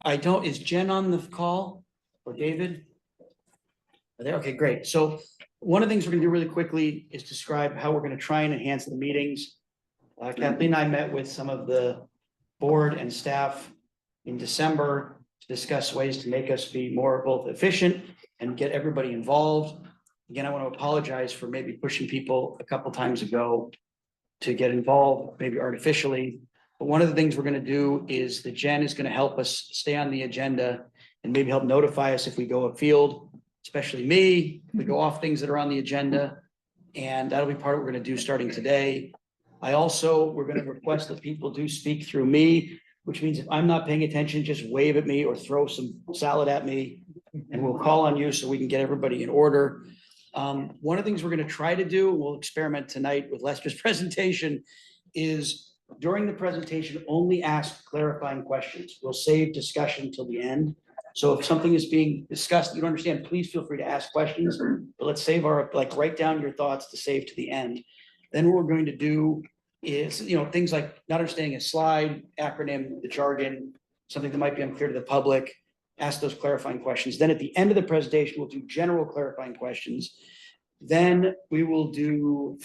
I don't, is Jen on the call or David? Are they? Okay, great. So one of the things we're gonna do really quickly is describe how we're gonna try and enhance the meetings. Kathleen and I met with some of the board and staff in December to discuss ways to make us be more both efficient and get everybody involved. Again, I want to apologize for maybe pushing people a couple times ago to get involved, maybe artificially. But one of the things we're going to do is that Jen is going to help us stay on the agenda and maybe help notify us if we go afield, especially me, if we go off things that are on the agenda. And that'll be part of what we're going to do starting today. We're going to request that people do speak through me, which means if I'm not paying attention, just wave at me or throw some salad at me and we'll call on you so we can get everybody in order. One of the things we're going to try to do, we'll experiment tonight with Lester's presentation, is during the presentation, only ask clarifying questions. We'll save discussion till the end. So if something is being discussed, you don't understand, please feel free to ask questions, but let's save write down your thoughts to save to the end. Then what we're going to do is, things like not understanding a slide, acronym, the jargon, something that might be unclear to the public, ask those clarifying questions. Then at the end of the presentation, we'll do general clarifying questions. Then we will do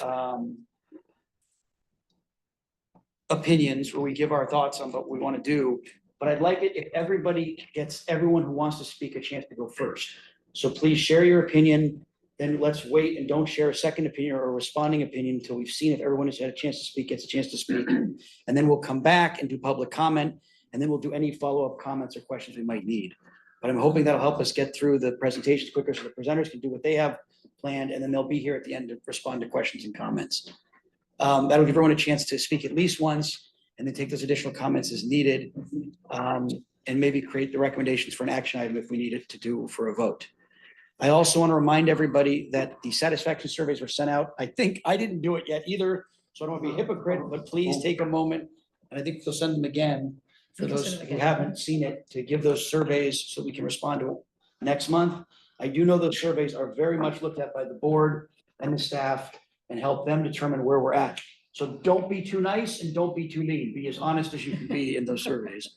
opinions where we give our thoughts on what we want to do. But I'd like it if everybody gets, everyone who wants to speak, a chance to go first. So please share your opinion. Then let's wait and don't share a second opinion or a responding opinion until we've seen if everyone has had a chance to speak, gets a chance to speak. And then we'll come back and do public comment. And then we'll do any follow-up comments or questions we might need. But I'm hoping that'll help us get through the presentations quicker so the presenters can do what they have planned. And then they'll be here at the end to respond to questions and comments. That'll give everyone a chance to speak at least once and then take those additional comments as needed. And maybe create the recommendations for an action item if we need it to do for a vote. I also want to remind everybody that the satisfaction surveys were sent out. I think I didn't do it yet either, so I don't want to be a hypocrite, but please take a moment. And I think they'll send them again for those who haven't seen it, to give those surveys so we can respond to it next month. I do know those surveys are very much looked at by the board and the staff and help them determine where we're at. So don't be too nice and don't be too mean. Be as honest as you can be in those surveys.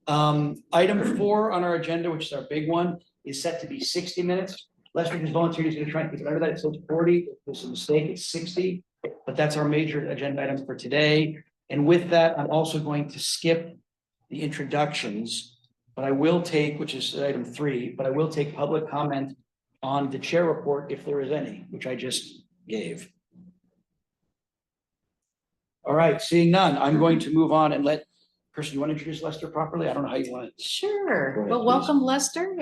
Item 4 on our agenda, which is our big one, is set to be 60 minutes. Lester just volunteered, he's going to try and keep it under that. So it's 40. There's a mistake, it's 60. But that's our major agenda item for today. And with that, I'm also going to skip the introductions, but I will take, which is item 3, but I will take public comment on the chair report if there is any, which I just gave. All right, seeing none, I'm going to move on and let Kirsten, you want to introduce Lester properly? I don't know how you want to. Sure. Ahead, Well, please. welcome Lester,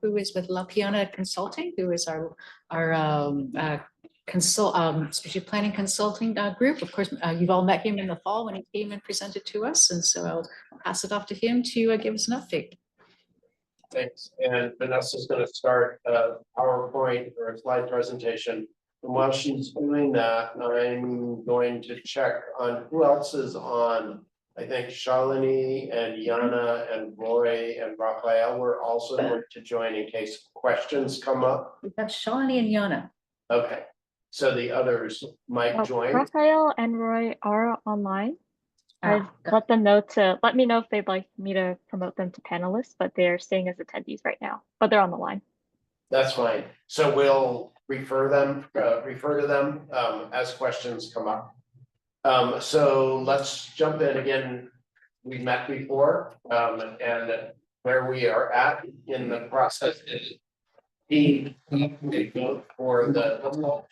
who is with La Piana Consulting, who is our strategic planning consulting group. Of course, you've all met him in the fall when he came and presented to us, and so I'll pass it off to him to give us an update. Thanks. And Vanessa's going to start a PowerPoint or a slide presentation. And while she's doing that, I'm going to check on who else is on. I think Shalini and Yana and Roy and Raphael were also going to join in case questions come up. We've got Shalini and Yana. Okay, so the others might join. Raphael and Roy are online. I've let them know to let me know if they'd like me to promote them to panelists, but they're staying as attendees right now, but they're on the line. That's fine. So we'll refer to them as questions come up. So let's jump in again. We met before, and where we are at in the process is the vote for the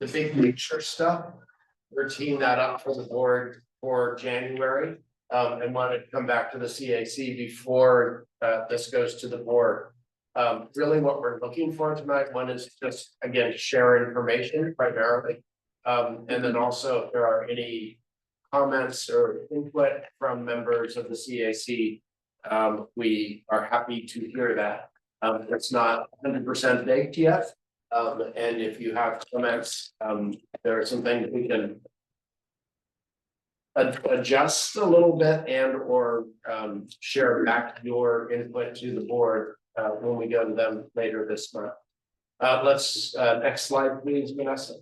big picture stuff. We're teeing that up for the board for January, and wanted to come back to the CAC before this goes to the board. Really what we're looking for tonight, one is just, again, share information primarily. And then also if there are any comments or input from members of the CAC, we are happy to hear that. It's not 100% baked yet. And if you have comments, there are some things we can adjust a little bit and or share back your input to the board when we go to them later this month. Let's next slide, please, Vanessa.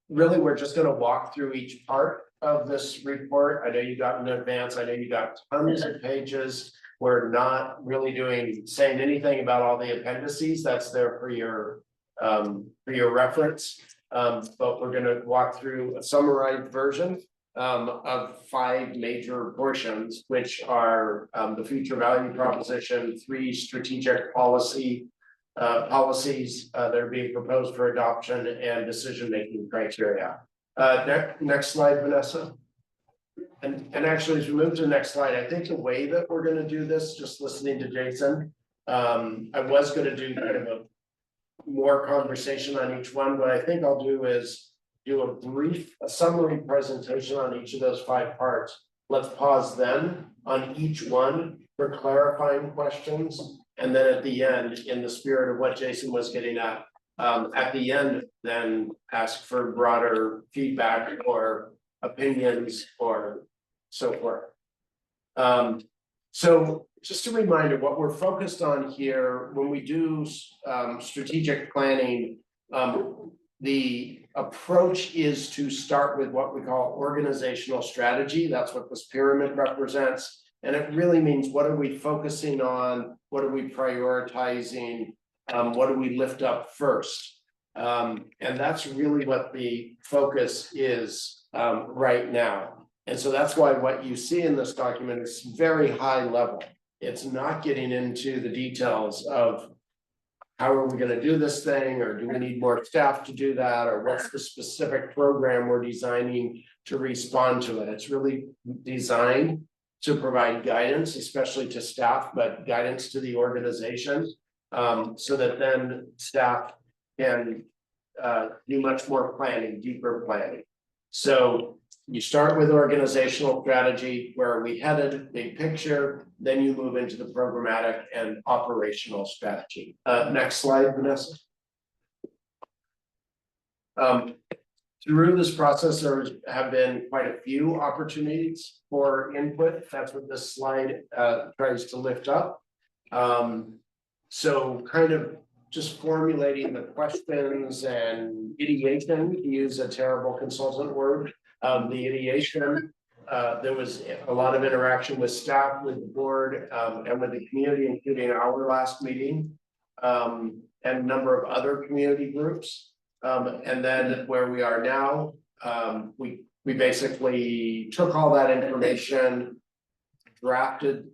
Really, we're just going to walk through each part. of this report. I know you got in advance. I know you got tons of pages. We're not really saying anything about all the appendices. That's there for your reference. But we're gonna walk through a summarized version of 5 major portions, which are the future value proposition, 3 strategic policies that are being proposed for adoption, and decision-making criteria. Next slide, Vanessa. And actually, as we move to the next slide, I think the way that we're gonna do this, just listening to Jason, I was gonna do kind of a more conversation on each one. What I think I'll do is do a summary presentation on each of those 5 parts. Let's pause then on each one for clarifying questions. And then at the end, in the spirit of what Jason was getting at the end, then ask for broader feedback or opinions or so forth. So just a reminder, what we're focused on here, when we do strategic planning, the approach is to start with what we call organizational strategy. That's what this pyramid represents. And it really means, what are we focusing on? What are we prioritizing? What do we lift up first? And that's really what the focus is right now. And so that's why what you see in this document is very high level. It's not getting into the details of how are we going to do this thing, or do we need more staff to do that, or what's the specific program we're designing to respond to it. It's really designed to provide guidance, especially to staff, but guidance to the organization, so that then staff can do much more planning, deeper planning. So you start with organizational strategy, where are we headed, big picture, then you move into the programmatic and operational strategy. Next slide, Vanessa. Through this process, there have been quite a few opportunities for input. That's what this slide tries to lift up. So kind of just formulating the questions and ideation, to use a terrible consultant word, the ideation. There was a lot of interaction with staff, with the board, and with the community, including our last meeting, and a number of other community groups. And then where we are now, we basically took all that information, drafted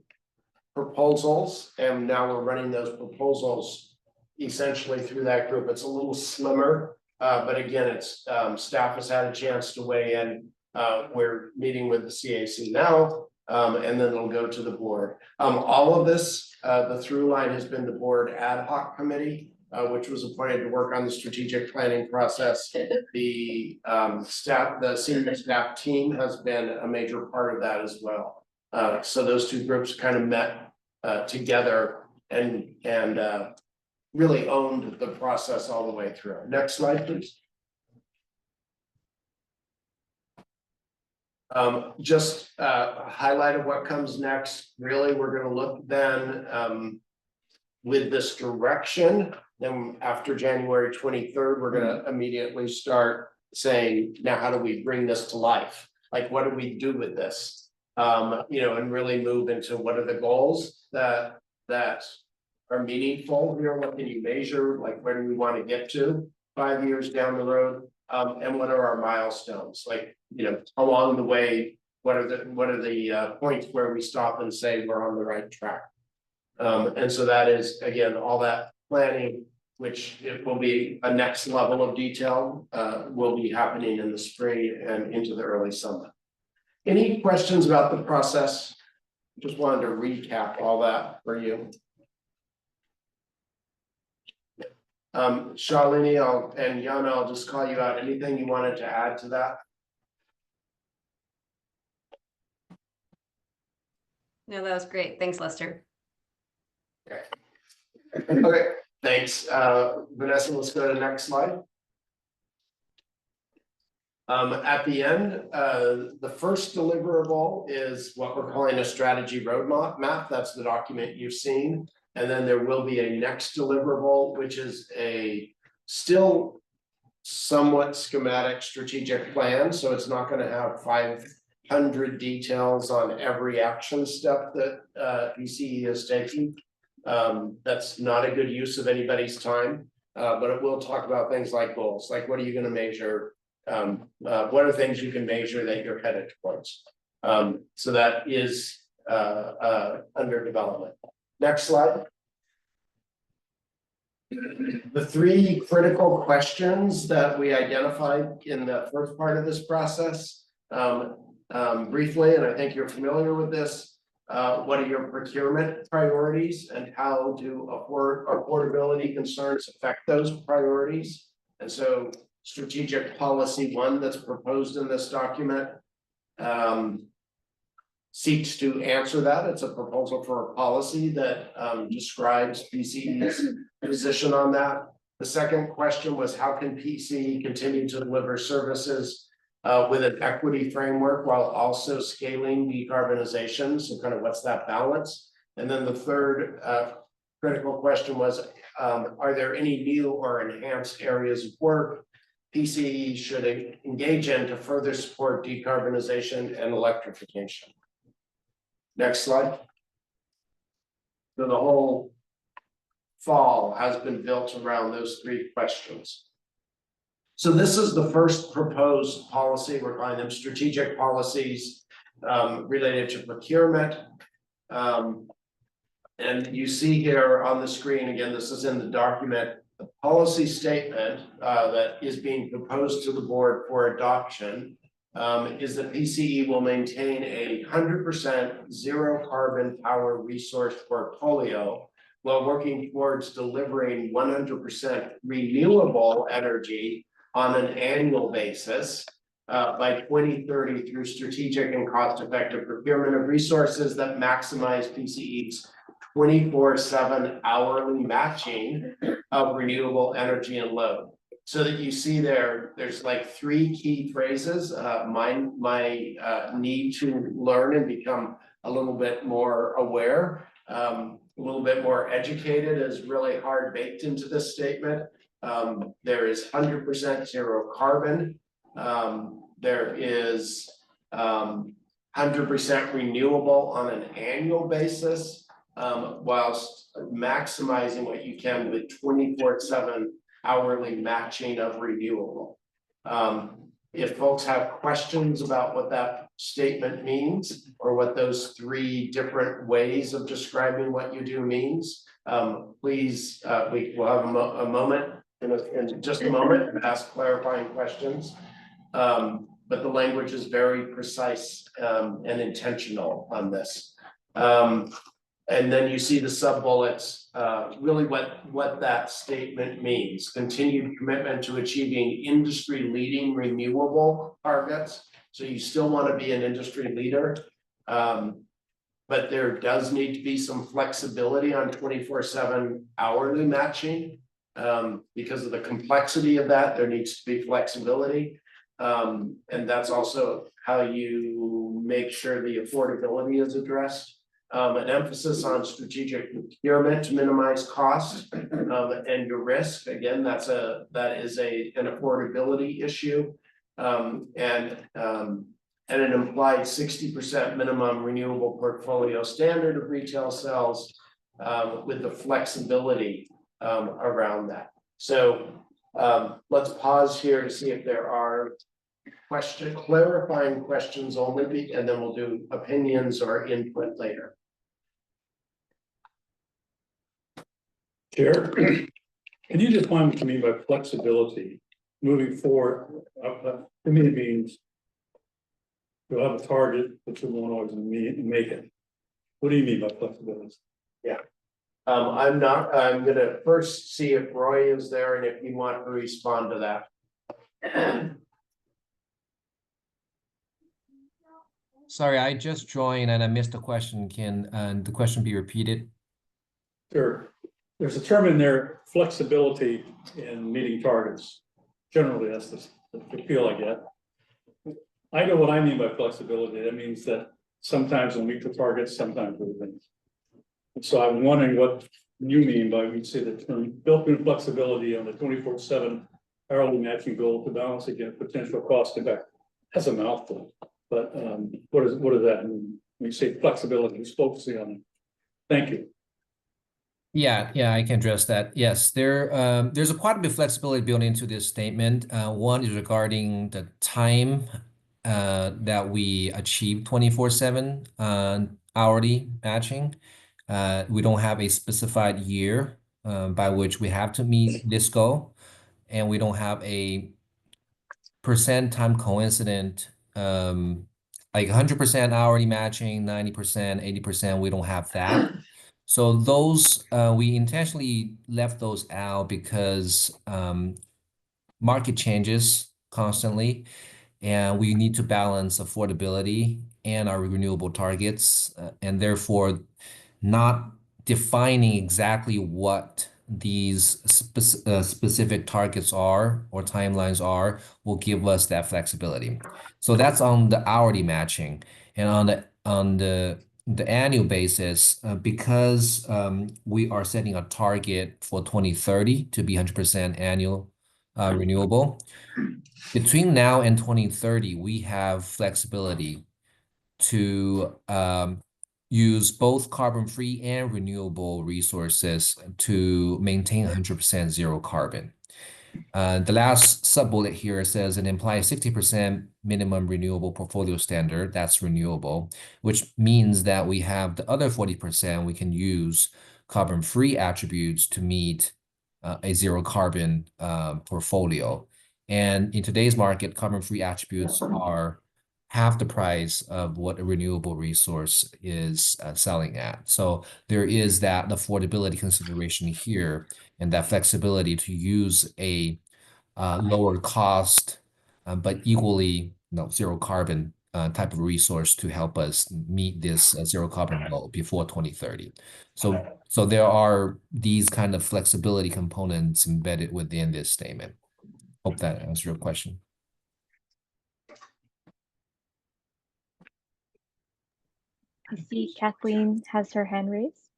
proposals, and now we're running those proposals essentially through that group. It's a little slimmer, but again, it's staff has had a chance to weigh in. We're meeting with the CAC now, and then it'll go to the board. All of this, the through line has been the board ad hoc committee, which was appointed to work on the strategic planning process. The senior staff team has been a major part of that as well. So those 2 groups kind of met together and really owned the process all the way through. Next slide, please. Just a highlight of what comes next. Really, we're going to look then with this direction. Then after January 23rd, we're going to immediately start saying, now how do we bring this to life? Like, what do we do with this? And really move into what are the goals that are meaningful here. What can you measure? Like, where do we want to get to 5 years down the road? And what are our milestones? Like, along the way, what are the points where we stop and say we're on the right track? And so that is, again, all that planning, which it will be a next level of detail, will be happening in the spring and into the early summer. Any questions about the process? Just wanted to recap all that for you. Shalini, and Yana, I'll just call you out. Anything you wanted to add to that? No, that was great. Thanks, Lester. Okay, thanks. Vanessa, let's go to the next slide. At the end, the first deliverable is what we're calling a strategy roadmap. That's the document you've seen. And then there will be a next deliverable, which is a still somewhat schematic strategic plan, so it's not gonna have 500 details on every action step that PCE is taking. That's not a good use of anybody's time, but it will talk about things like goals, like what are you gonna measure? What are things you can measure that you're headed towards? So that is under development. Next slide. The three critical questions that we identified in the first part of this process, briefly, and I think you're familiar with this. What are your procurement priorities and how do affordability concerns affect those priorities? And so strategic policy one that's proposed in this document seeks to answer that. It's a proposal for a policy that describes PCE's position on that. The second question was how can PCE continue to deliver services with an equity framework while also scaling decarbonization? So kind of what's that balance? And then the third critical question was, are there any new or enhanced areas of work PCE should engage in to further support decarbonization and electrification? Next slide. So the whole fall has been built around those three questions. So this is the first proposed policy. We're calling them strategic policies related to procurement. And you see here on the screen, again, this is in the document, the policy statement that is being proposed to the board for adoption is that PCE will maintain 100% zero carbon power resource portfolio while working towards delivering 100% renewable energy on an annual basis by 2030 through strategic and cost-effective procurement of resources that maximize PCE's 24/7 hourly matching of renewable energy and load. So that you see there's like three key phrases. My need to learn and become a little bit more aware, a little bit more educated is really hard baked into this statement. There is 100% zero carbon. There is 100% renewable on an annual basis, whilst maximizing what you can with 24/7 hourly matching of renewable. If folks have questions about what that statement means or what those three different ways of describing what you do means, please, we will have a moment in just a moment and ask clarifying questions. But the language is very precise and intentional on this. And then you see the sub bullets, really what that statement means. Continued commitment to achieving industry leading renewable targets. So you still want to be an industry leader. But there does need to be some flexibility on 24/7 hourly matching. Because of the complexity of that, there needs to be flexibility. And that's also how you make sure the affordability is addressed. An emphasis on strategic procurement to minimize costs and your risk. Again, that is an affordability issue. And an implied 60% minimum renewable portfolio standard of retail cells with the flexibility around that. So let's pause here to see if there are clarifying questions only, and then we'll do opinions or input later. Chair, can you define what you mean by flexibility moving forward? To me, it means you'll have a target, but you won't always make it. What do you mean by flexibility? Yeah. I'm gonna first see if Roy is there and if you want to respond to that. Sorry, I just joined and I missed the question. Can the question be repeated? Sure. There's a term in there, flexibility in meeting targets. Generally, that's the feel I get. I know what I mean by flexibility. That means that sometimes we'll meet the targets, sometimes we won't. So I'm wondering what you mean by when you say the term built-in flexibility on the 24/7 hourly matching goal to balance against potential cost impact. That's a mouthful, but what does that mean? When you say flexibility, who's focusing on it? Thank you. Yeah, I can address that. Yes, there's a quite a bit of flexibility built into this statement. One is regarding the time that we achieve 24/7 hourly matching. We don't have a specified year by which we have to meet this goal, and we don't have a percent time coincident like 100% hourly matching, 90%, 80%. We don't have that. So those we intentionally left those out because market changes constantly, and we need to balance affordability and our renewable targets, and therefore not defining exactly what these specific targets are or timelines are will give us that flexibility. So that's on the hourly matching, and on the annual basis, because we are setting a target for 2030 to be 100% annual renewable. Between now and 2030, we have flexibility to use both carbon-free and renewable resources to maintain 100% zero carbon. The last sub-bullet here says an implied 60% minimum renewable portfolio standard, that's renewable, which means that we have the other 40% we can use carbon-free attributes to meet a zero carbon portfolio. And in today's market, carbon-free attributes are half the price of what a renewable resource is selling at. So there is that affordability consideration here and that flexibility to use a lower cost, but equally zero carbon type of resource to help us meet this zero carbon goal before 2030. So there are these kind of flexibility components embedded within this statement. Hope that answers your question. I see Kathleen has her hand raised.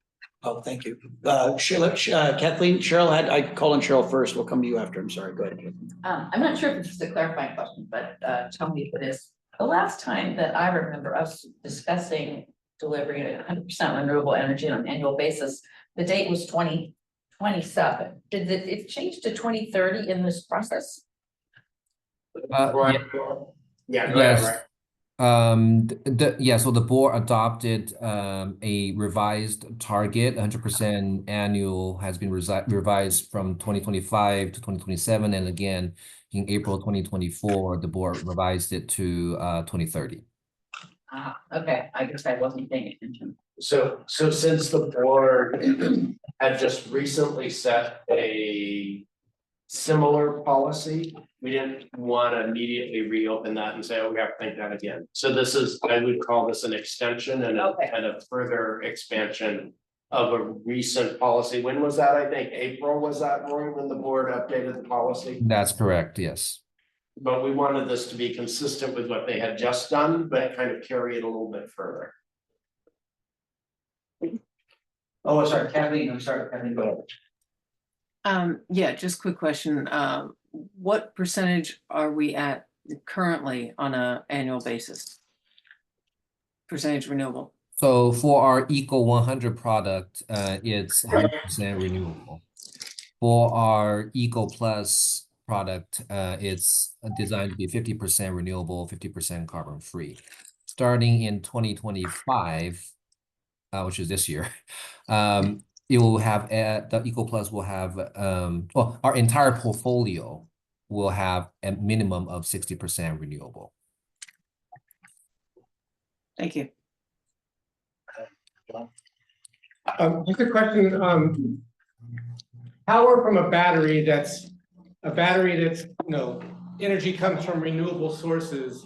Oh, thank you. Kathleen, I called on Cheryl first. We'll come to you after. I'm sorry. Go ahead. I'm not sure if this is a clarifying question, but tell me if it is. The last time that I remember us discussing delivering 100% renewable energy on an annual basis, the date was 2027. Did it change to 2030 in this process? Yeah, go ahead, Yes. right? So the board adopted a revised target. 100% annual has been revised from 2025 to 2027, and again in April 2024 the board revised it to 2030. Okay, I guess I wasn't paying attention. So since the board had just recently set a similar policy, we didn't want to immediately reopen that and say, oh, we have to think that again. So this is, I would call this an extension and a further expansion of a recent policy. When was that? I think April was that, Roy, when the board updated the policy? That's correct, yes. But we wanted this to be consistent with what they had just done, but kind of carry it a little bit further. Oh, sorry, Kathleen. I'm sorry, Kathleen. Go ahead. Yeah, just quick question. What percentage are we at currently on an annual basis? Percentage renewable? So for our Eco 100 product, it's 100% renewable. For our Eco Plus product, it's designed to be 50% renewable, 50% carbon free. Starting in 2025, which is this year, it will have the Eco Plus will have well, our entire portfolio will have a minimum of 60% renewable. Thank you. Just a question, power from a battery that's, energy comes from renewable sources.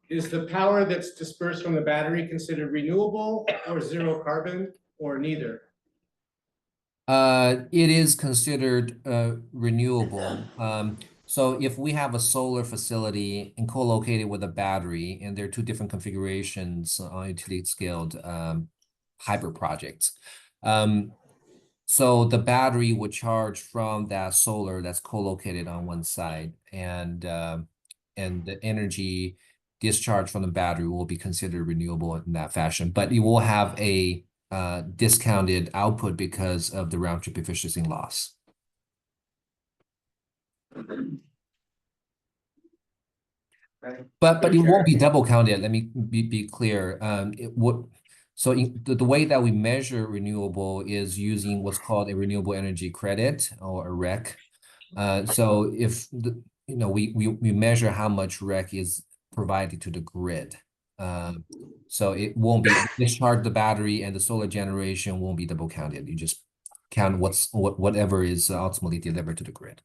Is the power that's dispersed from the battery considered renewable or zero carbon or neither? It is considered renewable. So if we have a solar facility and co-located with a battery, and there are two different configurations on utility scaled hybrid projects. So the battery would charge from that solar that's co-located on one side, and the energy discharge from the battery will be considered renewable in that fashion. But it will have a discounted output because of the round trip efficiency loss. But it won't be double counted. Let me be clear. It would. So the way that we measure renewable is using what's called a renewable energy credit or a REC. So if we measure how much REC is provided to the grid. So it won't be discharge the battery, and the solar generation won't be double counted. You just count whatever is ultimately delivered to the grid.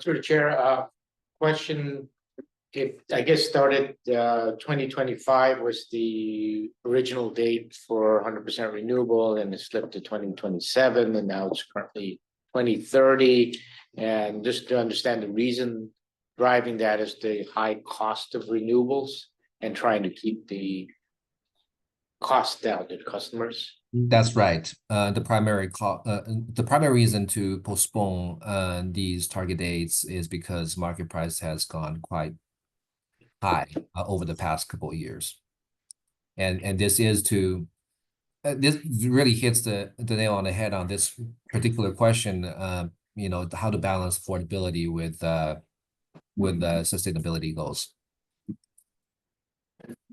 Through the chair, question, if I guess started 2025 was the original date for 100% renewable, and it slipped to 2027, and now it's currently 2030. And just to understand the reason driving that is the high cost of renewables and trying to keep the cost down to the customers. That's right. The primary reason to postpone these target dates is because market price has gone quite high over the past couple of years, and this is to this really hits the nail on the head on this particular question. How to balance affordability with sustainability goals.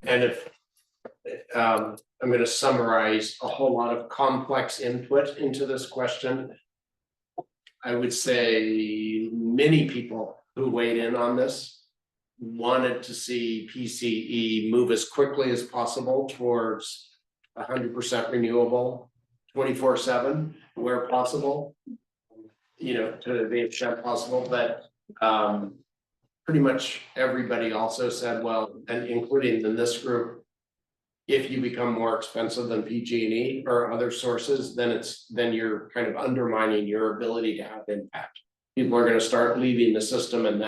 And if I'm going to summarize a whole lot of complex input into this question, I would say many people who weighed in on this wanted to see PCE move as quickly as possible towards 100% renewable, 24/7, where possible, to the extent possible. But pretty much everybody also said, well, and including in this group, if you become more expensive than PG&E or other sources, then you're kind of undermining your ability to have impact. People are going to start leaving the system, and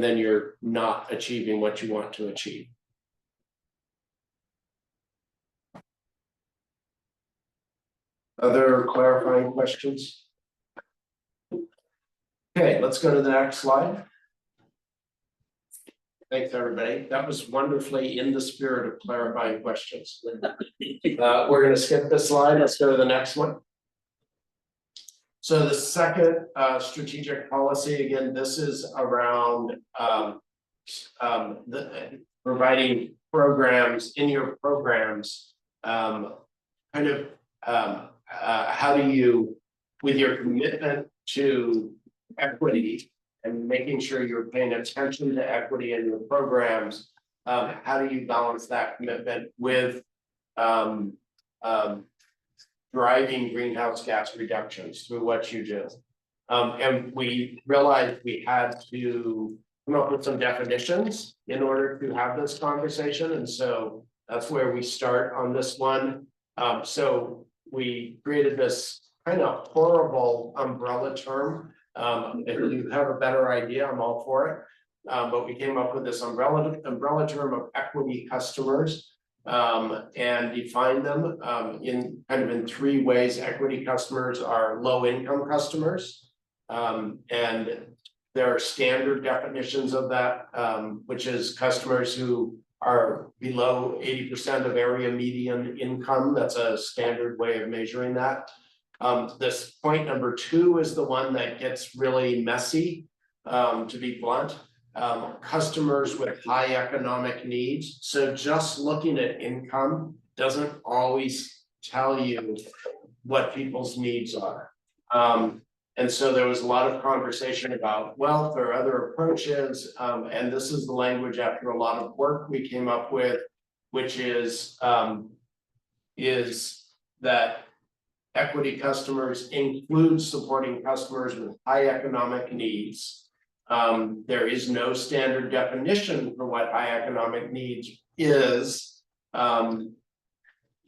then you're not achieving what you want to achieve. Other clarifying questions? Okay, let's go to the next slide. Thanks, everybody. That was wonderfully in the spirit of clarifying questions. We're going to skip this slide. Let's go to the next one. So the second strategic policy, again, this is around providing programs in your programs. How do you, with your commitment to equity and making sure you're paying attention to equity in your programs, how do you balance that commitment with driving greenhouse gas reductions through what you do? And we realized we had to come up with some definitions in order to have this conversation. And so that's where we start on this one. So we created this kind of horrible umbrella term. If you have a better idea, I'm all for it. But we came up with this umbrella term of equity customers, and defined them in three ways. Equity customers are low income customers, and there are standard definitions of that, which is customers who are below 80% of area median income. That's a standard way of measuring that. This point number 2 is the one that gets really messy, to be blunt. Customers with high economic needs. So just looking at income doesn't always tell you what people's needs are. And so there was a lot of conversation about wealth or other approaches. And this is the language after a lot of work we came up with, which is that equity customers include supporting customers with high economic needs. There is no standard definition for what high economic needs is.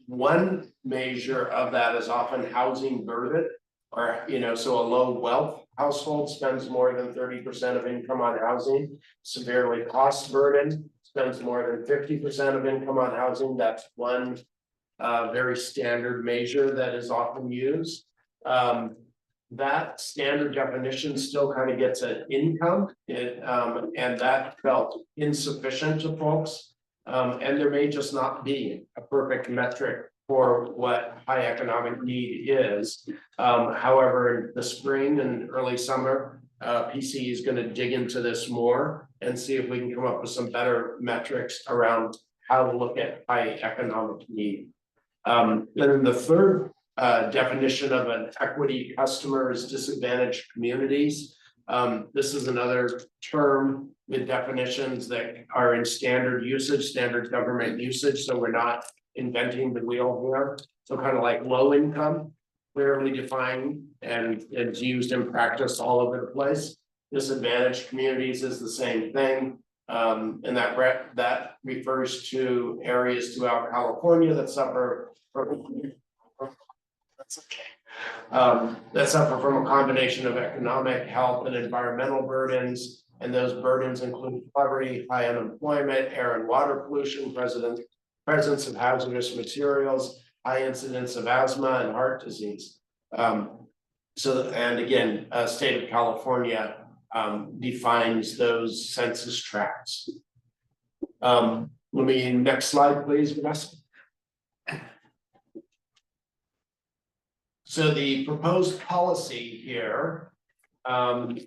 One measure of that is often housing burden, or so a low wealth household spends more than 30% of income on housing. Severely cost burden spends more than 50% of income on housing. That's one very standard measure that is often used. That standard definition still kind of gets an income, and that felt insufficient to folks. And there may just not be a perfect metric for what high economic need is. However, in the spring and early summer, PCE is going to dig into this more and see if we can come up with some better metrics around how to look at high economic need. Then the third definition of an equity customer is disadvantaged communities. This is another term with definitions that are in standard usage, standard government usage, so we're not inventing the wheel here. So kind of like low income, clearly defined and it's used in practice all over the place. Disadvantaged communities is the same thing. And that refers to areas throughout California that suffer from that suffer from a combination of economic, health, and environmental burdens. And those burdens include poverty, high unemployment, air and water pollution, presence of hazardous materials, high incidence of asthma and heart disease. And again, state of California defines those census tracts. Next slide, please, Vanessa. So the proposed policy here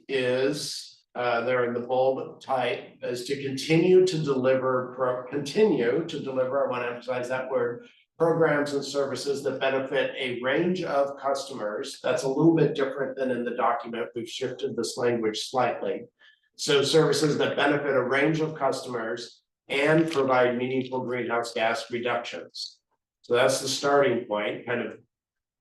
is there in the bold type is to continue to deliver, I want to emphasize that word, programs and services that benefit a range of customers. That's a little bit different than in the document. We've shifted this language slightly. So services that benefit a range of customers and provide meaningful greenhouse gas reductions. So that's the starting point, kind of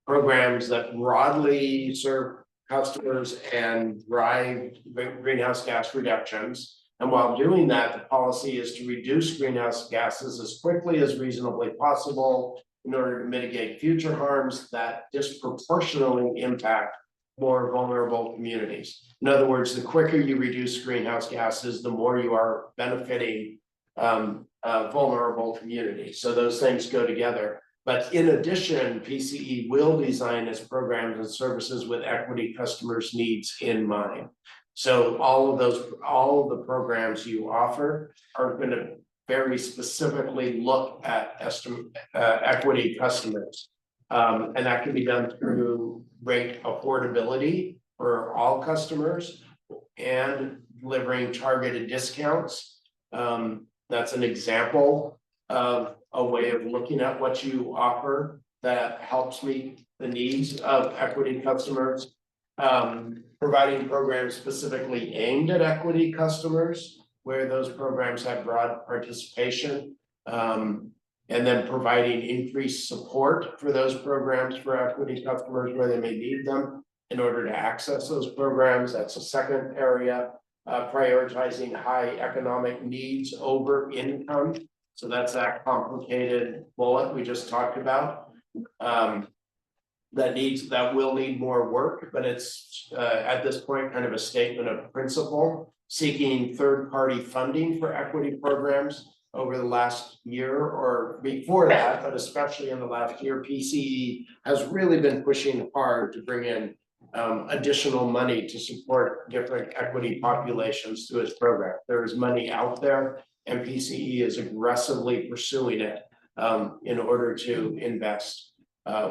programs that broadly serve customers and drive greenhouse gas reductions. And while doing that, the policy is to reduce greenhouse gases as quickly as reasonably possible in order to mitigate future harms that disproportionately impact more vulnerable communities. In other words, the quicker you reduce greenhouse gases, the more you are benefiting vulnerable communities. So those things go together. But in addition, PCE will design its programs and services with equity customers' needs in mind. So all of the programs you offer are going to very specifically look at equity customers. And that can be done through rate affordability for all customers and delivering targeted discounts. That's an example of a way of looking at what you offer that helps meet the needs of equity customers. Providing programs specifically aimed at equity customers, where those programs have broad participation, and then providing increased support for those programs for equity customers where they may need them in order to access those programs. That's a second area. Prioritizing high economic needs over income. So that's that complicated bullet we just talked about. That will need more work, but it's at this point kind of a statement of principle, seeking third-party funding for equity programs over the last year or before that, but especially in the last year. PCE has really been pushing hard to bring in additional money to support different equity populations through its program. There is money out there, and PCE is aggressively pursuing it in order to invest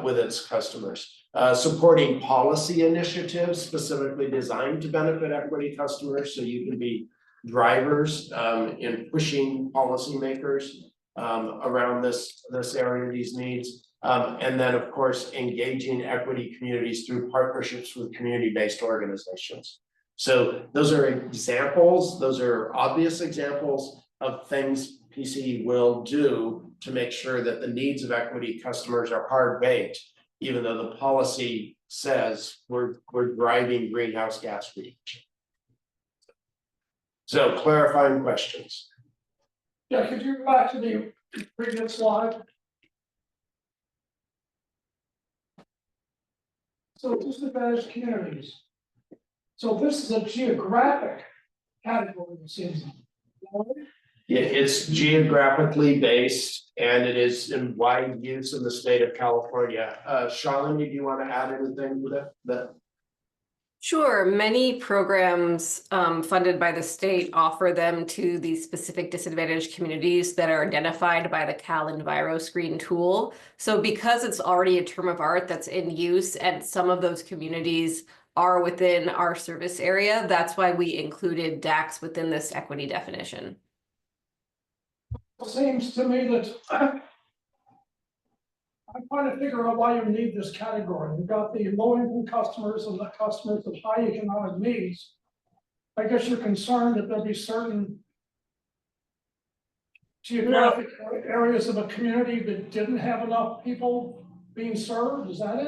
with its customers. Supporting policy initiatives specifically designed to benefit equity customers, so you can be drivers in pushing policymakers around this area, these needs. And then, of course, engaging equity communities through partnerships with community-based organizations. So those are examples, those are obvious examples of things PCE will do to make sure that the needs of equity customers are hard-baked, even though the policy says we're driving greenhouse gas reduction. So clarifying questions. Yeah, could you go back to the previous slide? So disadvantaged communities. So this is a geographic category, it seems. It's geographically based and it is in wide use in the state of California. Shalini, do you want to add anything to that? Sure, many programs funded by the state offer them to these specific disadvantaged communities that are identified by the Cal Enviro Screen tool. So because it's already a term of art that's in use and some of those communities are within our service area, that's why we included DAX within this equity definition. It seems to me that I'm trying to figure out why you need this category. You've got the low-income customers and the customers with high economic needs. I guess you're concerned that there'll be certain geographic areas of a community that didn't have enough people being served. Is that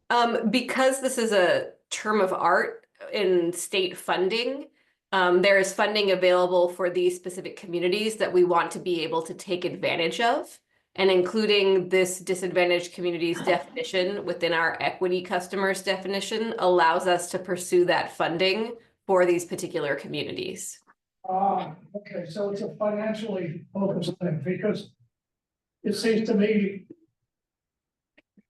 it? Because this is a term of art in state funding, there is funding available for these specific communities that we want to be able to take advantage of. And including this disadvantaged communities definition within our equity customers definition allows us to pursue that funding for these particular communities. Okay, so it's a financially focused thing, because it seems to me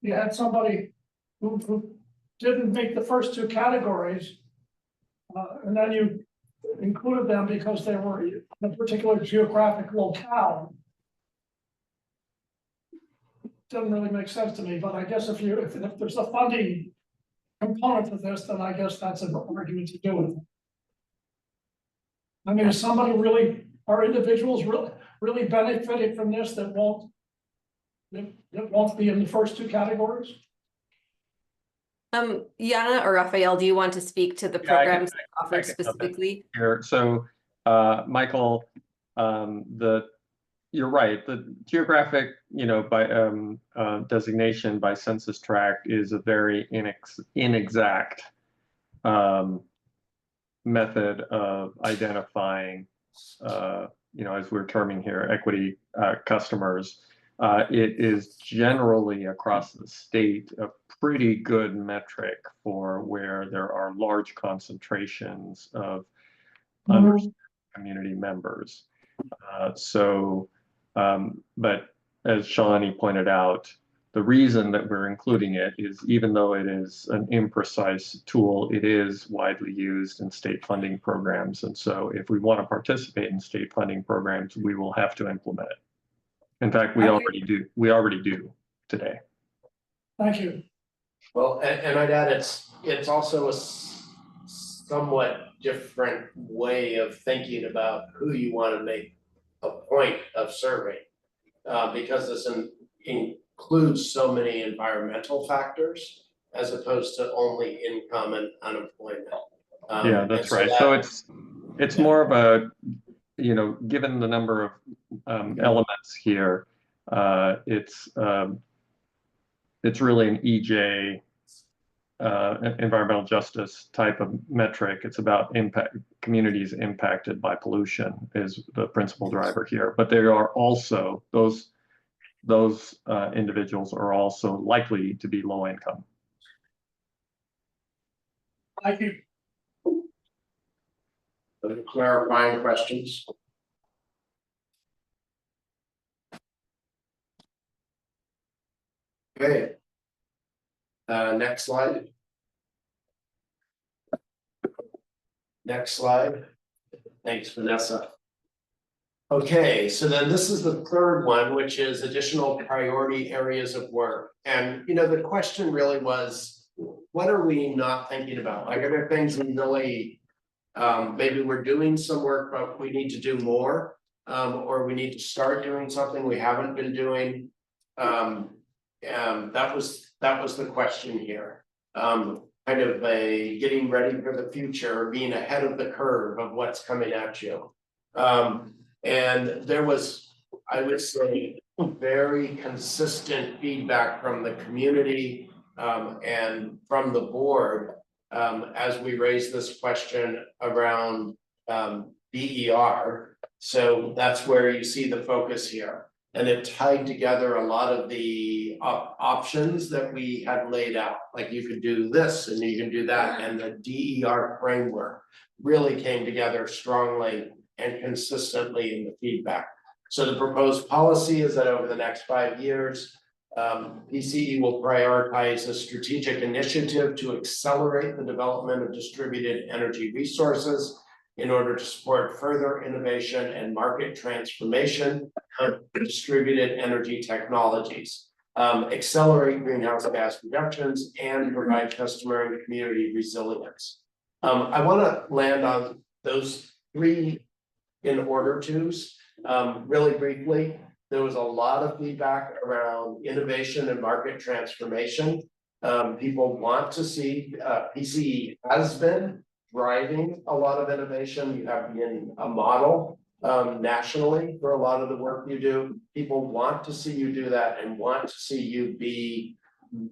you had somebody who didn't make the first two categories, and then you included them because they were in a particular geographic locale. Doesn't really make sense to me, but I guess if there's a funding component to this, then I guess that's an argument to do with it. I mean, is somebody really, are individuals really benefiting from this that won't be in the first two categories? Yana or Raphael, do you want to speak to the programs offered specifically? Here, so Michael, you're right. The geographic, by designation by census tract is a very inexact method of identifying, as we're terming here, equity customers. It is generally across the state a pretty good metric for where there are large concentrations of underserved community members. But as Shalini pointed out, the reason that we're including it is even though it is an imprecise tool, it is widely used in state funding programs. And so if we want to participate in state funding programs, we will have to implement it. In fact, we already do. We already do today. Thank you. Well, and I'd add it's also a somewhat different way of thinking about who you want to make a point of serving, because this includes so many environmental factors as opposed to only income and unemployment. Yeah, that's right. So it's more of a, given the number of elements here, it's really an EJ, environmental justice type of metric. It's about communities impacted by pollution is the principal driver here. But there are also those individuals are also likely to be low income. Thank you. Clarifying questions. Okay. Next slide. Next slide. Thanks, Vanessa. Okay, so then this is the third one, which is additional priority areas of work. And the question really was, what are we not thinking about? Like, are there things we really maybe we're doing some work, but we need to do more, or we need to start doing something we haven't been doing. That was the question here. Kind of a getting ready for the future, being ahead of the curve of what's coming at you. And there was, I would say, very consistent feedback from the community and from the board as we raised this question around DER. So that's where you see the focus here. And it tied together a lot of the options that we had laid out. Like you could do this and you can do that. And the DER framework really came together strongly and consistently in the feedback. So the proposed policy is that over the next 5 years, PCE will prioritize a strategic initiative to accelerate the development of distributed energy resources in order to support further innovation and market transformation of distributed energy technologies, accelerate greenhouse gas reductions, and provide customer and community resilience. I want to land on those 3 in order twos. Really briefly, there was a lot of feedback around innovation and market transformation. People want to see, PCE has been driving a lot of innovation. You have been a model nationally for a lot of the work you do. People want to see you do that and want to see you be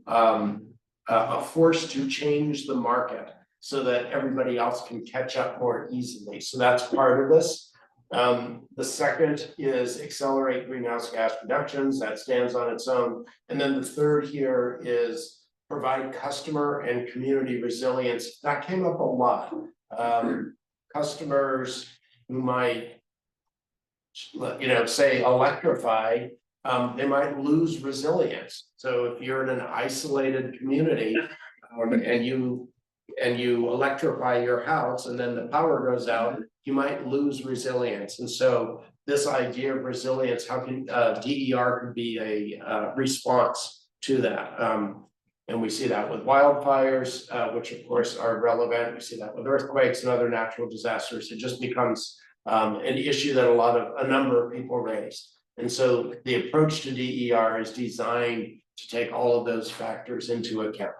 a force to change the market so that everybody else can catch up more easily. So that's part of this. The second is accelerate greenhouse gas reductions. That stands on its own. And then the third here is provide customer and community resilience. That came up a lot. Customers who might, say electrify, they might lose resilience. So if you're in an isolated community and you electrify your house and then the power goes out, you might lose resilience. And so this idea of resilience, how can DER can be a response to that. And we see that with wildfires, which of course are relevant. We see that with earthquakes and other natural disasters. It just becomes an issue that a number of people raise. And so the approach to DER is designed to take all of those factors into account.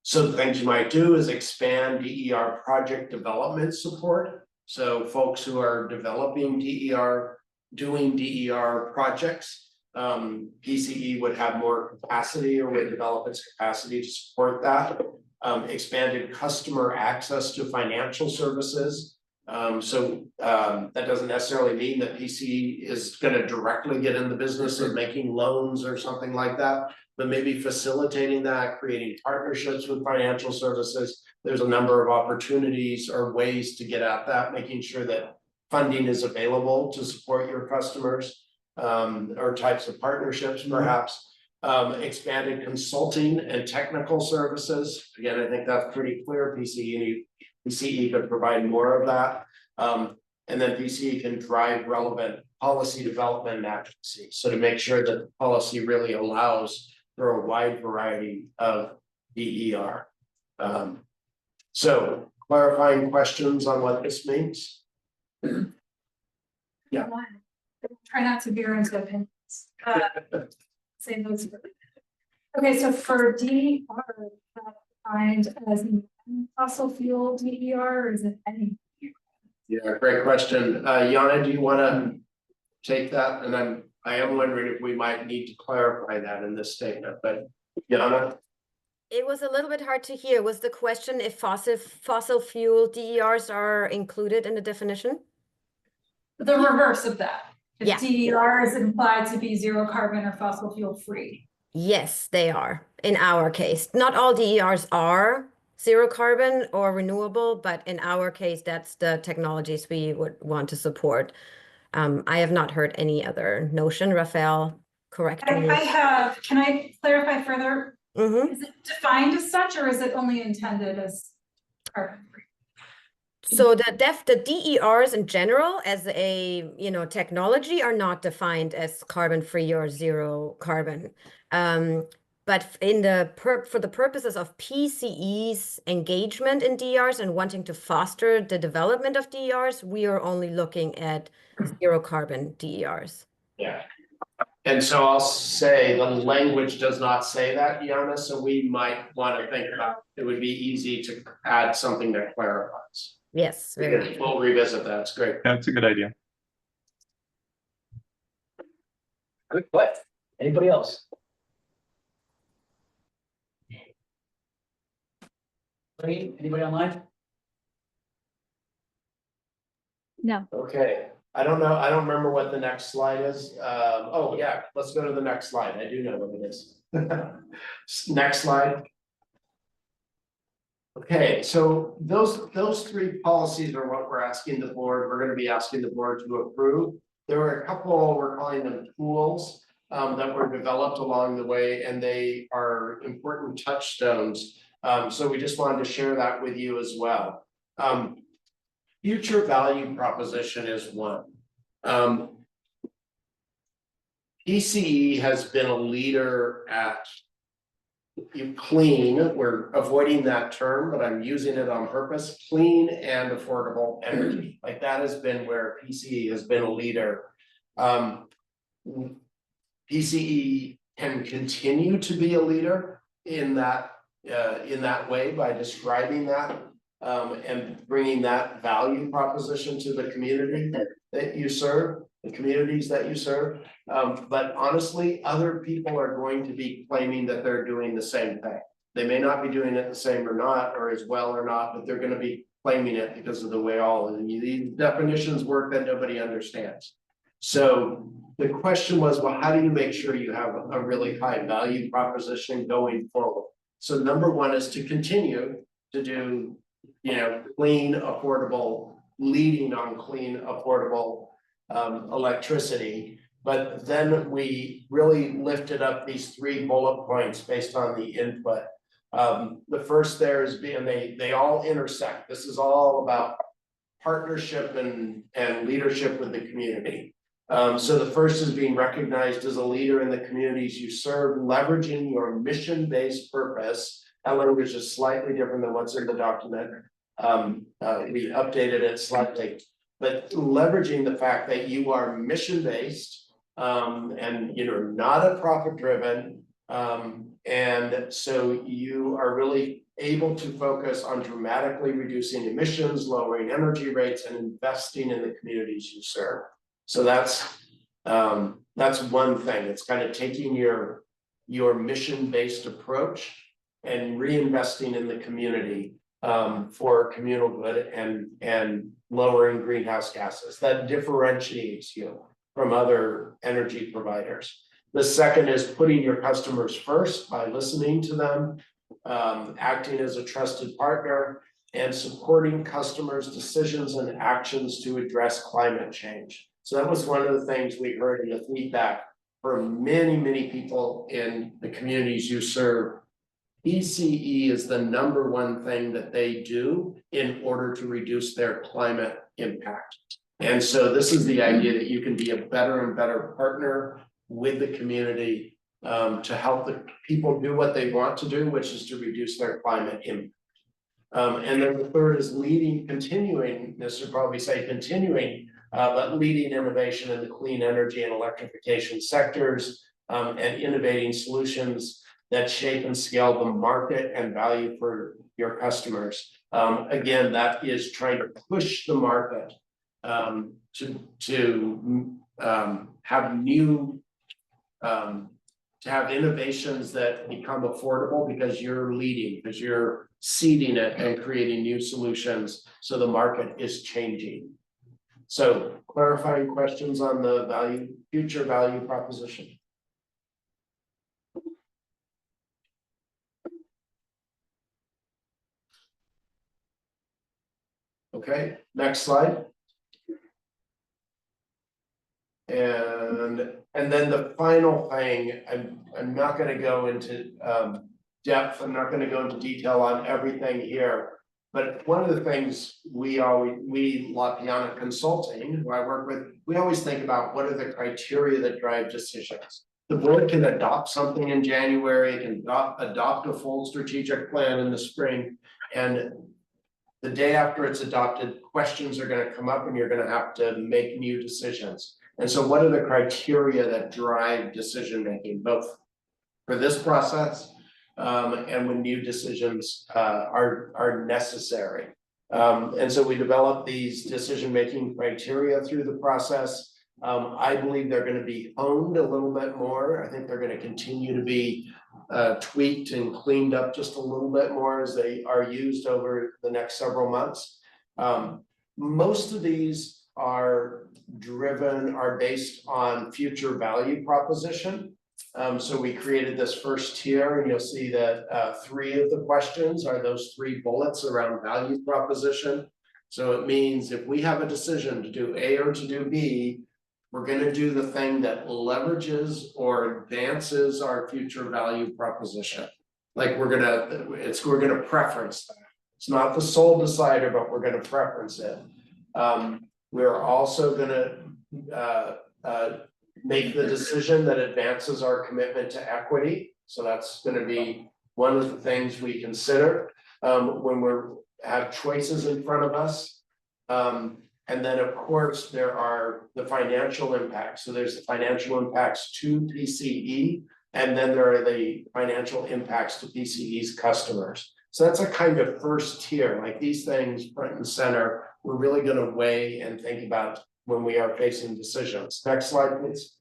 So the things you might do is expand DER project development support. So folks who are developing DER, doing DER projects, PCE would have more capacity or would develop its capacity to support that. Expanded customer access to financial services. That doesn't necessarily mean that PCE is going to directly get in the business of making loans or something like that, but maybe facilitating that, creating partnerships with financial services. There's a number of opportunities or ways to get at that, making sure that funding is available to support your customers, or types of partnerships, perhaps. Expanded consulting and technical services. Again, I think that's pretty clear. PCE could provide more of that. And then PCE can drive relevant policy development and advocacy. So to make sure that the policy really allows for a wide variety of DER. So clarifying questions on what this means? Yeah. Try not to veer into opinions. Say those. Okay, so for DER, defined as fossil fuel DER, or is it any? Yeah, great question. Yana, do you want to take that? And I am wondering if we might need to clarify that in this statement, but Yana? It was a little bit hard to hear. Was the question if fossil fuel DERs are included in the definition? The reverse of that. If Yeah. DER is implied to be zero carbon or fossil fuel free. Yes, they are in our case. Not all DERs are zero carbon or renewable, but in our case, that's the technologies we would want to support. I have not heard any other notion. Raphael, correct me. Can I clarify further? Mm-hmm. Is it defined as such, or is it only intended as carbon free? So the DERs in general as a technology are not defined as carbon free or zero carbon. But for the purposes of PCE's engagement in DERs and wanting to foster the development of DERs, we are only looking at zero carbon DERs. Yeah. And so I'll say the language does not say that, Yana, so we might want to think about it. Would be easy to add something that clarifies. Yes, very We'll revisit that. It's great. That's a good idea. Good, what? Anybody else? Anybody online? No. Okay, I don't know. I don't remember what the next slide is. Oh yeah, let's go to the next slide. I do know what it is. Next slide. Okay, so those three policies are what we're asking the board, we're gonna be asking the board to approve. There were a couple, we're calling them tools, that were developed along the way, and they are important touchstones. So we just wanted to share that with you as well. Future value proposition is one. PCE has been a leader at clean, we're avoiding that term, but I'm using it on purpose, clean and affordable energy. Like that has been where PCE has been a leader. PCE can continue to be a leader in that way by describing that and bringing that value proposition to the community that you serve, the communities that you serve. But honestly, other people are going to be claiming that they're doing the same thing. They may not be doing it the same or not, or as well or not, but they're going to be claiming it because of the way all of these definitions work that nobody understands. So the question was, well, how do you make sure you have a really high value proposition going forward? So number one is to continue to do, clean, affordable, leading on clean, affordable electricity. But then we really lifted up these 3 bullet points based on the input. The first there is being they all intersect. This is all about partnership and leadership with the community. So the first is being recognized as a leader in the communities you serve, leveraging your mission-based purpose. That language is slightly different than what's in the document. We updated it slightly, but leveraging the fact that you are mission-based and not a profit-driven, and so you are really able to focus on dramatically reducing emissions, lowering energy rates, and investing in the communities you serve. So that's one thing. It's kind of taking your mission-based approach and reinvesting in the community for communal good and lowering greenhouse gases. That differentiates you from other energy providers. The second is putting your customers first by listening to them, acting as a trusted partner, and supporting customers' decisions and actions to address climate change. So that was one of the things we heard in the feedback from many, many people in the communities you serve. PCE is the number one thing that they do in order to reduce their climate impact. And so this is the idea that you can be a better and better partner with the community to help the people do what they want to do, which is to reduce their climate impact. And then the third is continuing, this would probably say continuing, but leading innovation in the clean energy and electrification sectors and innovating solutions that shape and scale the market and value for your customers. Again, that is trying to push the market to have innovations that become affordable because you're leading, because you're seeding it and creating new solutions. So the market is changing. So clarifying questions on the future value proposition. Okay, next slide. And then the final thing, I'm not going to go into depth. I'm not going to go into detail on everything here. But one of the things we La Piana Consulting, who I work with, we always think about what are the criteria that drive decisions. The board can adopt something in January, can adopt a full strategic plan in the spring, and the day after it's adopted, questions are going to come up and you're going to have to make new decisions. And so what are the criteria that drive decision making, both for this process and when new decisions are necessary? And so we develop these decision making criteria through the process. I believe they're going to be honed a little bit more. I think they're going to continue to be tweaked and cleaned up just a little bit more as they are used over the next several months. Most of these are based on future value proposition. So we created this first tier, and you'll see that 3 of the questions are those 3 bullets around value proposition. So it means if we have a decision to do A or to do B, we're gonna do the thing that leverages or advances our future value proposition. Like we're gonna preference that. It's not the sole decider, but we're gonna preference it. We're also gonna make the decision that advances our commitment to equity. So that's gonna be one of the things we consider when we're have choices in front of us. And then, of course, there are the financial impacts. So there's the financial impacts to PCE, and then there are the financial impacts to PCE's customers. So that's a kind of first tier, like these things front and center, we're really gonna weigh and think about when we are facing decisions. Next slide, please.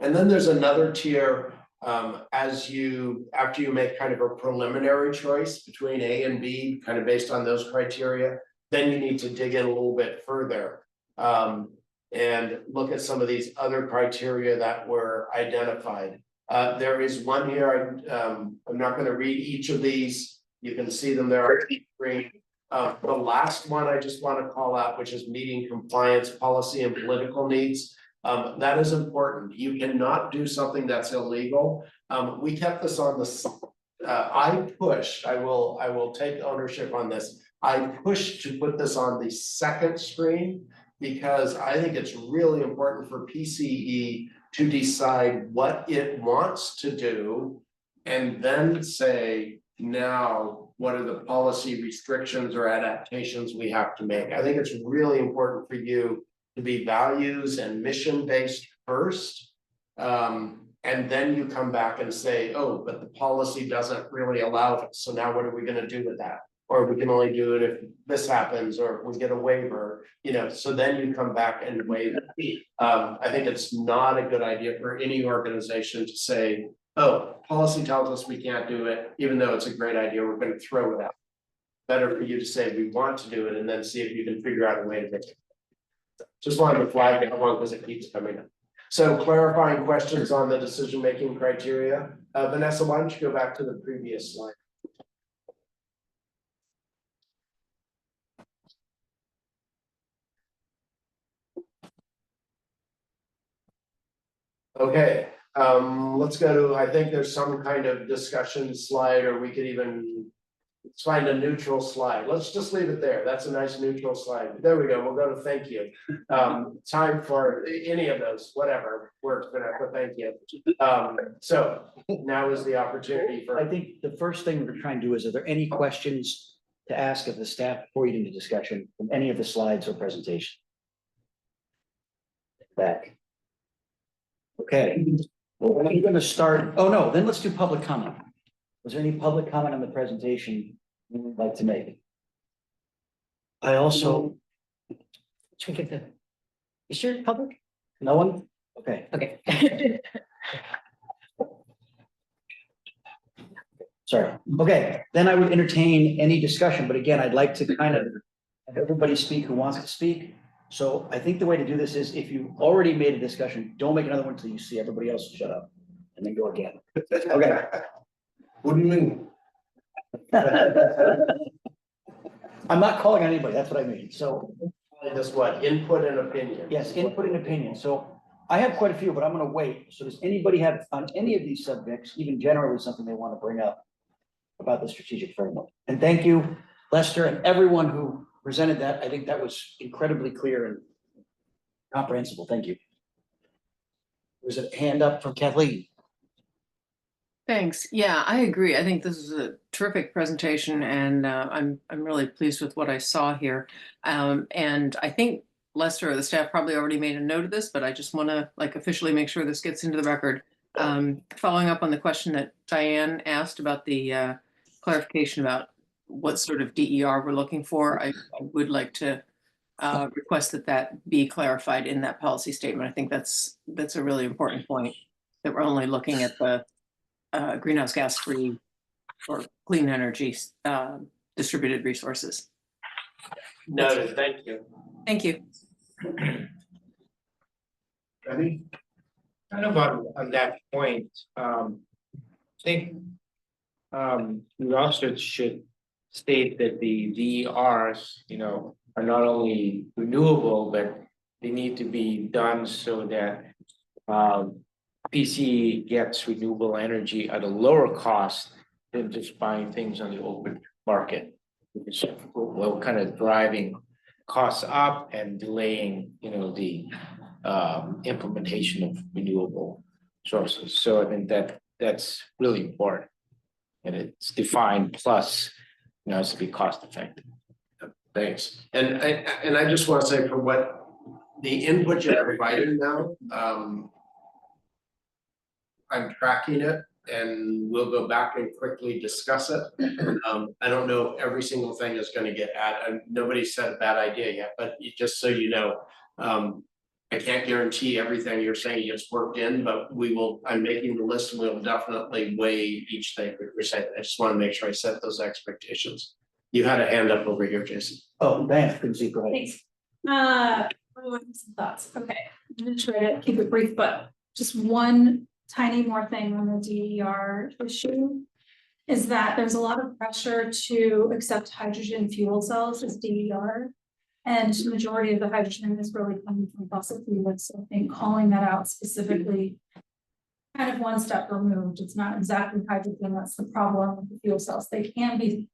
And then there's another tier after you make kind of a preliminary choice between A and B, kind of based on those criteria, then you need to dig in a little bit further and look at some of these other criteria that were identified. There is one here, I'm not going to read each of these. You can see them there on the screen. The last one I just want to call out, which is meeting compliance policy and political needs. That is important. You cannot do something that's illegal. We kept this on the, I will take ownership on this. I pushed to put this on the second screen because I think it's really important for PCE to decide what it wants to do and then say, now, what are the policy restrictions or adaptations we have to make? I think it's really important for you to be values and mission based first. And then you come back and say, oh, but the policy doesn't really allow it. So now what are we going to do with that? Or we can only do it if this happens, or if we get a waiver, so then you come back and waive it. I think it's not a good idea for any organization to say, oh, policy tells us we can't do it, even though it's a great idea, we're going to throw it out. Better for you to say we want to do it and then see if you can figure out a way to make it. Just wanted to flag that one because it keeps coming up. So clarifying questions on the decision-making criteria. Vanessa, why don't you go back to the previous slide? Okay, let's go to, I think there's some kind of discussion slide, or we could even find a neutral slide. Let's just leave it there. That's a nice neutral slide. There we go. We'll go to thank you. Time for any of those, whatever works, but thank you. So now is the opportunity for. I think the first thing we're trying to do is, are there any questions to ask of the staff before you do the discussion from any of the slides or presentation? Back. Okay, well, we're going to start. Oh, no, then let's do public comment. Was there any public comment on the presentation you would like to make? I also. Should we give the, is sure public? No one? Okay. Okay. Sorry. Okay, then I would entertain any discussion, but again, I'd like to kind of have everybody speak who wants to speak. So I think the way to do this is, if you already made a discussion, don't make another one until you see everybody else shut up and then go again. Okay. What do you mean? I'm not calling on anybody, that's what I mean. So Just what? Input and opinion. yes, input and opinion. So I have quite a few, but I'm going to wait. So does anybody have on any of these subjects, even generally, something they want to bring up about the strategic framework? And thank you, Lester, and everyone who presented that. I think that was incredibly clear and comprehensible. Thank you. There's a hand up from Kathleen. Thanks. Yeah, I agree. I think this is a terrific presentation, and I'm really pleased with what I saw here. And I think Lester or the staff probably already made a note of this, but I just want to officially make sure this gets into the record. Following up on the question that Diane asked about the clarification about what sort of DER we're looking for, I would like to request that be clarified in that policy statement. I think that's a really important point, that we're only looking at the greenhouse gas free or clean energy distributed resources. Noted, thank you. Thank you. Ready? Kind of on that point, I think we also should state that the DERs, are not only renewable, but they need to be done so that PC gets renewable energy at a lower cost than just buying things on the open market. Because we're kind of driving costs up and delaying, the implementation of renewable sources. So I think that's really important. And it's defined plus, it has to be cost effective. Thanks. And I just want to say for what the input you're providing now, I'm tracking it and we'll go back and quickly discuss it. I don't know if every single thing is going to get added. Nobody said a bad idea yet, but just so you know, I can't guarantee everything you're saying gets worked in, but I'm making the list and we'll definitely weigh each thing that you're saying. I just want to make sure I set those expectations. You had a hand up over here, Jason. Oh, Diane, couldn't see, go ahead. Thanks. I have some thoughts. Okay, I'm gonna try to keep it brief, but just one tiny more thing on the DER issue is that there's a lot of pressure to accept hydrogen fuel cells as DER. And the majority of the hydrogen is really coming from fossil fuels. So I think calling that out specifically, kind of one step removed. It's not exactly hydrogen that's the problem with the fuel cells. They can be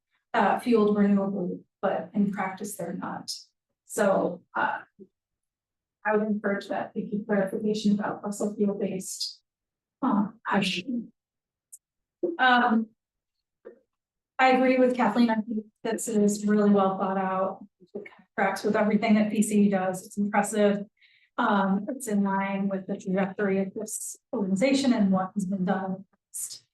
fueled renewably, but in practice they're not. So I would encourage that we keep clarification about fossil fuel based hydrogen. I agree with Kathleen. I think this is really well thought out. It kind of tracks with everything that PCE does. It's impressive. It's in line with the trajectory of this organization and what has been done in the past.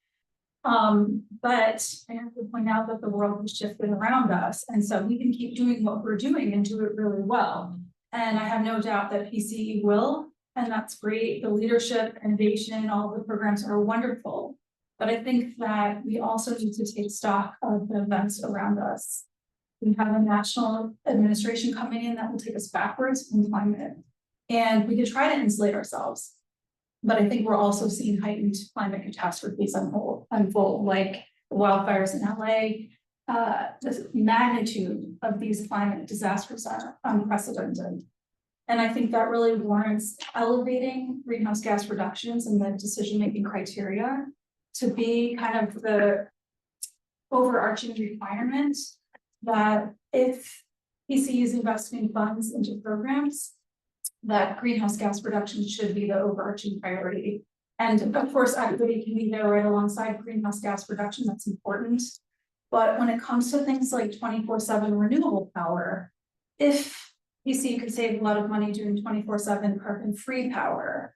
But I have to point out that the world has shifted around us, and so we can keep doing what we're doing and do it really well. And I have no doubt that PCE will, and that's great. The leadership, innovation, all the programs are wonderful. But I think that we also need to take stock of the events around us. We have a national administration coming in that will take us backwards in climate. And we could try to insulate ourselves. But I think we're also seeing heightened climate catastrophes unfold, like the wildfires in LA. The magnitude of these climate disasters are unprecedented. And I think that really warrants elevating greenhouse gas reductions in the decision-making criteria to be kind of the overarching requirement that if PCE is investing funds into programs, that greenhouse gas reduction should be the overarching priority. And of course, equity can be there right alongside greenhouse gas reduction, that's important. But when it comes to things like 24/7 renewable power, if PCE could save a lot of money doing 24/7 carbon-free power,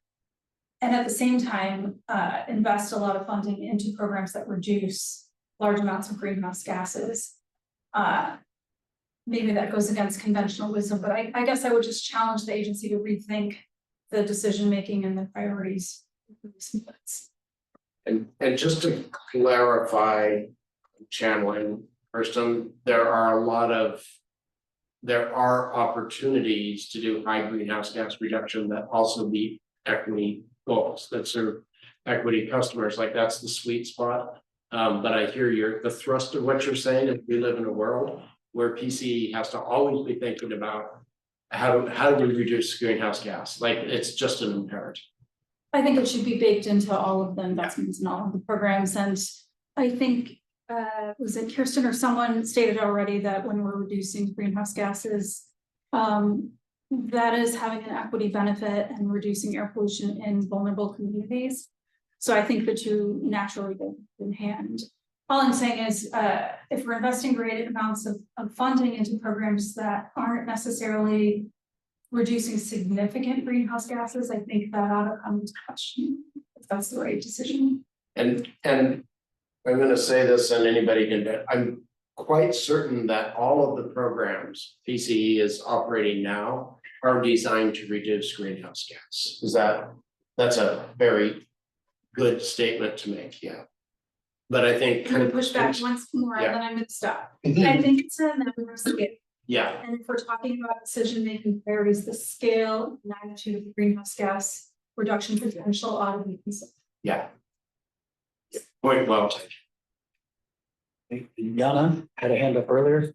and at the same time, invest a lot of funding into programs that reduce large amounts of greenhouse gases. Maybe that goes against conventional wisdom, but I guess I would just challenge the agency to rethink the decision-making and the priorities. And just to clarify, channeling, Kirsten, there are opportunities to do high greenhouse gas reduction that also meet equity goals that serve equity customers. Like that's the sweet spot. But I hear the thrust of what you're saying, is we live in a world where PCE has to always be thinking about how do we reduce greenhouse gas? Like it's just an imperative. I think it should be baked into all of the investments and all of the programs. And I think, was it Kirsten or someone stated already that when we're reducing greenhouse gases, that is having an equity benefit and reducing air pollution in vulnerable communities. So I think the two naturally go in hand. All I'm saying is, if we're investing great amounts of funding into programs that aren't necessarily reducing significant greenhouse gases, I think that ought to come into question if that's the right decision. And I'm going to say this, and anybody can do it. I'm quite certain that all of the programs PCE is operating now are designed to reduce greenhouse gas. That's a very good statement to make, yeah. But I think I'm going to push back once more, yeah. and then I'm going to stop. I think it's a number scale. Yeah. And if we're talking about decision-making priorities, the scale, magnitude of greenhouse gas reduction potential on these. Yeah. Point well. Yana had a hand up earlier.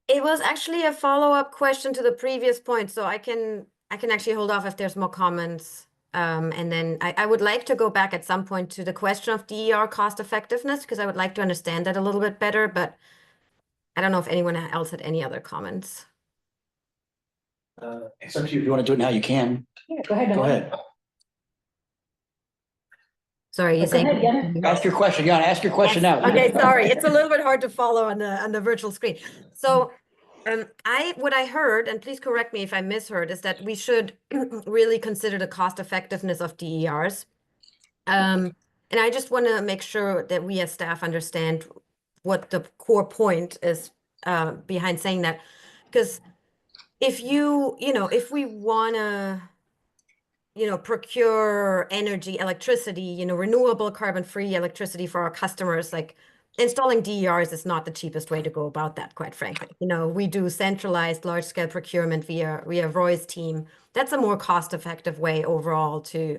It was actually a follow-up question to the previous point, so I can actually hold off if there's more comments. And then I would like to go back at some point to the question of DER cost effectiveness, because I would like to understand that a little bit better, but I don't know if anyone else had any other comments. It's up to you. If you want to do it now, you can. Yeah, go ahead. Go ahead. Sorry, you're Go saying. ahead, Yana. Ask your question. Yana, ask your question now. Okay, sorry. It's a little bit hard to follow on the virtual screen. So what I heard, and please correct me if I misheard, is that we should really consider the cost effectiveness of DERs. And I just want to make sure that we as staff understand what the core point is behind saying that. Because if if we want to procure energy, electricity, renewable carbon-free electricity for our customers, like installing DERs is not the cheapest way to go about that, quite frankly. We do centralized large-scale procurement via Roy's team. That's a more cost-effective way overall to,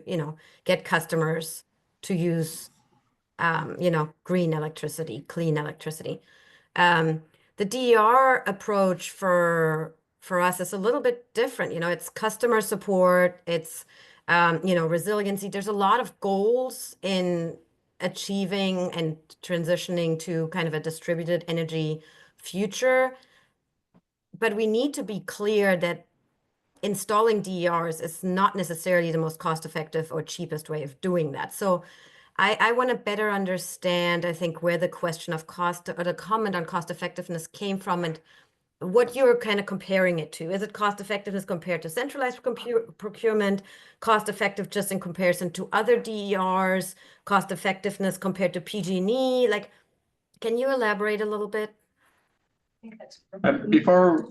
get customers to use, green electricity, clean electricity. The DER approach for us is a little bit different. It's customer support, it's resiliency. There's a lot of goals in achieving and transitioning to kind of a distributed energy future. But we need to be clear that installing DERs is not necessarily the most cost-effective or cheapest way of doing that. So I want to better understand, I think, where the question of cost or the comment on cost effectiveness came from and what you're kind of comparing it to. Is it cost effectiveness compared to centralized procurement, cost effective just in comparison to other DERs, cost effectiveness compared to PG&E? Like, can you elaborate a little bit? Before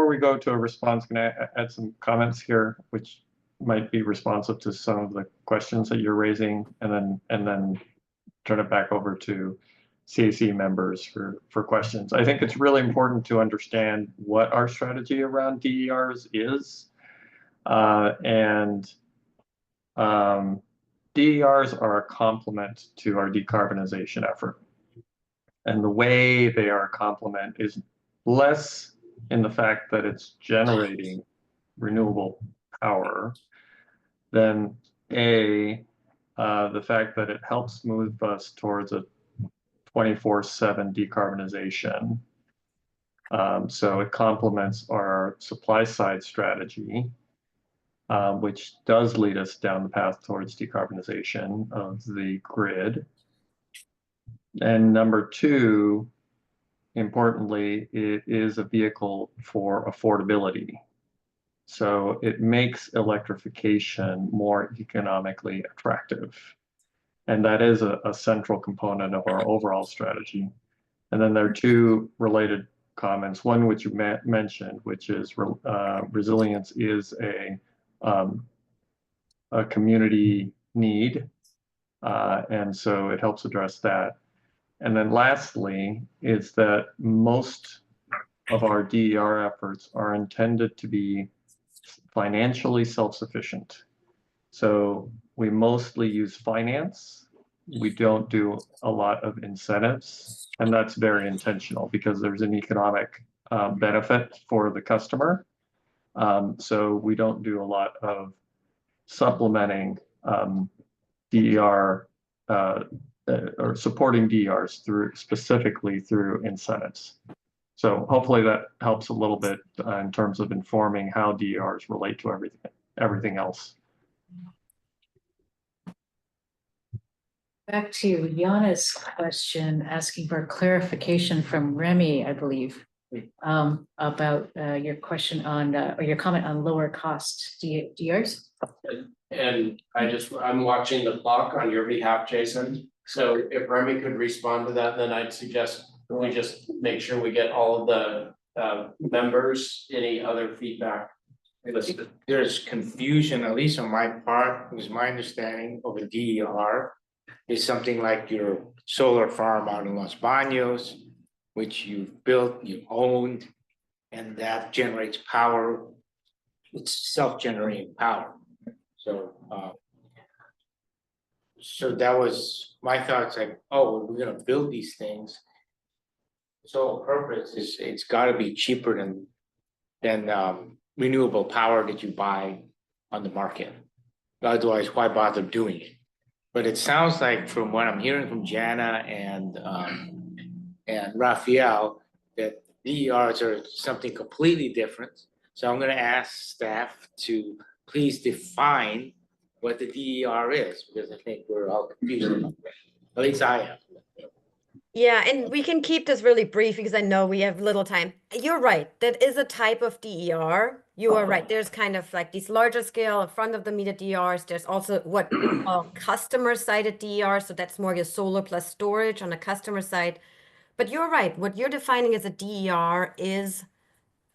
we go to a response, can I add some comments here, which might be responsive to some of the questions that you're raising, and then turn it back over to CAC members for questions. I think it's really important to understand what our strategy around DERs is. DERs are a complement to our decarbonization effort. And the way they are a complement is less in the fact that it's generating renewable power than the fact that it helps move us towards a 24/7 decarbonization. So it complements our supply side strategy, which does lead us down the path towards decarbonization of the grid. And number two, importantly, it is a vehicle for affordability. So it makes electrification more economically attractive. And that is a central component of our overall strategy. And then there are two related comments, one which you mentioned, which is resilience is a community need. And so it helps address that. And then lastly is that most of our DER efforts are intended to be financially self-sufficient. So we mostly use finance. We don't do a lot of incentives, and that's very intentional because there's an economic benefit for the customer. So we don't do a lot of supplementing DER or supporting DERs specifically through incentives. So hopefully that helps a little bit in terms of informing how DERs relate to everything else. Back to Yana's question, asking for clarification from Remy, I believe, about your question on, or your comment on lower cost DERs. And I'm watching the clock on your behalf, Jason. So if Remy could respond to that, then I'd suggest we just make sure we get all of the members, any other feedback. There's confusion, at least on my part, because my understanding of a DER is something like your solar farm out in Los Baños, which you've built, you owned, and that generates power. It's self-generating power. So, so that was my thoughts, like, oh, we're gonna build these things. Sole purpose is it's gotta be cheaper than renewable power that you buy on the market. Otherwise, why bother doing it? But it sounds like from what I'm hearing from Jana and Raphael, that DERs are something completely different. So I'm gonna ask staff to please define what the DER is, because I think we're all confused about that. At least I am. Yeah, and we can keep this really brief because I know we have little time. You're right. That is a type of DER. You are right. There's kind of like these larger scale front of the meter DERs. There's also what we call customer sided DER. So that's more your solar plus storage on the customer side. But you're right. What you're defining as a DER is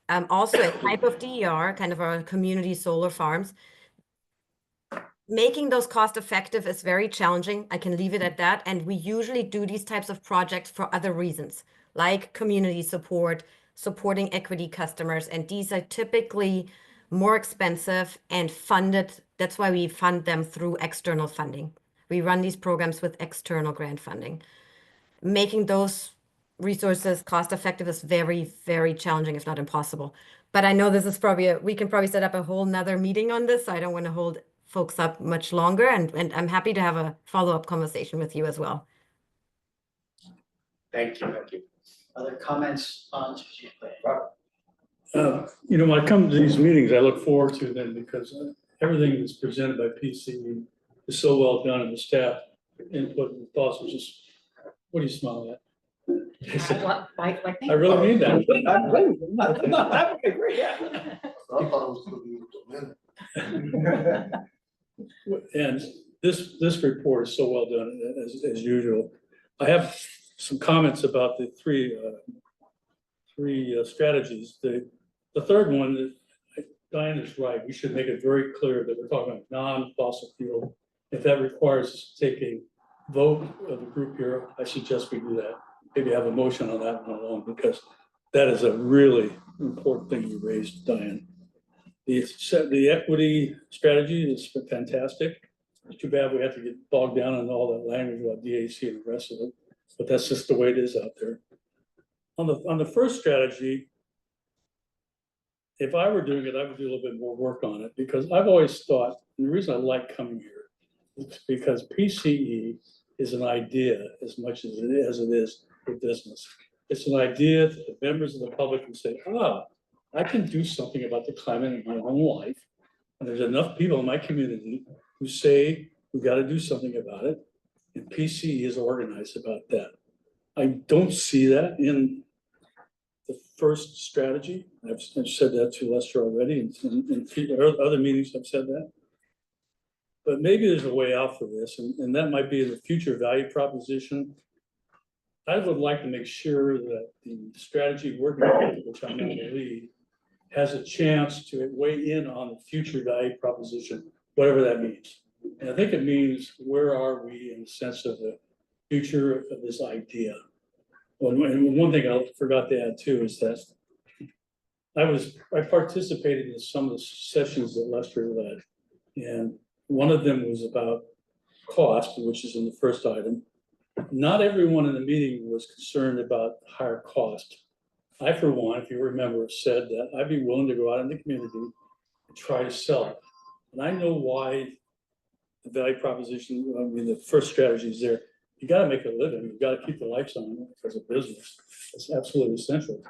also a type of DER, kind of our community solar farms. Making those cost effective is very challenging. I can leave it at that. And we usually do these types of projects for other reasons, like community support, supporting equity customers. And these are typically more expensive and funded. That's why we fund them through external funding. We run these programs with external grant funding. Making those resources cost effective is very, very challenging, if not impossible. But I know this is probably we can probably set up a whole nother meeting on this. So I don't want to hold folks up much longer, and I'm happy to have a follow-up conversation with you as well. Thank you, thank you. Other comments on strategic plan? You know, when I come to these meetings, I look forward to them because everything that's presented by PCE is so well done, and the staff input and thoughts was just, what are you smiling at? I really mean that. That would be great, yeah. I thought it was gonna be a minute. And this report is so well done as usual. I have some comments about the three strategies. The third one, Diane is right. We should make it very clear that we're talking about non-fossil fuel. If that requires us to take a vote of the group here, I suggest we do that. Maybe have a motion on that one alone, because that is a really important thing you raised, Diane. The equity strategy is fantastic. It's too bad we have to get bogged down in all that language about DAC and the rest of it, but that's just the way it is out there. On the first strategy, if I were doing it, I would do a little bit more work on it, because I've always thought, and the reason I like coming here is because PCE is an idea as much as it is for business. It's an idea that the members of the public can say, I can do something about the climate in my own life. And there's enough people in my community who say we've got to do something about it. And PCE is organized about that. I don't see that in the first strategy. I've said that to Lester already, and other meetings I've said that. But maybe there's a way out for this, and that might be the future value proposition. I would like to make sure that the strategy working group, which I'm going to lead, has a chance to weigh in on the future value proposition, whatever that means. And I think it means, where are we in the sense of the future of this idea? And one thing I forgot to add too is that I participated in some of the sessions that Lester led, and one of them was about cost, which is in the first item. Not everyone in the meeting was concerned about higher cost. I, for one, if you remember, said that I'd be willing to go out in the community and try to sell it. And I know why the value proposition, I mean, the first strategy is there. You got to make a living. You've got to keep the lights on as a business. It's absolutely essential.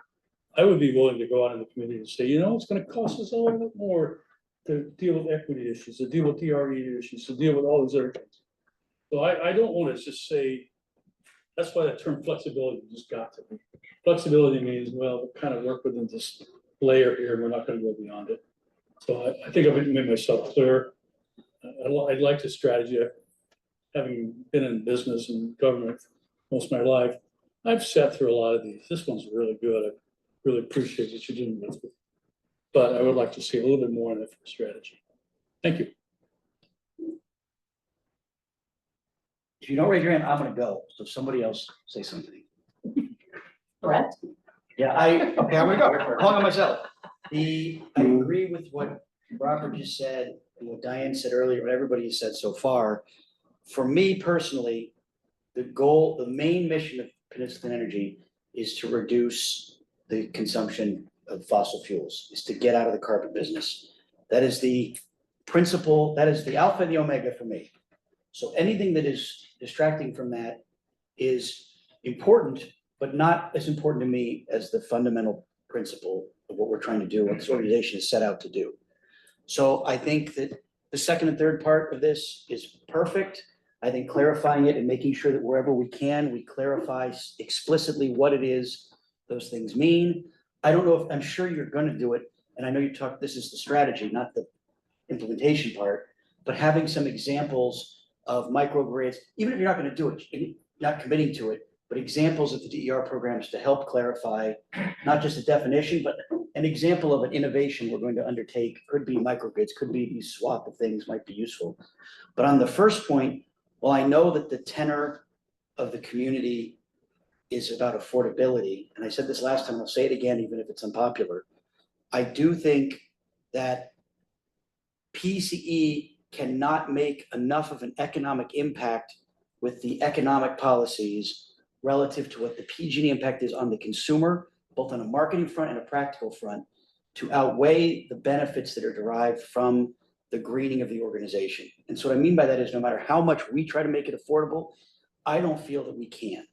I would be willing to go out in the community and say, you know, it's going to cost us a little bit more to deal with equity issues, to deal with DRE issues, to deal with all these other things. So I don't want to just say, that's why that term flexibility just got to be. Flexibility means, well, we kind of work within this layer here, and we're not going to go beyond it. So I think I've made myself clear. I like the strategy. Having been in business and government most of my life, I've sat through a lot of these. This one's really good. I really appreciate what you're doing with it. But I would like to see a little bit more in that strategy. Thank you. If you don't raise your hand, I'm gonna go, so somebody else say something. Correct? Yeah, okay, I'm gonna go, calling on myself. I agree with what Robert just said, and what Diane said earlier, what everybody has said so far. For me personally, the goal, the main mission of Peninsula Energy is to reduce the consumption of fossil fuels, is to get out of the carbon business. That is the principle, that is the alpha and the omega for me. So anything that is distracting from that is important, but not as important to me as the fundamental principle of what we're trying to do, what this organization is set out to do. So I think that the second and third part of this is perfect. I think clarifying it and making sure that wherever we can, we clarify explicitly what it is those things mean. I don't know if, I'm sure you're gonna do it, and I know you talked, this is the strategy, not the implementation part, but having some examples of microgrids, even if you're not gonna do it, not committing to it, but examples of the DER programs to help clarify not just the definition, but an example of an innovation we're going to undertake. Could be microgrids, could be these swap of things might be useful. But on the first point, well, I know that the tenor of the community is about affordability, and I said this last time, I'll say it again, even if it's unpopular. I do think that PCE cannot make enough of an economic impact with the economic policies relative to what the PG&E impact is on the consumer, both on a marketing front and a practical front, to outweigh the benefits that are derived from the greening of the organization. And so what I mean by that is no matter how much we try to make it affordable, I don't feel that we can.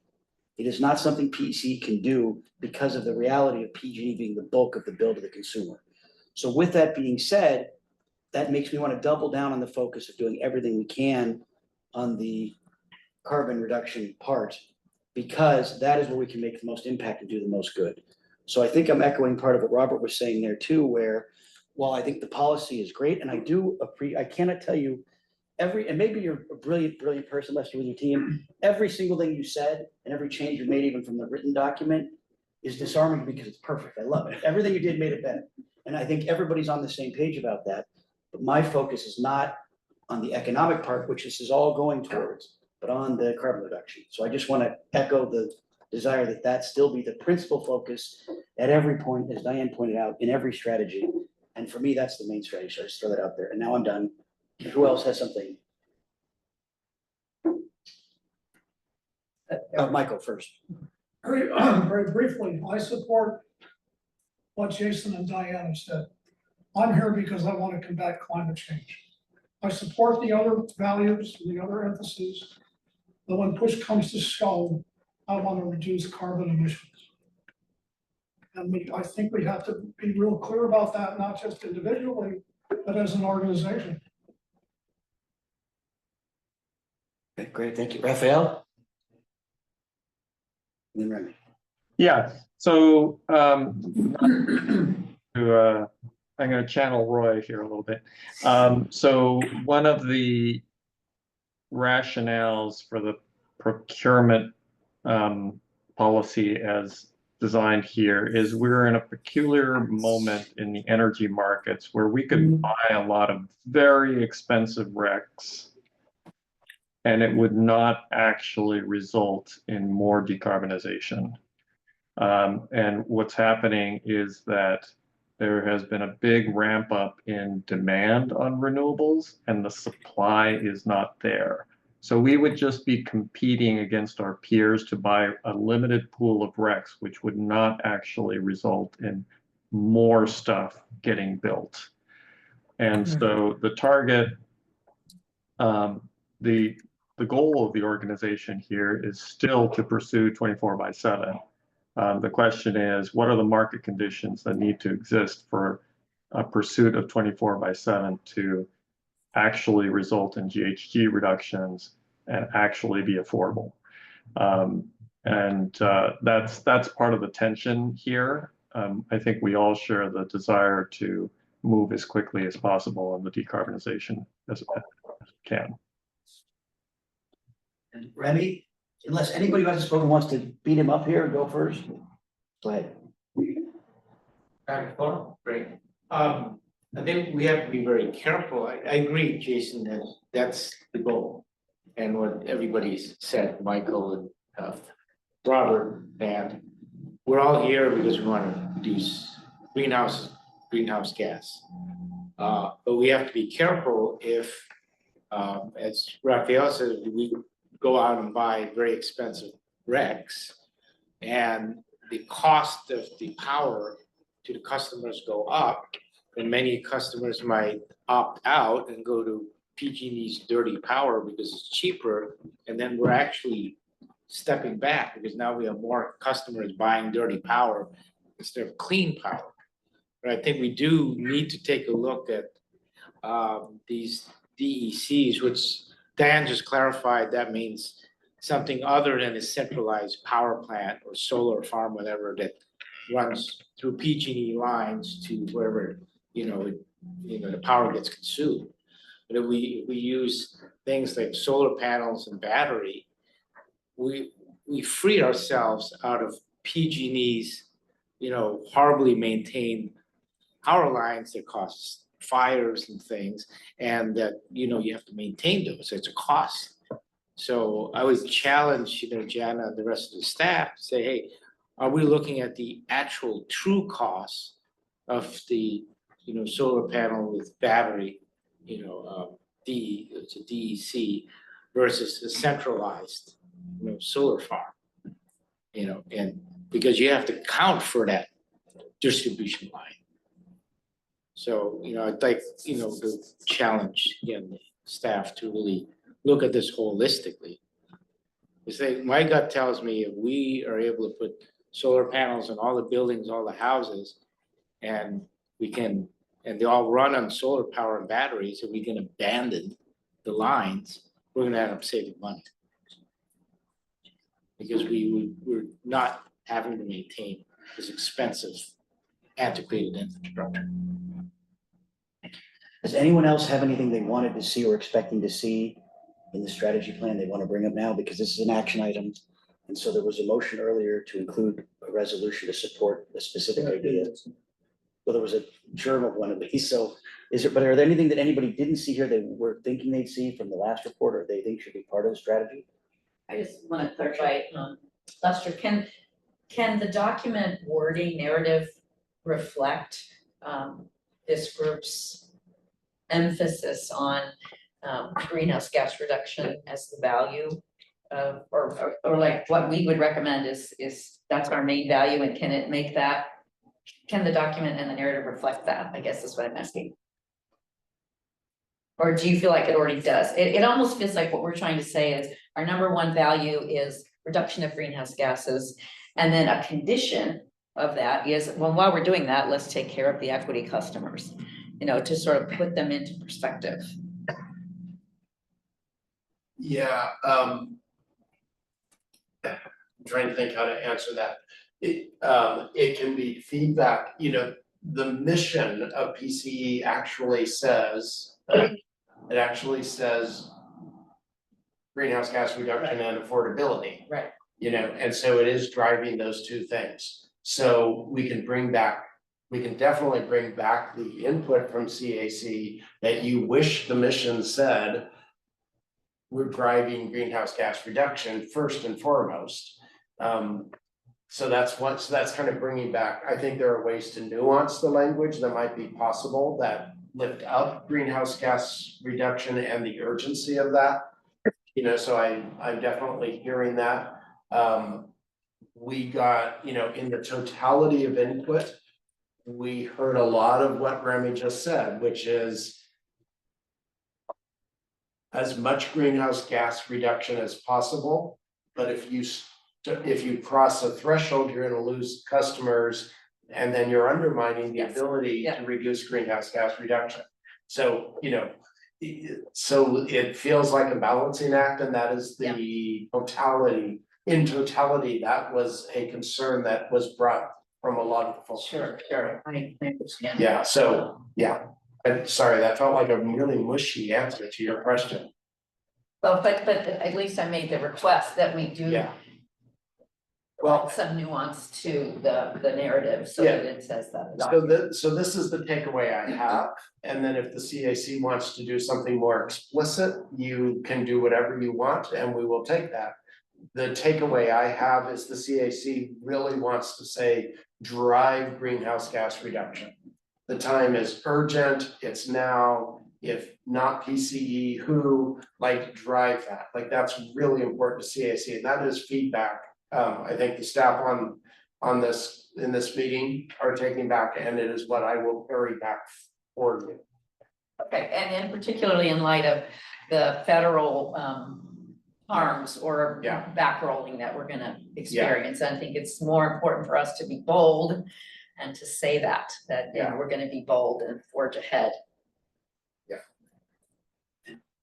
It is not something PCE can do because of the reality of PG&E being the bulk of the bill to the consumer. So with that being said, that makes me want to double down on the focus of doing everything we can on the carbon reduction part, because that is where we can make the most impact and do the most good. So I think I'm echoing part of what Robert was saying there too, where while I think the policy is great, and I cannot tell you and maybe you're a brilliant person, Lester, with your team, every single thing you said and every change you made, even from the written document, is disarming because it's perfect. I love it. Everything you did made it better. And I think everybody's on the same page about that. But my focus is not on the economic part, which this is all going towards, but on the carbon reduction. So I just want to echo the desire that that still be the principal focus at every point, as Diane pointed out, in every strategy. And for me, that's the main strategy. So I just throw that out there. And now I'm done. Who else has something? Michael first. Very briefly, I support what Jason and Diane have said. I'm here because I want to combat climate change. I support the other values, the other emphases, but when push comes to shove, I want to reduce carbon emissions. And I think we have to be real clear about that, not just individually, but as an organization. Okay, great, thank you. Raphael? And then Remy. Yeah, so I'm going to channel Roy here a little bit. So one of the rationales for the procurement policy as designed here is we're in a peculiar moment in the energy markets where we could buy a lot of very expensive RECs and it would not actually result in more decarbonization. And what's happening is that there has been a big ramp up in demand on renewables and the supply is not there. So we would just be competing against our peers to buy a limited pool of RECs, which would not actually result in more stuff getting built. And so the target, the goal of the organization here is still to pursue 24/7. The question is, what are the market conditions that need to exist for a pursuit of 24/7 to actually result in GHG reductions and actually be affordable? That's part of the tension here. I think we all share the desire to move as quickly as possible on the decarbonization as we can. And Remy, unless anybody who hasn't spoken wants to beat him up here and go first, go ahead. Great. I think we have to be very careful. I agree, Jason, that that's the goal. And what everybody's said, Michael and Robert, that we're all here because we want to reduce greenhouse gas. But we have to be careful if, as Raphael says, we go out and buy very expensive RECs, and the cost of the power to the customers go up, and many customers might opt out and go to PG&E's dirty power because it's cheaper, and then we're actually stepping back because now we have more customers buying dirty power instead of clean power. But I think we do need to take a look at these DECs, which Dan just clarified, that means something other than a centralized power plant or solar farm, whatever, that runs through PG&E lines to wherever, the power gets consumed. But if we use things like solar panels and battery, we free ourselves out of PG&E's, horribly maintained power lines that cause fires and things, and that, you have to maintain those, so it's a cost. So I would challenge, Jana and the rest of the staff to say, hey, are we looking at the actual true cost of the, solar panel with battery, it's a DEC versus the centralized, solar farm, and because you have to count for that distribution line. So, I'd like, to challenge, again, the staff to really look at this holistically. My gut tells me if we are able to put solar panels on all the buildings, all the houses, and they all run on solar power and batteries, and we can abandon the lines, we're gonna end up saving money. Because we're not having to maintain this expensive, antiquated infrastructure. Does anyone else have anything they wanted to see or expecting to see in the strategy plan they want to bring up now? Because this is an action item. And so there was a motion earlier to include a resolution to support a specific idea. Well, there was a germ of one of these. So but are there anything that anybody didn't see here they were thinking they'd see from the last report, or they think should be part of the strategy? I just want to clarify, Lester, can the document wording narrative reflect this group's emphasis on greenhouse gas reduction as the value of, or like what we would recommend is that's our main value, and can the document and the narrative reflect that? I guess is what I'm asking. Or do you feel like it already does? It almost feels like what we're trying to say is our number one value is reduction of greenhouse gases. And then a condition of that is, well, while we're doing that, let's take care of the equity customers, to sort of put them into perspective. Yeah, I'm trying to think how to answer that. It can be feedback, the mission of PCE actually says, greenhouse gas reduction and affordability. Right. And so it is driving those two things. So we can definitely bring back the input from CAC that you wish the mission said we're driving greenhouse gas reduction first and foremost. So that's kind of bringing back, I think there are ways to nuance the language that might be possible that lift up greenhouse gas reduction and the urgency of that. So I'm definitely hearing that. We got, in the totality of input, we heard a lot of what Remy just said, which is as much greenhouse gas reduction as possible. But if you cross a threshold, you're going to lose customers, and then you're undermining the ability to reduce greenhouse gas reduction. So, so it feels like a balancing act, and that is the totality. In totality, that was a concern that was brought from a lot of folks. Sure. I understand. Yeah, so, yeah. I'm sorry, that felt like a really mushy answer to your question. Well, but at least I made the request that we do. Yeah. Well, some nuance to the narrative so that it says that. So this is the takeaway I have. And then if the CAC wants to do something more explicit, you can do whatever you want and we will take that. The takeaway I have is the CAC really wants to say drive greenhouse gas reduction. the time is urgent, it's now, if not PCE, who, like, drive that, like, that's really important to CAC, and that is feedback. I think the staff on this, in this meeting are taking back, and it is what I will carry back for you. Okay, and particularly in light of the federal harms or Yeah. backrolling that we're gonna experience, I think it's more important for us to be bold and to say that you know, we're gonna be bold and forge ahead.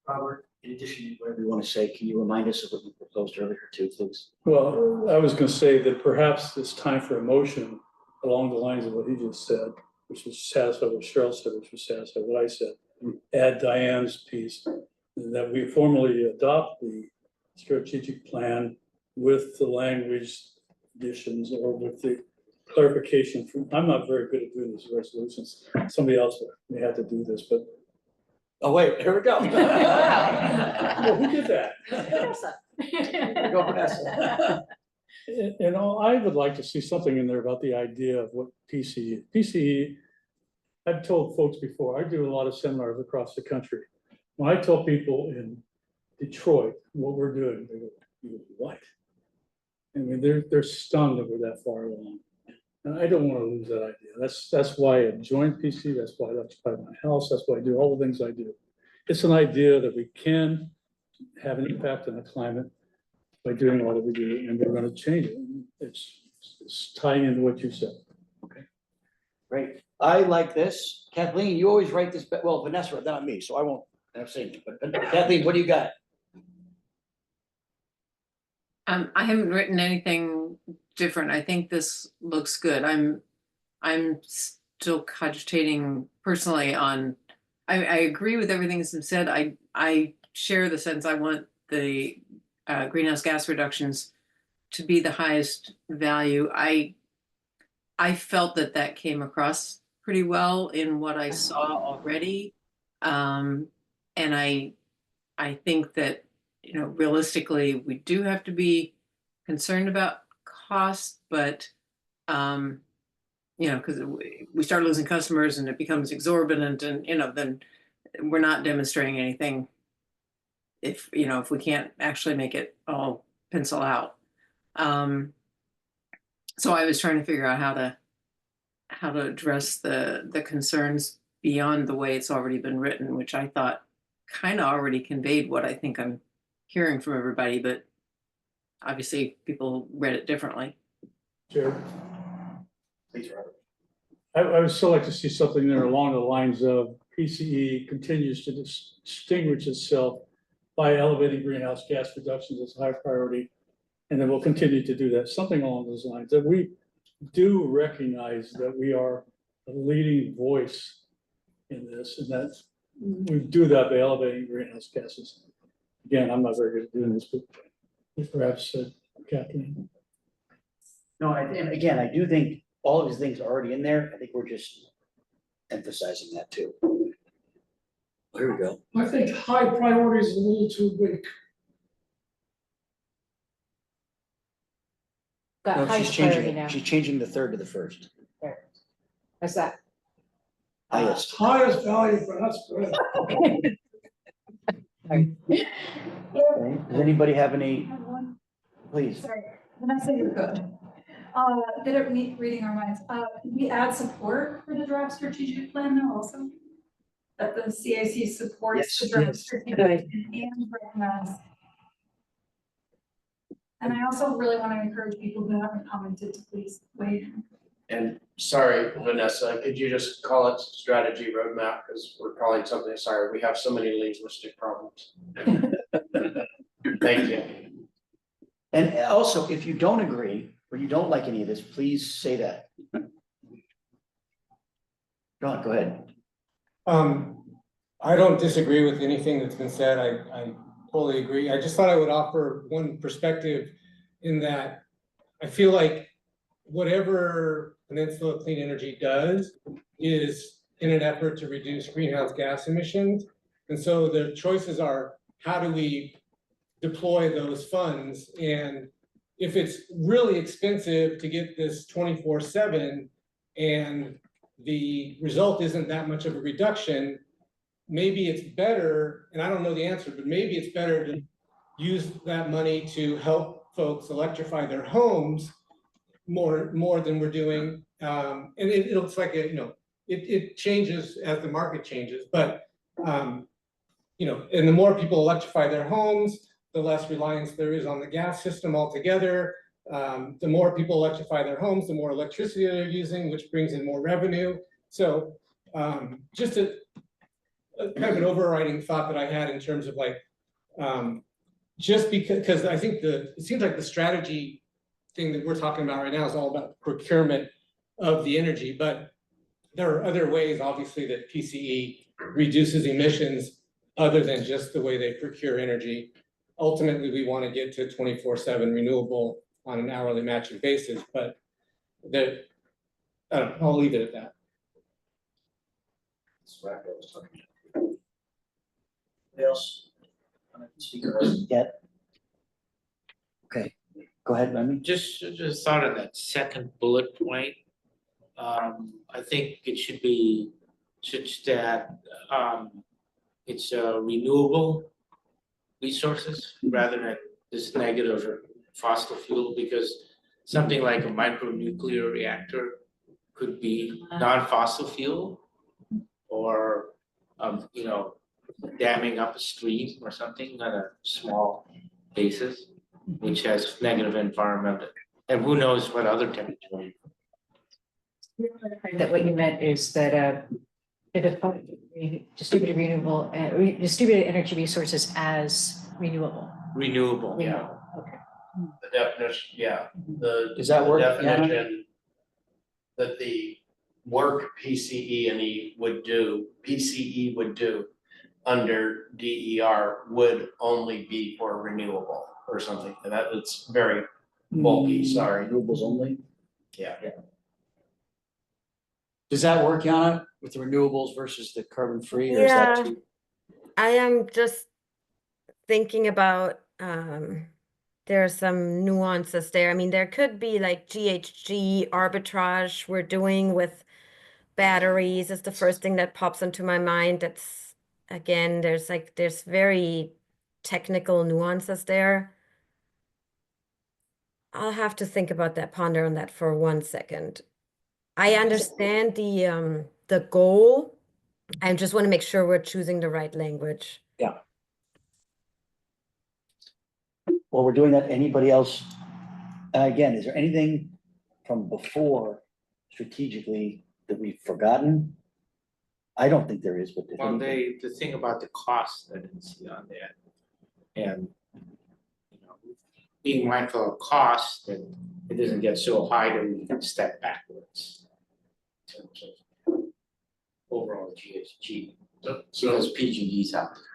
Robert, in addition to whatever you want to say, can you remind us of what you proposed earlier too, please? Well, I was gonna say that perhaps it's time for a motion along the lines of what he just said, which was satisfied what Cheryl said, which was satisfied what I said. Add Diane's piece, that we formally adopt the strategic plan with the language additions or with the clarification from, I'm not very good at doing these resolutions. Somebody else may have to do this, but. Oh, wait, here we go. Well, who did that? Go, Vanessa. You know, I would like to see something in there about the idea of what PCE. PCE, I've told folks before, I do a lot of seminars across the country. When I tell people in Detroit what we're doing, they go, "You what?" I mean, they're stunned that we're that far along. And I don't want to lose that idea. That's why I joined PC. That's why I occupy my house. That's why I do all the things I do. It's an idea that we can have an impact on the climate by doing all that we do, and we're going to change it. It's tying into what you said. Okay, great. I like this. Kathleen, you always write this, well, Vanessa, not me, so I won't have to say it, but Kathleen, what do you got? I haven't written anything different. I think this looks good. I'm still cogitating personally on, I agree with everything that's been said. I share the sense I want the greenhouse gas reductions to be the highest value. I felt that came across pretty well in what I saw already. And I think that, you know, realistically, we do have to be concerned about cost, but, you know, because we start losing customers and it becomes exorbitant and, you know, then we're not demonstrating anything if, you know, if we can't actually make it all pencil out. So I was trying to figure out how to address the concerns beyond the way it's already been written, which I thought kind of already conveyed what I think I'm hearing from everybody, but obviously people read it differently. Jared? Please, Robert. I would still like to see something there along the lines of PCE continues to distinguish itself by elevating greenhouse gas reductions as a high priority. And then we'll continue to do that, something along those lines, that we do recognize that we are a leading voice in this, and that we do that by elevating greenhouse gases. Again, I'm not very good at doing this, but perhaps Kathleen. No, and again, I do think all of these things are already in there. I think we're just emphasizing that too. Here we go. I think high priority is a little too weak. Got No, high she's changing priority it. now. She's changing the third to the first. What's that? Highest. Highest value, but that's good. Okay. Does anybody have any, please? Sorry, Vanessa, you're good. Good at reading our minds. Can we add support for the draft strategic plan now also? That the CAC supports the draft strategic plan and recommends. And I also really want to encourage people who haven't commented to please weigh in. And sorry, Vanessa, could you just call it strategy roadmap, because we're calling something, sorry, we have so many linguistic problems. Thank you. And also, if you don't agree, or you don't like any of this, please say that. John, go ahead. I don't disagree with anything that's been said. I totally agree. I just thought I would offer one perspective in that I feel like whatever Peninsula Clean Energy does is in an effort to reduce greenhouse gas emissions. And so the choices are, how do we deploy those funds? And if it's really expensive to get this 24/7 and the result isn't that much of a reduction, maybe it's better, and I don't know the answer, but maybe it's better to use that money to help folks electrify their homes more than we're doing. And it looks like it changes as the market changes, but and the more people electrify their homes, the less reliance there is on the gas system altogether. The more people electrify their homes, the more electricity they're using, which brings in more revenue. So just a kind of an overriding thought that I had in terms of like, just because I think it seems like the strategy thing that we're talking about right now is all about procurement of the energy, but there are other ways, obviously, that PCE reduces emissions other than just the way they procure energy. Ultimately, we want to get to 24/7 renewable on an hourly matching basis, but I'll leave it at that. Anybody else? Yet? Okay, go ahead, Remy. Just thought of that second bullet point. I think it should be such that it's renewable resources rather than this negative fossil fuel, because something like a micronuclear reactor could be non-fossil fuel, or damming up a stream or something on a small basis, which has negative environmental, and who knows what other technology. That what you meant is that distributed distributed energy resources as renewable. Renewable, yeah. Okay. The definition, yeah, Does that work, the Yana? definition that the work PCE would do under DER would only be for renewable or something, and that it's very bulky, sorry. Renewables only? Yeah. Does that work, Yana, with the renewables versus the carbon free, or is that Yeah, too? I am just thinking about, there are some nuances there. I mean, there could be like GHG arbitrage we're doing with batteries is the first thing that pops into my mind. That's, again, there's very technical nuances there. I'll have to think about that, ponder on that for 1 second. I understand the goal. I just want to make sure we're choosing the right language. Yeah. Well, we're doing that. Anybody else? Again, is there anything from before strategically that we've forgotten? I don't think there is, but Well, the thing about the cost, I didn't see on that, and being mindful of cost, that it doesn't get so high that we can step backwards in terms of overall GHG. So there's PGEs out there.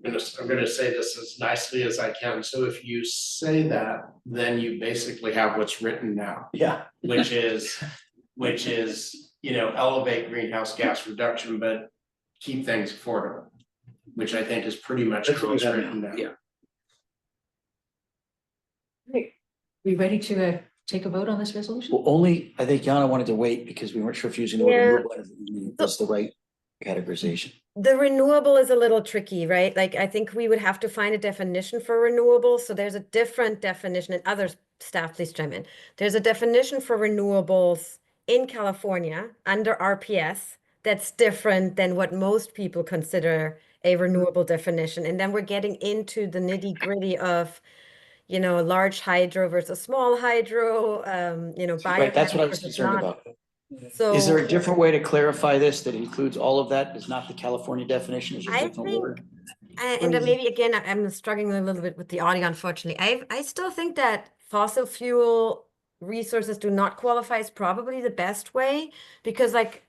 I'm gonna say this as nicely as I can. So if you say that, then you basically have what's written now. Yeah. Which is, elevate greenhouse gas reduction, but keep things affordable, which I think is pretty much what's written now. Yeah. Great. We ready to take a vote on this resolution? Well, only, I think Yana wanted to wait because we weren't sure if using the word Yeah. renewable energy was the right categorization. The renewable is a little tricky, right? Like, I think we would have to find a definition for renewable. So there's a different definition, and other staff, please chime in. There's a definition for renewables in California under RPS that's different than what most people consider a renewable definition. And then we're getting into the nitty-gritty of, large hydro versus small hydro, Right, that's what I was biomass versus concerned not. about. So Is there a different way to clarify this that includes all of that? Is not the California definition? Is there a I different think, word? and then maybe again, I'm struggling a little bit with the audio, unfortunately. I still think that fossil fuel resources do not qualify is probably the best way, because like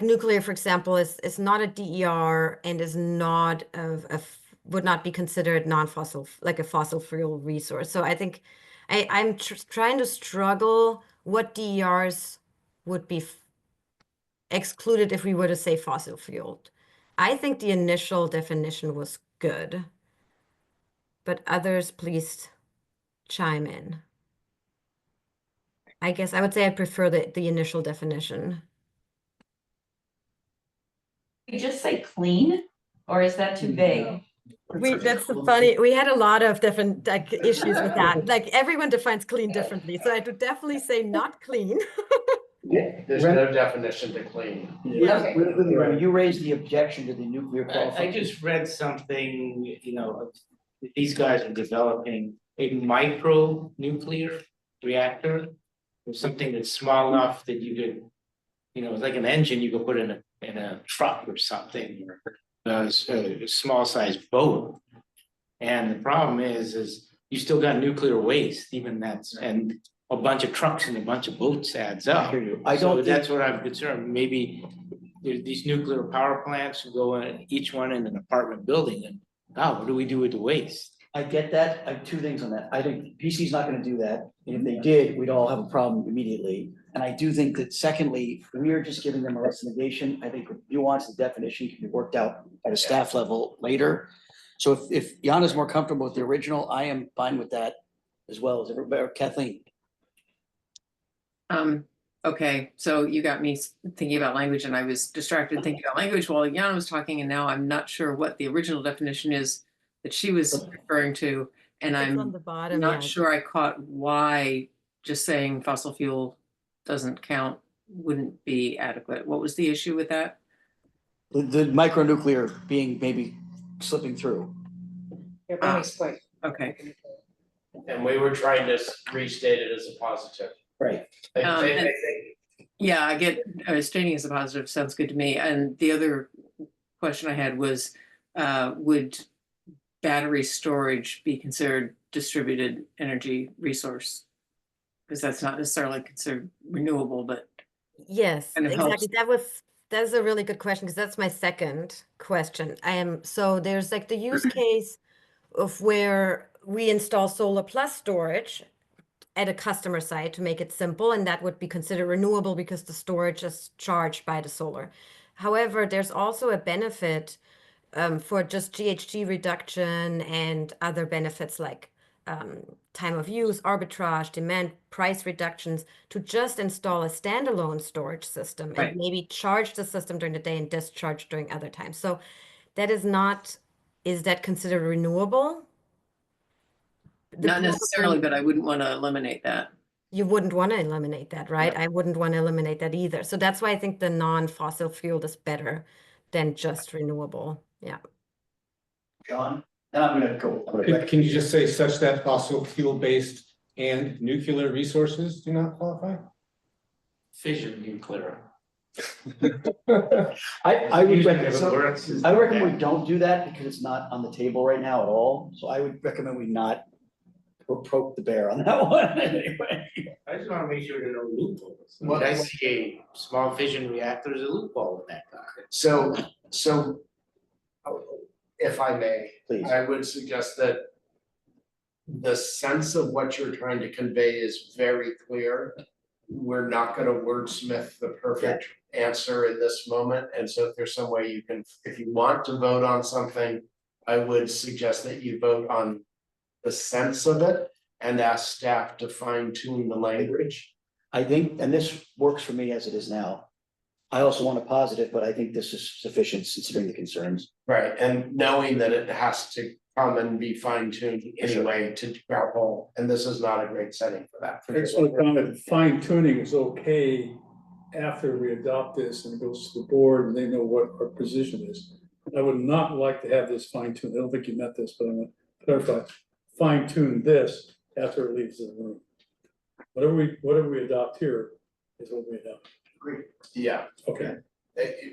nuclear, for example, is not a DER and is not would not be considered non-fossil, like a fossil fuel resource. So I think I'm trying to struggle what DERs would be excluded if we were to say fossil fueled. I think the initial definition was good, but others, please chime in. I guess I would say I prefer the initial definition. You just say clean, or is that too vague? That's the funny, we had a lot of different like issues with that. Like everyone defines clean differently. So I would definitely say not clean. There's no definition to clean. Yeah, you raised the objection to the nuclear I qualification. just read something, you know, these guys are developing a micro nuclear reactor. Or something that's small enough that you could, you know, it's like an engine you could put in a truck or something, or a small sized boat. And the problem is you still got nuclear waste, even that's, and a bunch of trucks and a bunch of boats adds up. I don't So think- that's what I'm concerned, maybe these nuclear power plants will go in, each one in an apartment building, and what do we do with the waste? I get that. I have two things on that. I think PC's not gonna do that. And if they did, we'd all have a problem immediately. And I do think that secondly, we are just giving them a recommendation. I think nuance the definition can be worked out at a staff level later. So if Yana's more comfortable with the original, I am fine with that as well as everybody. Kathleen. Okay, so you got me thinking about language and I was distracted thinking about language while Yana was talking, and now I'm not sure what the original definition is that she was referring to. And It's I'm on the bottom, not yeah. sure I caught why just saying fossil fuel doesn't count wouldn't be adequate. What was the issue with that? The micronuclear being maybe slipping through. Okay. And we were trying to restate it as a positive. Right. And- Yeah, I get, stating as a positive sounds good to me. And the other question I had was, would battery storage be considered distributed energy resource? Because that's not necessarily considered renewable, but Yes, kind of helps. exactly. That's a really good question because that's my second question. So there's like the use case of where we install solar plus storage at a customer site to make it simple, and that would be considered renewable because the storage is charged by the solar. However, there's also a benefit for just GHG reduction and other benefits like time of use, arbitrage, demand, price reductions, to just install a standalone storage system Right. and maybe charge the system during the day and discharge during other times. So that is that considered renewable? Not necessarily, but I wouldn't want to eliminate that. You wouldn't want to eliminate that, right? Yeah. I wouldn't want to eliminate that either. So that's why I think the non-fossil fuel is better than just renewable. Yeah. John, and I'm gonna go. Can you just say such that fossil fuel-based and nuclear resources do not qualify? Fission nuclear. I would Usually recommend, if it works, it's I recommend we don't do that because it's not on the table right now at all. So I would recommend we not poke the bear on that one anyway. I just wanna make sure there are no loopholes. What- I see a small fission reactor as a loophole in that document. So if I may, Please. I would suggest that the sense of what you're trying to convey is very clear. We're not gonna wordsmith the perfect answer in this moment, and so if there's some way you can, if you want to vote on something, I would suggest that you vote on the sense of it and ask staff to fine tune the language. I think, and this works for me as it is now. I also want a positive, but I think this is sufficient considering the concerns. Right, and knowing that it has to come and be fine tuned anyway to grapple, and this is not a great setting for that. I just want to comment, fine tuning is okay after we adopt this and it goes to the board and they know what our position is. I would not like to have this fine tuned. I don't think you meant this, but I'm gonna clarify. Fine tune this after it leaves the room. Whatever we adopt here is what we adopt. Agreed. Yeah, Okay.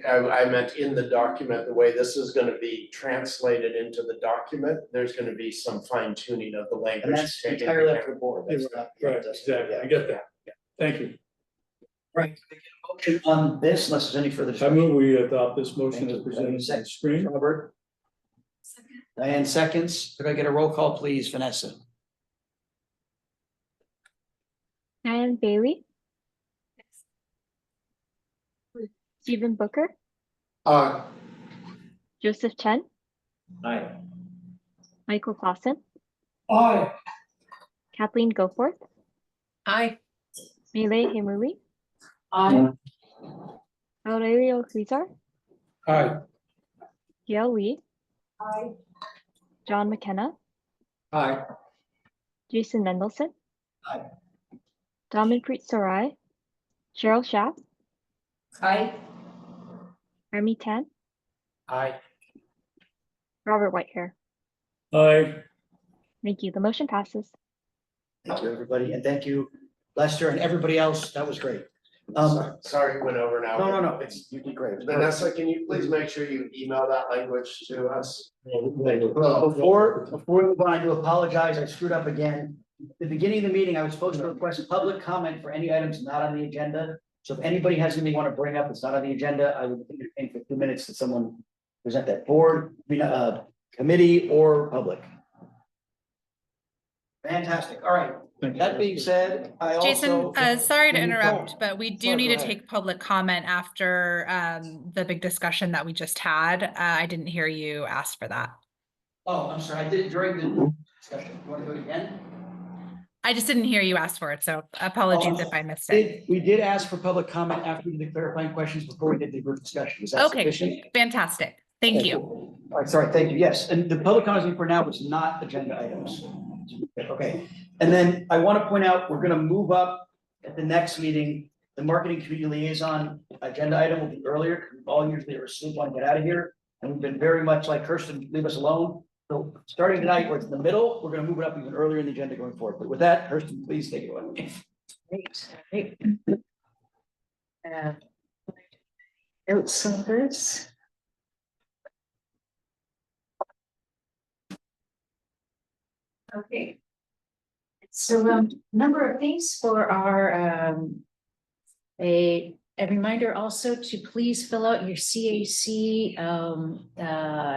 I meant in the document, the way this is gonna be translated into the document, there's gonna be some fine tuning of the language. And that's to take into entirely up to account. the board. That's not. Right, exactly. I get that. Thank you. Right. Motion on this, unless there's any further. I discussion. move we adopt this motion Thank as you. presented on the Second. screen. Robert. Diane seconds. Could I get a roll call, please, Vanessa? Diane Bailey. Stephen Booker, Joseph Chen, Aye. Michael Clausen, Aye. Kathleen Goforth, Aye. Mile Himuli, Aye. Aurelio Huizar, Aye. Gail Lee, Aye. John McKenna, Aye. Jason Mendelson, Aye. Damanpreet Sarai, Cheryl Schaff, Aye. Remy Tan, Aye. Robert Whitehair. Aye. Thank you. The motion passes. Thank you, everybody, and thank you, Lester, and everybody else. That was great. Sorry, it went over now. No, it's, you did great. Vanessa, can you please make sure you email that language to us? Well, before we move on, I do apologize, I screwed up again. At the beginning of the meeting, I was supposed to request public comment for any items not on the agenda. So if anybody has anything they want to bring up that's not on the agenda, I would entertain for 2 minutes that someone present that board, committee or public. Fantastic, all right. That being said, I also. Jason, sorry to Can you interrupt, call? but we do Sorry, need go to ahead. take public comment after the big discussion that we just had. I didn't hear you ask for that. Oh, I'm sorry, I did it during the discussion. You want to do it again? I just didn't hear you ask for it, so apologies if I missed it. We did ask for public comment after the clarifying questions before we did the group discussion. Is that Okay, sufficient? fantastic. Thank Okay, you. cool. All right, sorry, thank you. Yes, and the public comment for now was not agenda items. Okay, and then I want to point out, we're going to move up at the next meeting. The marketing committee liaison agenda item will be earlier, because we all usually are asleep when we get out of here. And we've been very much like Kirsten, leave us alone. So starting tonight, where it's in the middle, we're going to move it up even earlier in the agenda going forward. But with that, Kirsten, please take it away. Great. Notes on this. Okay. So number of things for our a reminder also to please fill out your CAC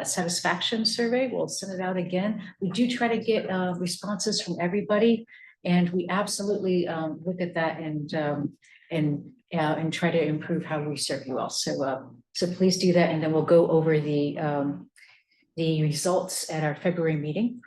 satisfaction survey. We'll send it out again. We do try to get responses from everybody, and we absolutely look at that and try to improve how we serve you all. So so please do that, and then we'll go over the results at our February meeting.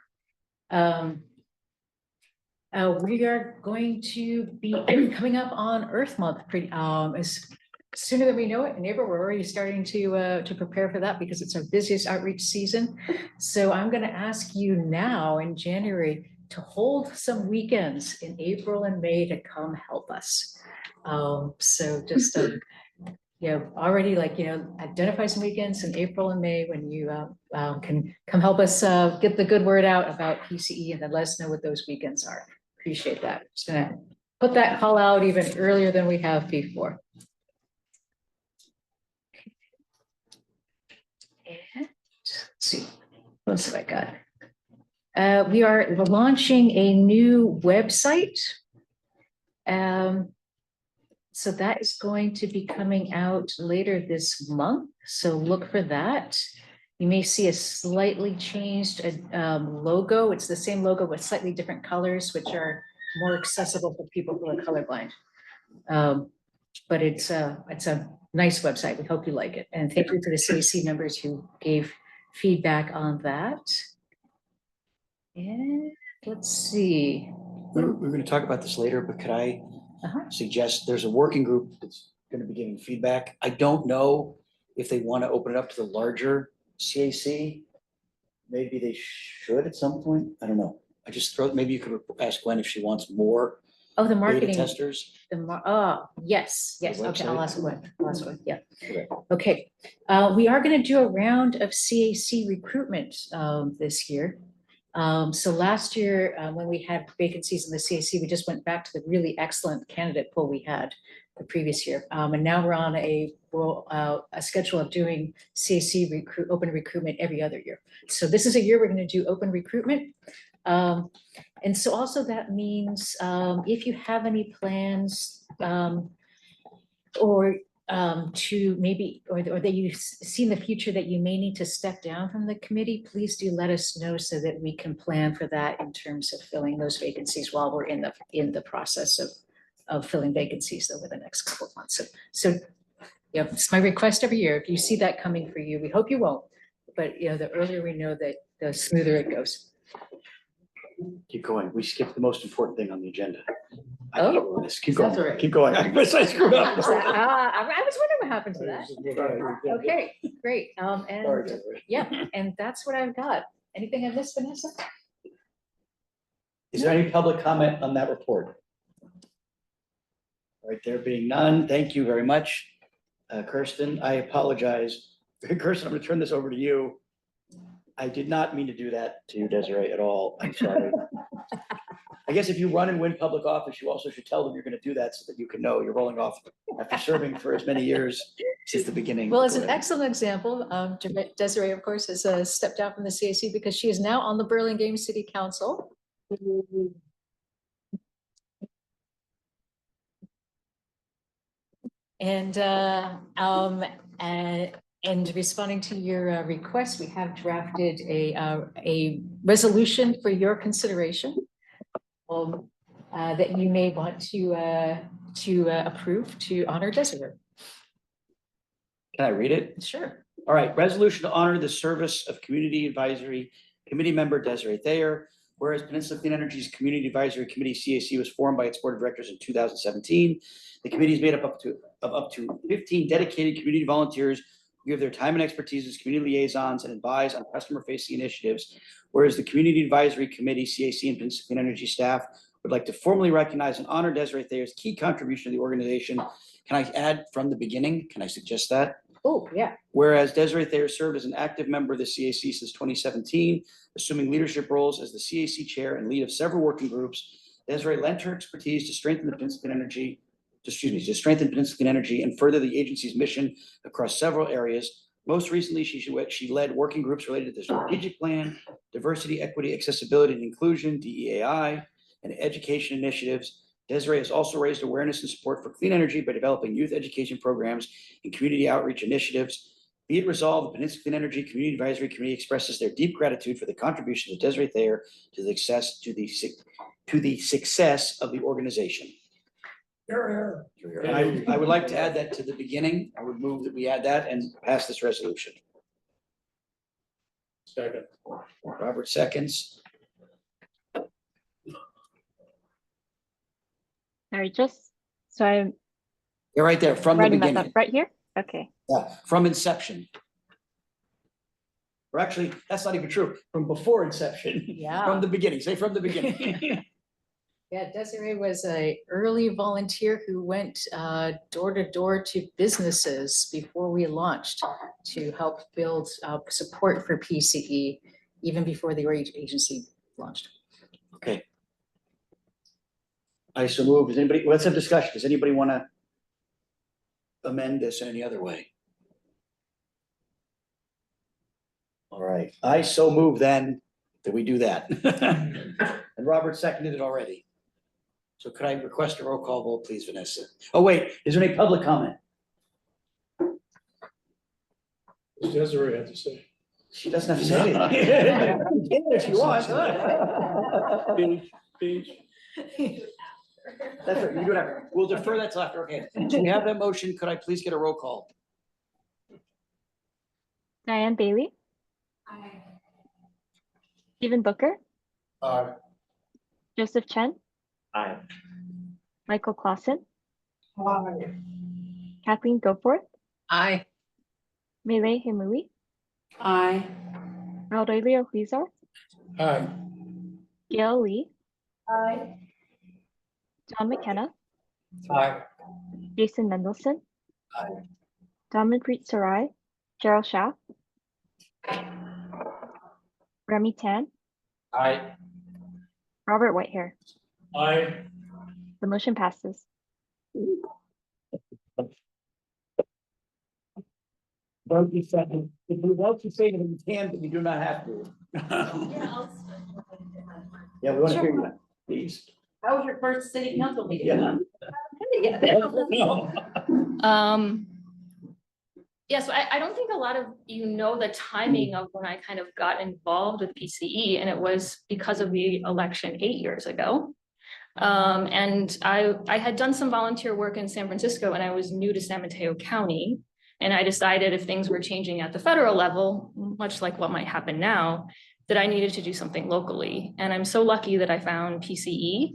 We are going to be coming up on Earth Month pretty as sooner than we know it. In April, we're already starting to prepare for that because it's our busiest outreach season. So I'm going to ask you now in January to hold some weekends in April and May to come help us. So just already identify some weekends in April and May when you can come help us get the good word out about PCE, and then let us know what those weekends are. Appreciate that. Just gonna put that call out even earlier than we have before. And let's see, what else have I got? We are launching a new website. So that is going to be coming out later this month. So look for that. You may see a slightly changed logo. It's the same logo with slightly different colors, which are more accessible for people who are colorblind. But it's a nice website. We hope you like it. And thank you to the CAC members who gave feedback on that. And let's see. We're going to talk about this later, but could I suggest there's a working group that's going to be giving feedback. I don't know if they want to open it up to the larger CAC. Maybe they should at some point. I don't know. I just maybe you could ask Gwen if she wants more. Oh, the marketing beta testers. Yes. The Okay, I'll website? ask Gwen. Yeah. Okay. Okay. We are going to do a round of CAC recruitment this year. So last year, when we had vacancies in the CAC, we just went back to the really excellent candidate pool we had the previous year. And now we're on a schedule of doing CAC open recruitment every other year. So this is a year we're going to do open recruitment. And so also that means if you have any plans to maybe, or that you see in the future that you may need to step down from the committee, please do let us know so that we can plan for that in terms of filling those vacancies while we're in the process of filling vacancies over the next couple of months. So yeah, it's my request every year. If you see that coming for you, we hope you won't, but the earlier we know that, the smoother it goes. Keep going. We skipped the most important thing on the agenda. Oh, Keep that's going. all right. Keep going. I guess I screwed up. I was wondering what happened to that. Okay, great. Sorry, And Desiree. yeah, and that's what I've got. Anything I missed, Vanessa? Is there any public comment on that report? All right, there being none, thank you very much. Kirsten, I apologize. Kirsten, I'm gonna turn this over to you. I did not mean to do that to you, Desiree, at all. I'm sorry. I guess if you run and win public office, you also should tell them you're gonna do that so that you can know you're rolling off after serving for as many years since the beginning. Well, it's an excellent example. Desiree, of course, has stepped down from the CAC because she is now on the Burlingame City Council. And responding to your request, we have drafted a resolution for your consideration that you may want to approve to honor Desiree. Can I read it? Sure. All right, resolution to honor the service of Community Advisory Committee member Desiree Thayer. Whereas Peninsula Clean Energy's Community Advisory Committee, CAC, was formed by its board of directors in 2017. The committee is made up of 15 dedicated community volunteers who give their time and expertise as community liaisons and advise on customer-facing initiatives. Whereas the Community Advisory Committee, CAC, and Peninsula Clean Energy staff would like to formally recognize and honor Desiree Thayer's key contribution to the organization. Can I add from the beginning? Can I suggest that? Oh, yeah. Whereas Desiree Thayer served as an active member of the CAC since 2017, assuming leadership roles as the CAC chair and lead of several working groups, Desiree lent her expertise to strengthen Peninsula Clean Energy and further the agency's mission across several areas. Most recently, she led working groups related to the strategic plan, diversity, equity, accessibility, and inclusion, DEAI, and education initiatives. Desiree has also raised awareness and support for clean energy by developing youth education programs and community outreach initiatives. Be it resolved, the Peninsula Clean Energy Community Advisory Committee expresses their deep gratitude for the contributions of Desiree Thayer to the success of the organization. And I would like to add that to the beginning. I would move that we add that and pass this resolution. Second. Robert seconds. All right, just so I'm You're right there from the writing that beginning. up right here. Okay. Yeah, from inception. Or actually, that's not even true. From before inception. Yeah. From the beginning. Say from the beginning. Yeah, Desiree was an early volunteer who went door to door to businesses before we launched to help build support for PCE, even before the agency launched. Okay. I so move. Does anybody, let's have discussion. Does anybody want to amend this in any other way? All right, I so move then that we do that. And Robert seconded it already. So could I request a roll call vote, please, Vanessa? Oh, wait, is there any public comment? What does Desiree have to say? She doesn't have to say anything. If you want. Speech. That's right, you do it. We'll defer that till after, okay. So we have that motion. Could I please get a roll call? Diane Bailey. Aye. Stephen Booker. Aye. Joseph Chen. Aye. Michael Clausen. Aye. Kathleen Goforth. Aye. Melee Himui. Aye. Aurelio Huizar. Aye. Gail Lee. Aye. John McKenna. Aye. Jason Mendelson. Aye. Damanpreet Sarai. Gerald Schaff. Remy Tan. Aye. Robert Whitehair. Aye. The motion passes. Vote you second. If you vote to say it, you can, but you do not have to. Yeah, we want to hear you, please. How was your first city council meeting? Yeah. Yeah, so I don't think a lot of you know the timing of when I kind of got involved with PCE, and it was because of the election 8 years ago. And I had done some volunteer work in San Francisco, and I was new to San Mateo County. And I decided if things were changing at the federal level, much like what might happen now, that I needed to do something locally. And I'm so lucky that I found PCE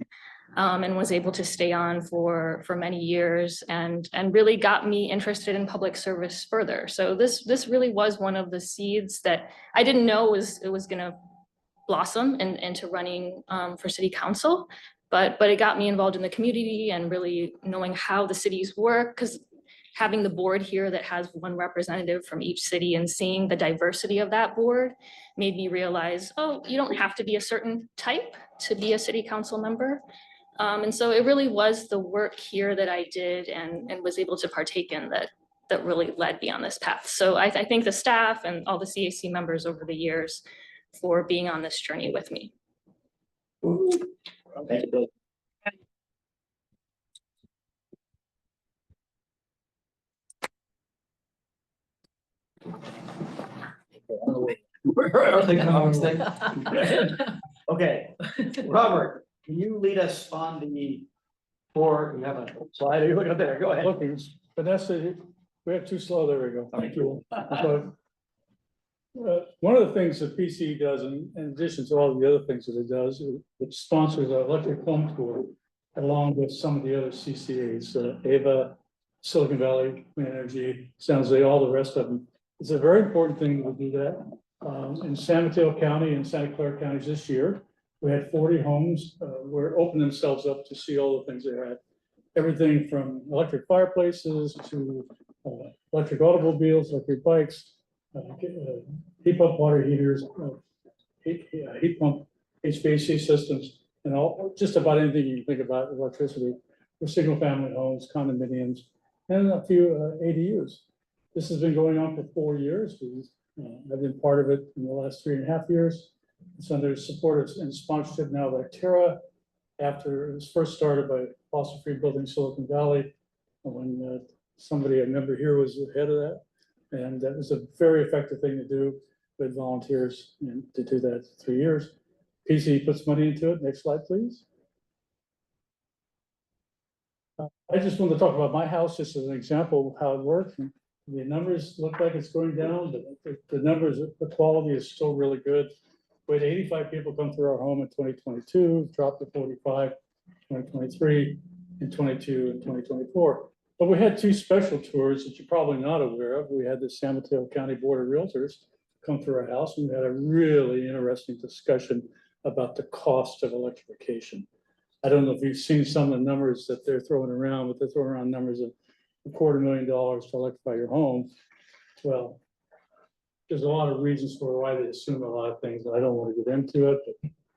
and was able to stay on for many years and really got me interested in public service further. So this really was one of the seeds that I didn't know it was going to blossom into running for city council, but it got me involved in the community and really knowing how the cities work, because having the board here that has one representative from each city and seeing the diversity of that board made me realize, oh, you don't have to be a certain type to be a city council member. And so it really was the work here that I did and was able to partake in that really led me on this path. So I thank the staff and all the CAC members over the years for being on this journey with me. Thank you, Bill. Okay, Robert, can you lead us on the board? We have a slide. Are you looking up there? Go ahead. Okay, Vanessa, we have too slow. There we go. Thank you. So, one of the things that PCE does, in addition to all the other things that it does, it sponsors an electric home tour along with some of the other CCAs, AVA, Silicon Valley Clean Energy, San Jose, all the rest of them. It's a very important thing to do that. In San Mateo County and Santa Clara counties this year, we had 40 homes where opened themselves up to see all the things they had. Everything from electric fireplaces to electric automobiles, electric bikes, heat pump water heaters, heat pump HVAC systems, and all just about anything you can think about electricity for single family homes, condominiums, and a few ADUs. This has been going on for 4 years. I've been part of it in the last 3.5 years. It's under support and sponsorship now by Terra, after it was first started by Fossil Free Building Silicon Valley, when somebody, a member here, was the head of that. And that was a very effective thing to do with volunteers, and to do that for 3 years. PCE puts money into it. Next slide, please. I just want to talk about my house just as an example of how it works. And the numbers look like it's going down, but the numbers, the quality is still really good. We had 85 people come through our home in 2022, dropped to 45, 2023, and 22 and 2024. But we had 2 special tours that you're probably not aware of. We had the San Mateo County Board of Realtors come through our house, and we had a really interesting discussion about the cost of electrification. I don't know if you've seen some of the numbers that they're throwing around, but they're throwing around numbers of $250,000 to electrify your home. Well, there's a lot of reasons for why they assume a lot of things, and I don't want to get into it,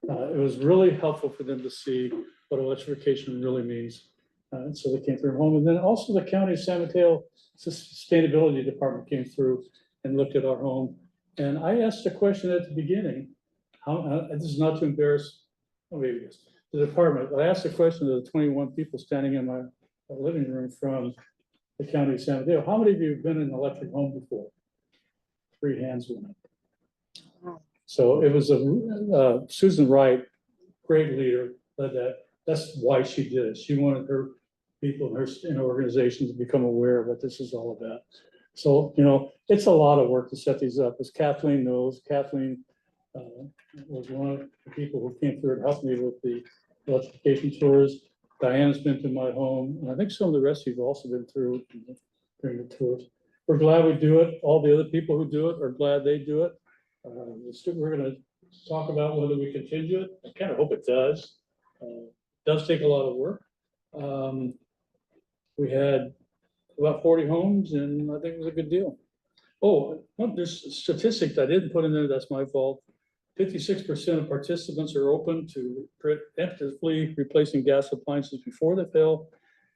but it was really helpful for them to see what electrification really means. And so they came through home. And then also the County of San Mateo Sustainability Department came through and looked at our home. And I asked a question at the beginning, this is not to embarrass, oh, maybe it is, the department. I asked the question to the 21 people standing in my living room from the County of San Mateo, how many of you have been in an electric home before? 3 hands went up. So it was Susan Wright, great leader, led that. That's why she did it. She wanted her people in organizations to become aware of what this is all about. So, you know, it's a lot of work to set these up. As Kathleen knows, Kathleen was one of the people who came through and helped me with the electrification tours. Diana's been to my home, and I think some of the rest of you have also been through during the tours. We're glad we do it. All the other people who do it are glad they do it. We're going to talk about whether we continue it. I kind of hope it does. It does take a lot of work. We had about 40 homes, and I think it was a good deal. Oh, there's a statistic that I didn't put in there. That's my fault. 56% of participants are open to preemptively replacing gas appliances before they fail,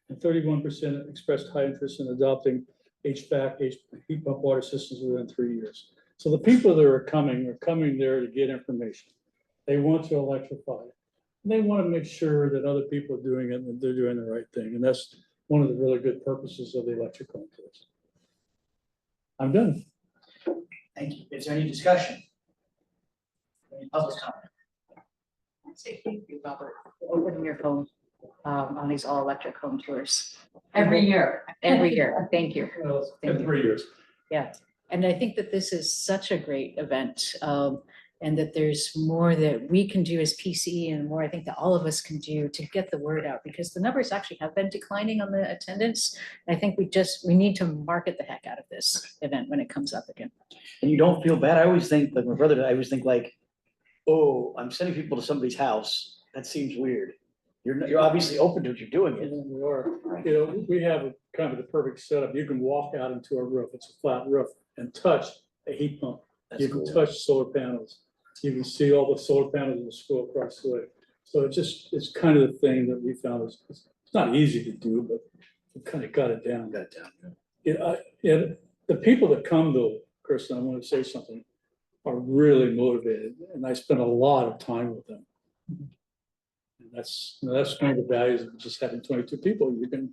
and 31% expressed high interest in adopting HVAC, heat pump water systems within 3 years. So the people that are coming there to get information. They want to electrify it. And they want to make sure that other people are doing it and they're doing the right thing. And that's one of the really good purposes of the electric home tours. I'm done. Thank you. Is there any discussion? Any public comment? Say thank you, Robert, for opening your phone on these all electric home tours. Every year. Every year. Thank you. In 3 years. Yeah. And I think that this is such a great event. and that there's more that we can do as PCE and more I think that all of us can do to get the word out, because the numbers actually have been declining on the attendance. I think we need to market the heck out of this event when it comes up again. And you don't feel bad. I always think, like my brother, I always think like, oh, I'm sending people to somebody's house. That seems weird. You're obviously open to what you're doing it. We are, you know, we have a kind of the perfect setup. You can walk out into a roof, it's a flat roof, and touch a heat pump. You can touch solar panels. You can see all the solar panels in the school across the way. So it's kind of the thing that we found is, it's not easy to do, but we kind of got it down. Yeah, the people that come though, Kristen, I want to say something, are really motivated, and I spend a lot of time with them. And that's one of the values of just having 22 people. You can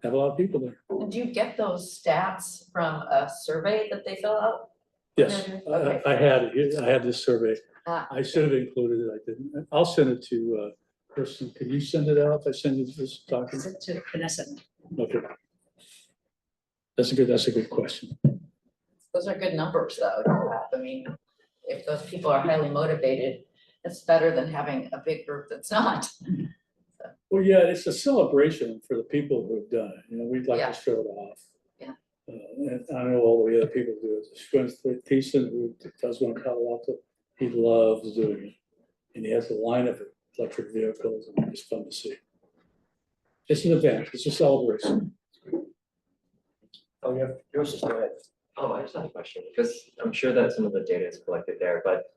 have a lot of people there. And do you get those stats from a survey that they fill out? Yes, Okay. I had this survey. Ah. I should have included it. I didn't. I'll send it to Kristen. Can you send it out? If I send you this document. Send it to Vanessa. Okay. That's a good question. Those are good numbers though. I mean, if those people are highly motivated, it's better than having a big group that's not. Well, yeah, it's a celebration for the people who have done it. You know, we'd like Yeah. to show it off. Yeah. And I know all the other people do it. Thiessen, who does one in Colorado, he loves doing it. And he has a line of electric vehicles, and it's fun to see. It's an event, it's a celebration. Oh, yeah, yours just go ahead. I just have a question, because I'm sure that some of the data is collected there, but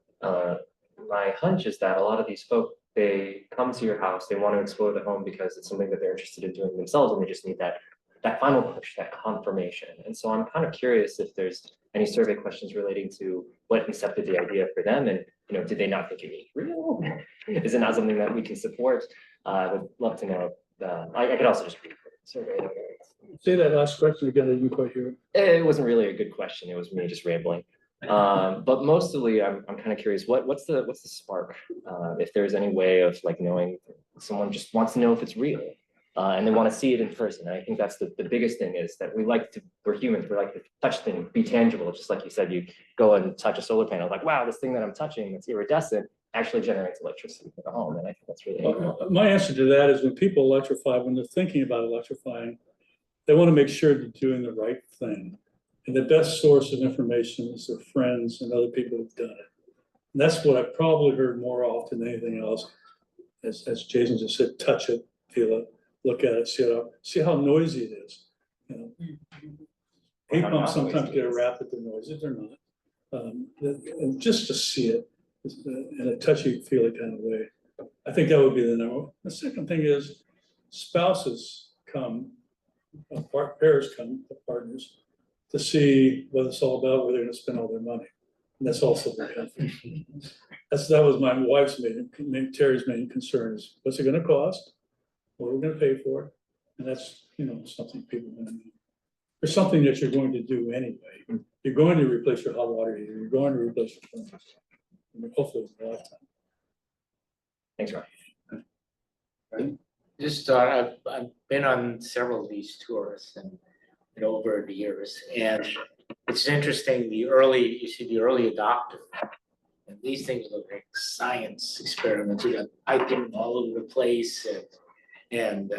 my hunch is that a lot of these folk, they come to your house, they want to explore the home because it's something that they're interested in doing themselves, and they just need that final push, that confirmation. And so I'm kind of curious if there's any survey questions relating to what incepted the idea for them, and did they not think it was real? Is it not something that we can support? I would love to know. I could also just read the survey. Say that last question again, I didn't quite hear it. It wasn't really a good question. It was me just rambling. But mostly I'm kind of curious, what's the spark? If there's any way of like knowing, someone just wants to know if it's real. And they want to see it in person. And I think that's the biggest thing, is that we're humans, we like to touch things, be tangible. Just like you said, you go and touch a solar panel, like, wow, this thing that I'm touching, it's iridescent, actually generates electricity for the home. And I think that's really My answer to that is when people electrify, when they're thinking about electrifying, they want to make sure they're doing the right thing. And the best source of information is their friends and other people who've done it. And that's what I've probably heard more often than anything else. As Jason just said, touch it, feel it, look at it, see how noisy it is. Heat pumps sometimes get a rap at the noises, they're not. And just to see it in a touchy, feely kind of way. I think that would be the number one. The second thing is spouses come, pairs come, partners, to see what it's all about, where they're gonna spend all their money. And that's also very helpful. That was my wife's Terry's main concern is, what's it gonna cost? What are we gonna pay for it? And that's, something people want to know. There's something that you're going to do anyway. You're going to replace your hot water heater, you're going to replace your furnace. Hopefully in a lifetime. Thanks, Ryan. Just thought, I've been on several of these tours and over the years, and it's interesting, you see the early adopter. And these things look like science experiments. You got piping all over the place, and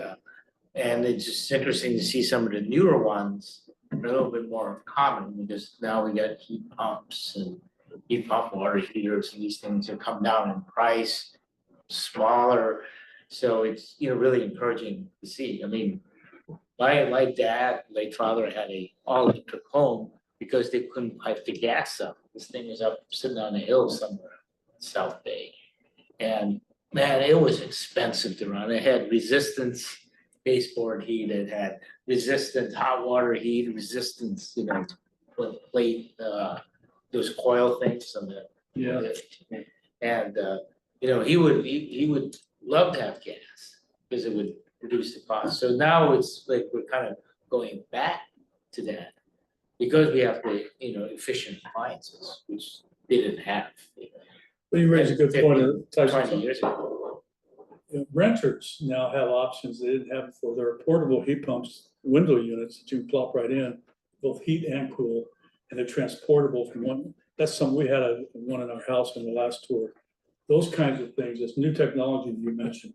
it's just interesting to see some of the newer ones a little bit more common, because now we got heat pumps and heat pump water heaters, and these things have come down in price, smaller. So it's really encouraging to see. I mean, my dad, late father, had a all electric home because they couldn't pipe the gas up. This thing was up sitting on a hill somewhere in South Bay. And man, it was expensive to run. It had resistance baseboard heat, it had resistant hot water heat, resistance, plate, those coil things on the. Yeah. And he would love to have gas because it would reduce the cost. So now it's like we're kind of going back to that because we have the efficient appliances, which they didn't have. Well, you raise a good point. 20 years ago. Renters now have options they didn't have before. There are portable heat pumps, window units that you can plop right in, both heat and cool, and they're transportable from one. That's something we had one in our house in the last tour. Those kinds of things, this new technology you mentioned,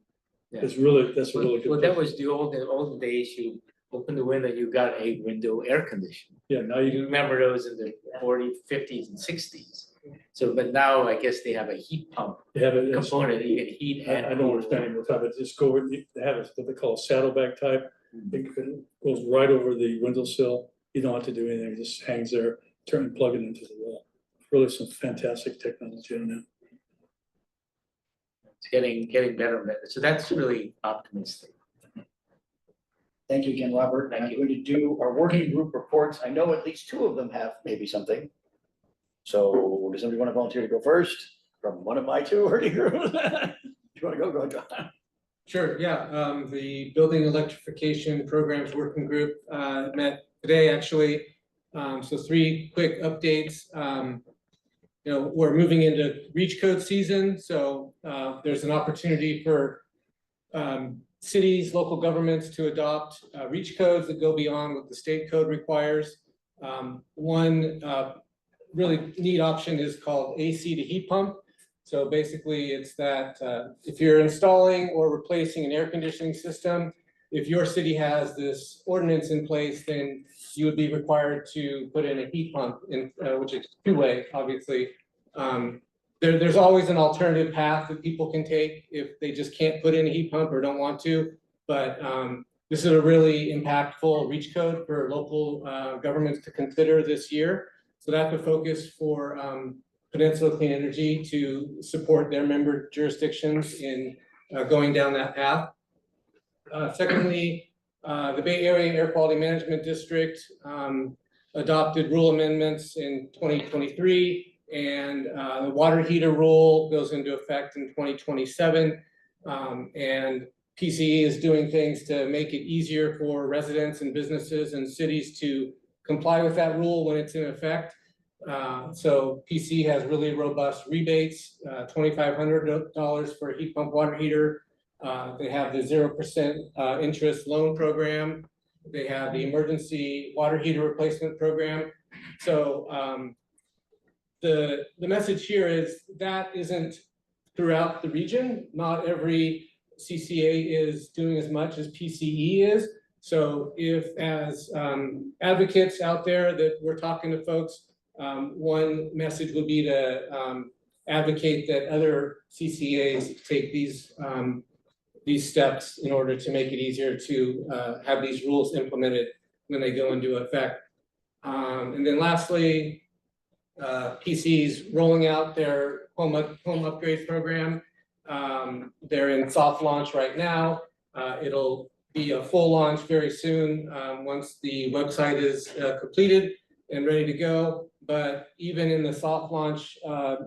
that's a really good. Well, that thing. was the olden days, you open the window, you got a window air conditioner. Yeah, now You remember those in the 40s, 50s and 60s. So, but now I guess they have a heat pump They have it. component, you can heat and. I don't understand it, but just go over, they have what they call a saddlebag type. It goes right over the windowsill. You don't have to do anything, it just hangs there, turn and plug it into the wall. Really some fantastic technology on that. It's getting better and better. So that's really optimistic. Thank you again, Robert. I'm going to do our working group reports. I know at least two of them have maybe something. So does somebody want to volunteer to go first from one of my two working groups? You want to go, John? Sure, yeah, the Building Electrification Programs Working Group met today, actually. So 3 quick updates. You know, we're moving into REACH code season, so there's an opportunity for cities, local governments to adopt REACH codes that go beyond what the state code requires. One really neat option is called AC to heat pump. So basically it's that if you're installing or replacing an air conditioning system, if your city has this ordinance in place, then you would be required to put in a heat pump, in which is two-way, obviously. There's always an alternative path that people can take if they just can't put in a heat pump or don't want to. But this is a really impactful REACH code for local governments to consider this year. So that's the focus for Peninsula Clean Energy to support their member jurisdictions in going down that path. Secondly, the Bay Area Air Quality Management District adopted rule amendments in 2023, and the water heater rule goes into effect in 2027. And PCE is doing things to make it easier for residents and businesses and cities to comply with that rule when it's in effect. So PCE has really robust rebates, $2,500 for a heat pump water heater. They have the 0% interest loan program. They have the emergency water heater replacement program. So the message here is that isn't throughout the region. Not every CCA is doing as much as PCE is. So if as advocates out there that we're talking to folks, one message would be to advocate that other CCAs take these steps in order to make it easier to have these rules implemented when they go into effect. And then lastly, PC's rolling out their home upgrade program. They're in soft launch right now. It'll be a full launch very soon once the website is completed and ready to go. But even in the soft launch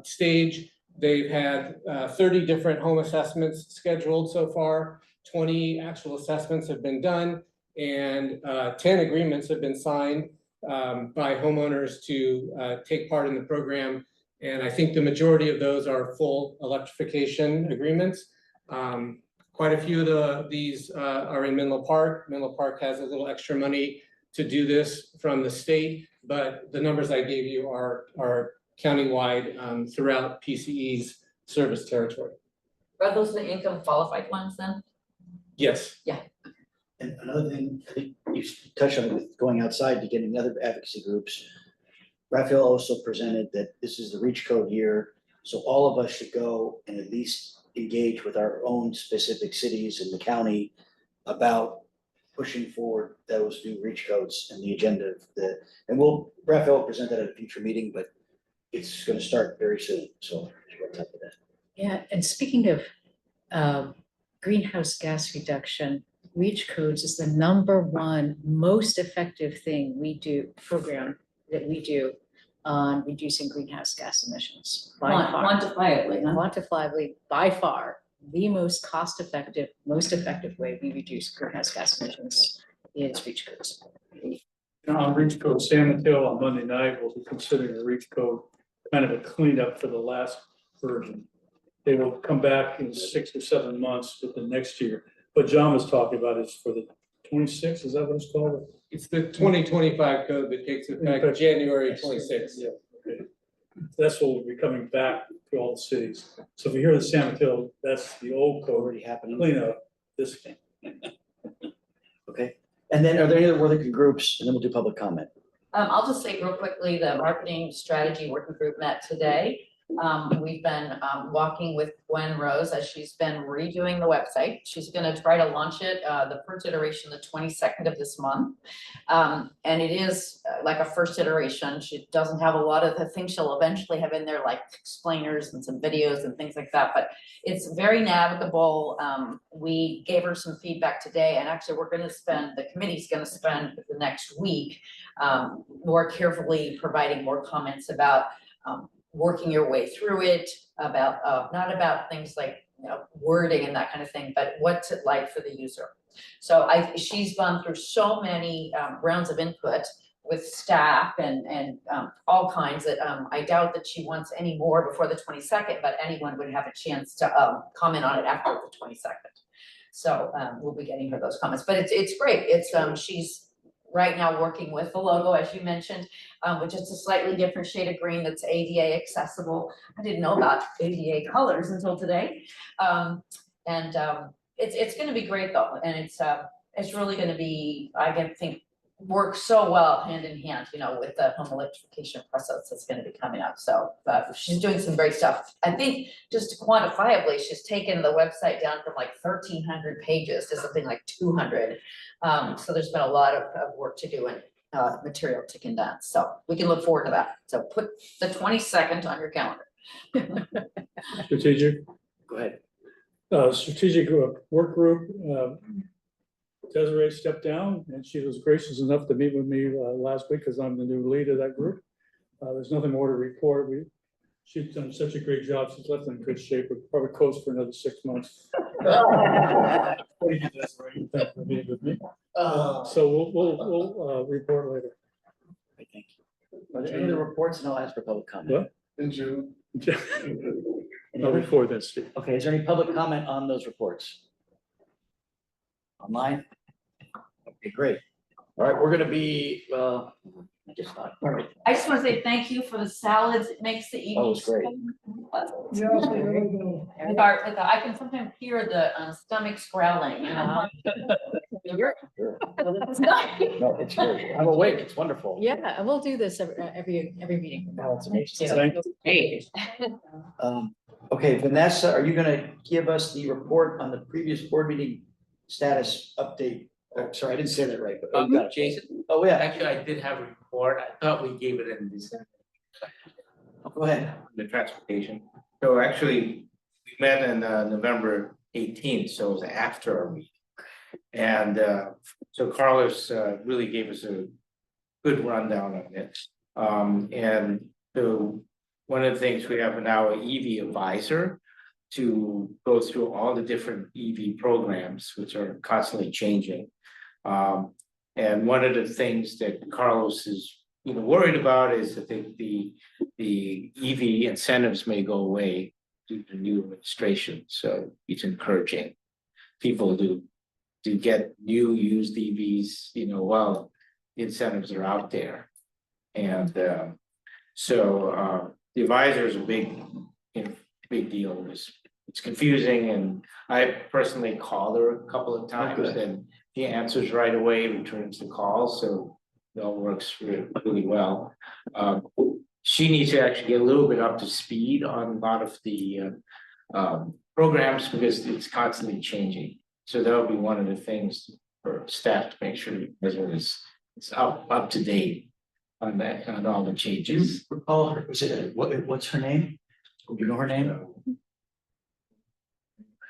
stage, they've had 30 different home assessments scheduled so far. 20 actual assessments have been done, and 10 agreements have been signed by homeowners to take part in the program. And I think the majority of those are full electrification agreements. Quite a few of these are in Menlo Park. Menlo Park has a little extra money to do this from the state, but the numbers I gave you are countywide throughout PCE's service territory. Are those the income qualified ones then? Yes. Yeah. And another thing, I think you touched on with going outside to getting other advocacy groups. Raphael also presented that this is the REACH code year, so all of us should go and at least engage with our own specific cities in the county about pushing forward those new REACH codes and the agenda of and Raphael will present that at a future meeting, but it's going to start very soon, so we're on top of that. Yeah, and speaking of greenhouse gas reduction, REACH codes is the #1 most effective thing program that we do on reducing greenhouse gas emissions. By far. Quantifiably, huh? Quantifiably, by far, the most cost-effective, most effective way we reduce greenhouse gas emissions is REACH codes. On REACH code, San Mateo on Monday night will be considering a REACH code kind of a cleanup for the last version. They will come back in 6 or 7 months with the next year. What John was talking about is for the 26, is that what it's called? It's the 2025 code that takes effect January 26th. Yeah, okay. that's what will be coming back to all the cities. So if you hear the San Mateo, that's the old code Already happening. cleanup, this. Okay, and then are there any other working groups, and then we'll do public comment? I'll just say real quickly, the marketing strategy working group met today. We've been walking with Gwen Rose as she's been redoing the website. She's gonna try to launch it, the first iteration, the 22nd of this month. And it is like a first iteration. She doesn't have a lot of the things she'll eventually have in there, like explainers and some videos and things like that, but it's very navigable. We gave her some feedback today, and actually we're gonna spend, the committee's gonna spend the next week more carefully providing more comments about working your way through it, about not about things like, you know, wording and that kind of thing, but what's it like for the user. So she's gone through so many rounds of input with staff and all kinds that I doubt that she wants any more before the 22nd, but anyone would have a chance to comment on it after the 22nd. So we'll be getting her those comments, but it's great. It's she's right now working with the logo, as you mentioned, which is a slightly different shade of green that's ADA accessible. I didn't know about ADA colors until today. It's gonna be great though, and it's really gonna be, I can think, work so well hand in hand, you know, with the home electrification process that's gonna be coming up. So she's doing some great stuff. I think just quantifiably, she's taken the website down from like 1,300 pages to something like 200. So there's been a lot of work to do and material to condense. So we can look forward to that. So put the 22nd on your calendar. Strategic. Go ahead. Strategic work group, Desiree stepped down and she was gracious enough to meet with me last week because I'm the new lead of that group. There's nothing more to report. She's done such a great job. She's left in good shape. We'll probably coast for another 6 months. Thank you, Desiree. Thank you for being with me. So we'll report later. Okay, thank you. Are there any other reports? And I'll ask for public comment. What? In June. Any No, other- before that, Steve. Okay, is there any public comment on those reports? Online? Okay, great. All right, we're gonna be, I just thought, all right. I just want to say thank you for the salads. It makes the evening. Oh, it's great. Yes, they really do. I can sometimes hear the stomach growling, you know. Sure. No, it's great. I'm awake. It's wonderful. Yeah, and we'll do this every meeting. Oh, it's amazing. Thank you. Hey. Okay, Vanessa, are you gonna give us the report on the previous board meeting status update? Oh, sorry, I didn't say that right, but you got it. Jason, Oh, yeah, actually, I did have a report. I thought we gave it in December. go ahead. The transportation. So actually, we met on November 18th, so it was after our meeting. And so Carlos really gave us a good rundown on it. And so one of the things we have now an EV advisor to go through all the different EV programs, which are constantly changing. And one of the things that Carlos is worried about is I think the EV incentives may go away due to new administration. So he's encouraging people to get new used EVs, while the incentives are out there. And so the advisor is a big deal. It's confusing, and I personally called her a couple of times, and she answers right away, returns the call, so it all works really well. She needs to actually get a little bit up to speed on a lot of the programs because it's constantly changing. So that'll be one of the things for staff to make sure it's up to date on that, on all the changes. Recall her, what's her name? Do you know her name?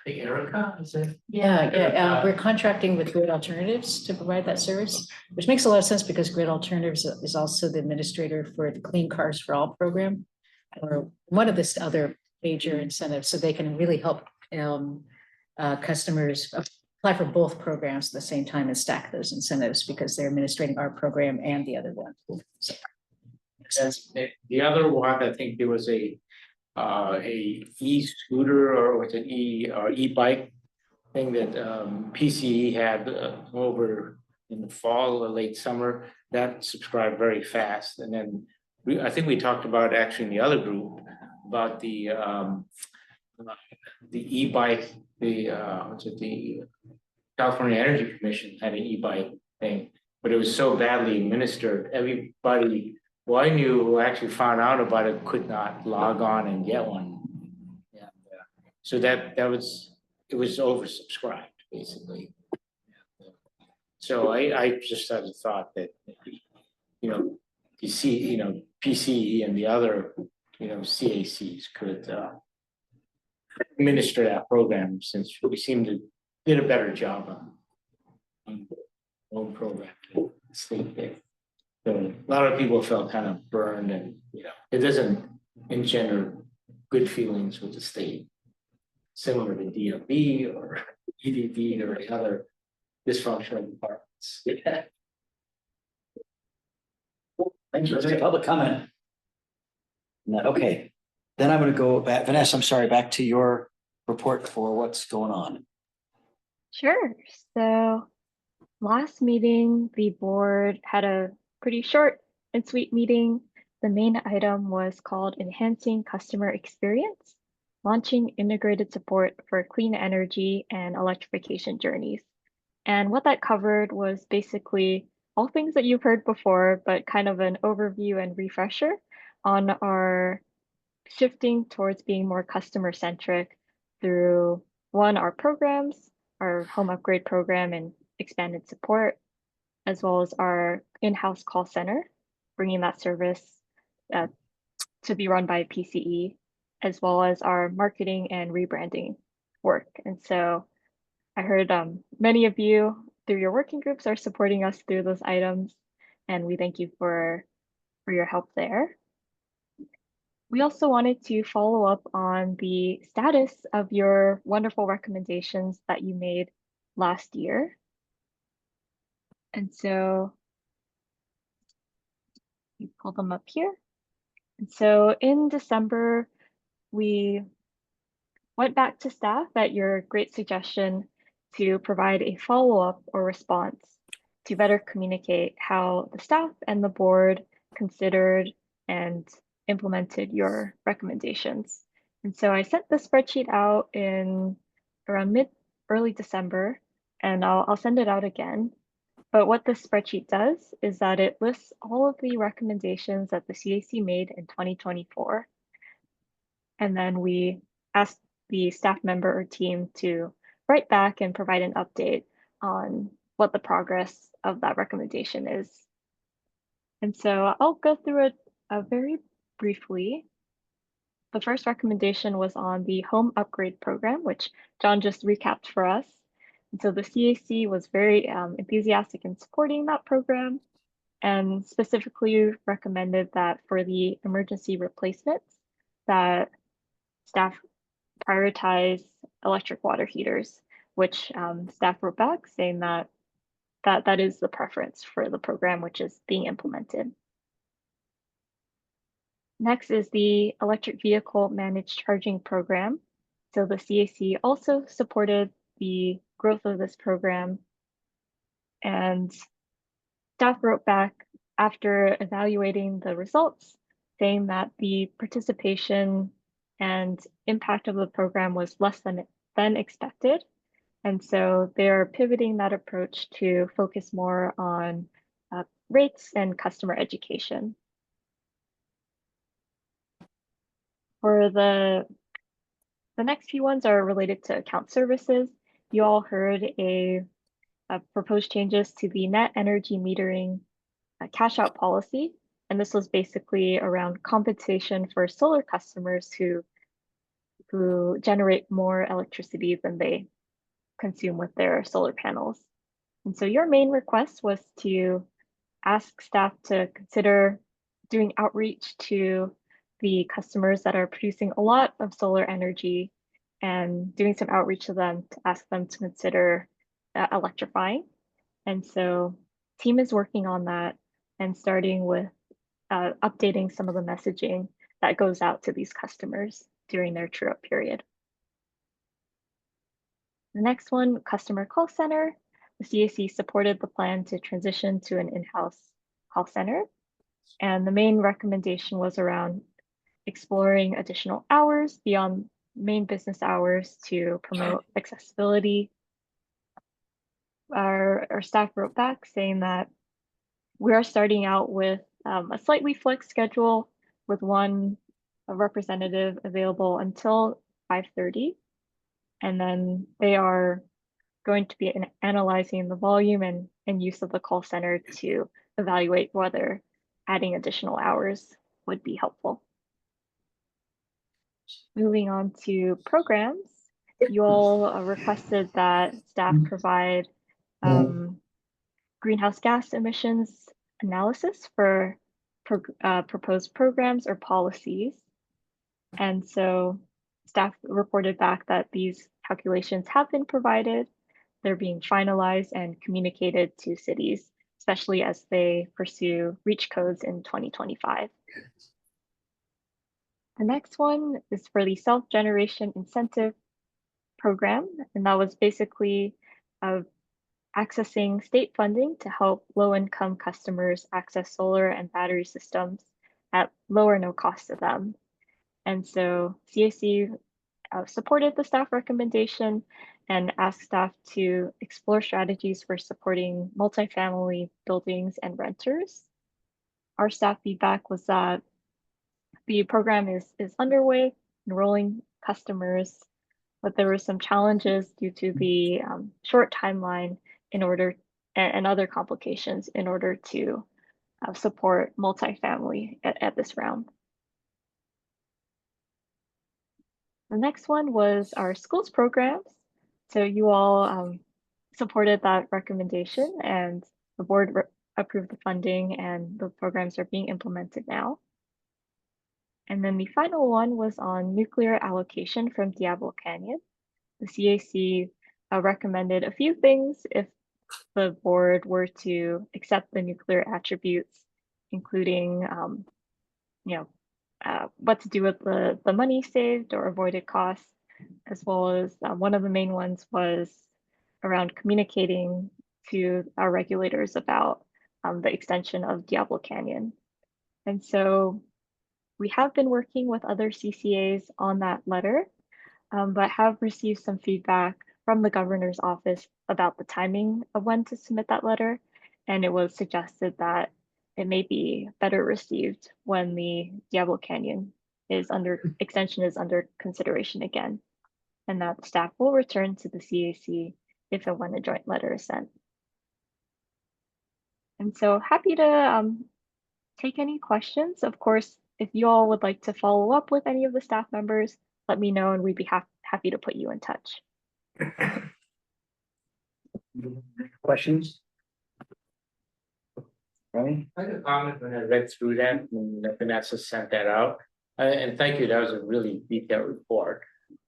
I think Erica, is it? Yeah, we're contracting with Grid Alternatives to provide that service, which makes a lot of sense because Grid Alternatives is also the administrator for the Clean Cars for All program, or one of the other major incentives, so they can really help customers apply for both programs at the same time and stack those incentives because they're administrating our program and the other one. So, the other one, I think there was a e-scooter or with an e-bike thing that PCE had over in the fall or late summer that subscribed very fast, and then I think we talked about actually in the other group about the e-bike, what's it, the California Energy Commission had an e-bike thing, but it was so badly administered. Everybody who I knew who actually found out about it could not log on and get one. Yeah. So it was oversubscribed, basically. So I just had a thought that, you know, PCE and the other, CACs could administer that program, since we seem to did a better job on the old program than the state did. So a lot of people felt kind of burned, and it doesn't engender good feelings with the state, similar to DMV or EDD or the other dysfunctional departments. Yeah. Thanks for the public comment. No, okay, then I'm gonna go back, Vanessa, I'm sorry, back to your report for what's going on. Sure. So last meeting, the board had a pretty short and sweet meeting. The main item was called Enhancing Customer Experience, Launching Integrated Support for Clean Energy and Electrification Journeys. And what that covered was basically all things that you've heard before, but kind of an overview and refresher on our shifting towards being more customer centric through our programs, our home upgrade program and expanded support, as well as our in-house call center, bringing that service to be run by PCE, as well as our marketing and rebranding work. And so I heard many of you through your working groups are supporting us through those items, and we thank you for your help there. We also wanted to follow up on the status of your wonderful recommendations that you made last year. And so you pull them up here. And so in December, we went back to staff at your great suggestion to provide a follow-up or response to better communicate how the staff and the board considered and implemented your recommendations. And so I sent the spreadsheet out in around early December, and I'll send it out again. But what this spreadsheet does is that it lists all of the recommendations that the CAC made in 2024. And then we asked the staff member or team to write back and provide an update on what the progress of that recommendation is. And so I'll go through it very briefly. The first recommendation was on the home upgrade program, which John just recapped for us. And so the CAC was very enthusiastic in supporting that program, and specifically recommended that for the emergency replacements, that staff prioritize electric water heaters, which staff wrote back saying that is the preference for the program, which is being implemented. Next is the electric vehicle managed charging program. So the CAC also supported the growth of this program, and staff wrote back after evaluating the results, saying that the participation and impact of the program was less than expected. And so they're pivoting that approach to focus more on rates and customer education. For the next few ones are related to account services. You all heard a proposed changes to the net energy metering cash out policy. And this was basically around compensation for solar customers who generate more electricity than they consume with their solar panels. And so your main request was to ask staff to consider doing outreach to the customers that are producing a lot of solar energy and doing some outreach to them to ask them to consider electrifying. And so team is working on that and starting with updating some of the messaging that goes out to these customers during their true-up period. The next one, customer call center. The CAC supported the plan to transition to an in-house call center. And the main recommendation was around exploring additional hours beyond main business hours to promote accessibility. Our staff wrote back saying that we are starting out with a slightly flexed schedule with one representative available until 5:30. And then they are going to be analyzing the volume and use of the call center to evaluate whether adding additional hours would be helpful. Moving on to programs, you all requested that staff provide greenhouse gas emissions analysis for proposed programs or policies. And so staff reported back that these calculations have been provided. They're being finalized and communicated to cities, especially as they pursue REACH codes in 2025. The next one is for the self-generation incentive program, and that was basically accessing state funding to help low-income customers access solar and battery systems at low or no cost to them. And so CAC supported the staff recommendation and asked staff to explore strategies for supporting multifamily buildings and renters. Our staff feedback was that the program is underway, enrolling customers, but there were some challenges due to the short timeline in order and other complications in order to support multifamily at this round. The next one was our schools programs. So you all supported that recommendation and the board approved the funding and the programs are being implemented now. And then the final one was on nuclear allocation from Diablo Canyon. The CAC recommended a few things if the board were to accept the nuclear attributes, including what to do with the money saved or avoided costs, as well as one of the main ones was around communicating to our regulators about the extension of Diablo Canyon. And so we have been working with other CCAs on that letter, but have received some feedback from the governor's office about the timing of when to submit that letter. And it was suggested that it may be better received when the Diablo Canyon extension is under consideration again, and that staff will return to the CAC if and when a joint letter is sent. And so happy to take any questions. Of course, if you all would like to follow up with any of the staff members, let me know and we'd be happy to put you in touch. Questions? Right? I had a comment when I read through that, when Vanessa sent that out, and thank you, that was a really detailed report.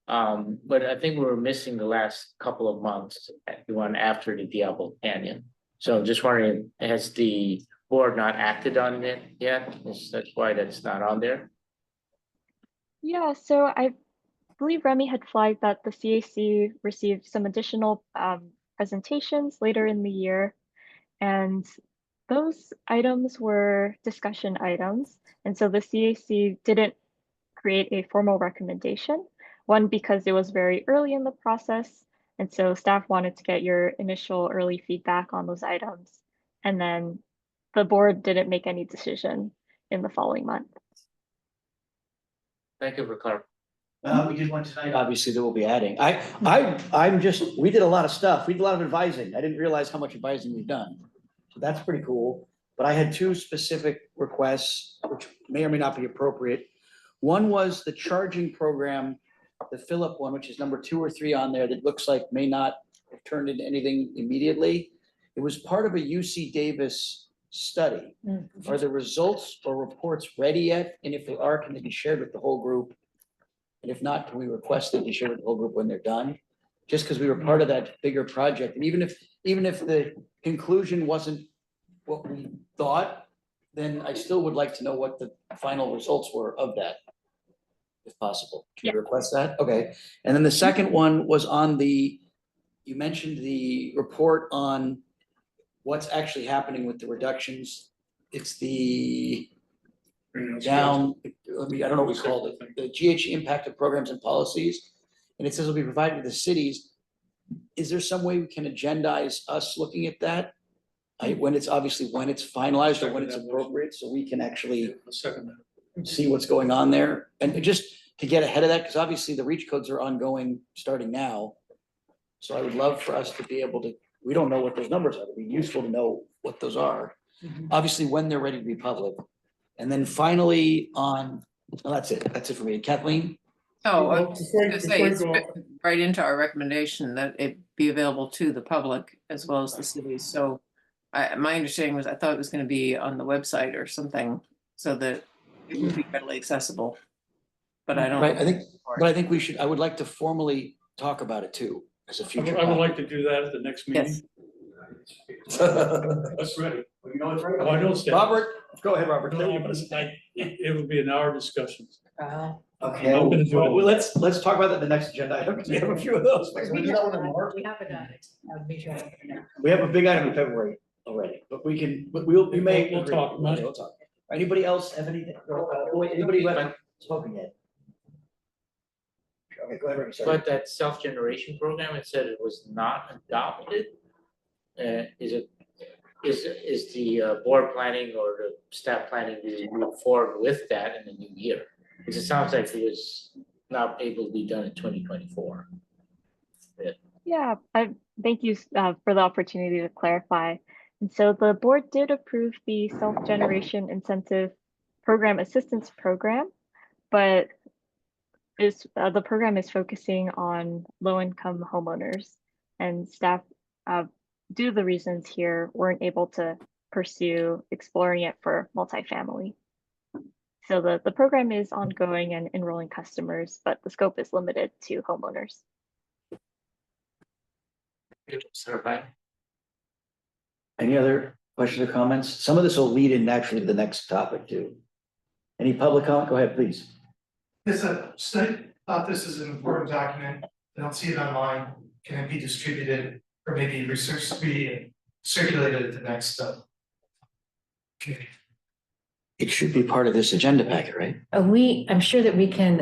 But I think we were missing the last couple of months, the one after the Diablo Canyon. So I'm just wondering, has the board not acted on it yet? That's why that's not on there? Yeah, so I believe Remy had flagged that the CAC received some additional presentations later in the year, and those items were discussion items. And so the CAC didn't create a formal recommendation, one because it was very early in the process. And so staff wanted to get your initial early feedback on those items. And then the board didn't make any decision in the following month. Thank you for clarifying. We did one tonight, obviously, that we'll be adding. We did a lot of stuff. We did a lot of advising. I didn't realize how much advising we've done. So that's pretty cool. But I had two specific requests, which may or may not be appropriate. One was the charging program, the Phillip one, which is number 2 or 3 on there, that looks like may not have turned into anything immediately. It was part of a UC Davis study. Are the results or reports ready yet? And if they are, can they be shared with the whole group? And if not, can we request that they share with the whole group when they're done? Just because we were part of that bigger project. And even if the conclusion wasn't what we thought, then I still would like to know what the final results were of that, if possible. Can you request that? Okay. And then the second one was on you mentioned the report on what's actually happening with the reductions it's the down, I don't know what we called it, the GHG impact of programs and policies. And it says will be provided to the cities. Is there some way we can agendize us looking at that? When it's finalized or when it's appropriate, so we can actually see what's going on there? And just to get ahead of that, because obviously the reach codes are ongoing, starting now. So I would love for us to be able to, we don't know what those numbers are, it'd be useful to know what those are. Obviously, when they're ready to be public. And then finally well, that's it for me. Kathleen? Oh, I Well, was before you- gonna say, before you it's go fit right into our recommendation that it be available to the public as well as the cities. So my understanding was, I thought it was gonna be on the website or something so that it would be readily accessible. But I don't. Right, I think we should, I would like to formally talk about it too, as a future. I would like to do that at the next meeting. That's ready. You know it's right. Oh, I know it's down. Robert, go ahead, Robert. It would be an hour discussion. Okay, I'm gonna do it. well, let's talk about that in the next agenda item, because we have a few of those. We We have a major item for now. We have a big item in February already, but we can, but we may. We'll talk about it. We'll talk. Anybody else have anything? Anybody who hasn't spoken yet? Okay, go ahead, Ricky, sorry. But that self-generation program, it said it was not adopted. Is the board planning or the staff planning to move forward with that in the new year? Because it sounds like it was not able to be done in 2024. Yeah, thank you for the opportunity to clarify. And so the board did approve the self-generation incentive program assistance program, but the program is focusing on low-income homeowners, and staff, due to the reasons here, weren't able to pursue exploring it for multifamily. So the program is ongoing and enrolling customers, but the scope is limited to homeowners. Any other questions or comments? Some of this will lead in naturally to the next topic too. Any public comment? Go ahead, please. This thought this is an important document. I don't see it online. Can it be distributed or maybe research to be circulated at the next committee? It should be part of this agenda packet, right? I'm sure that we can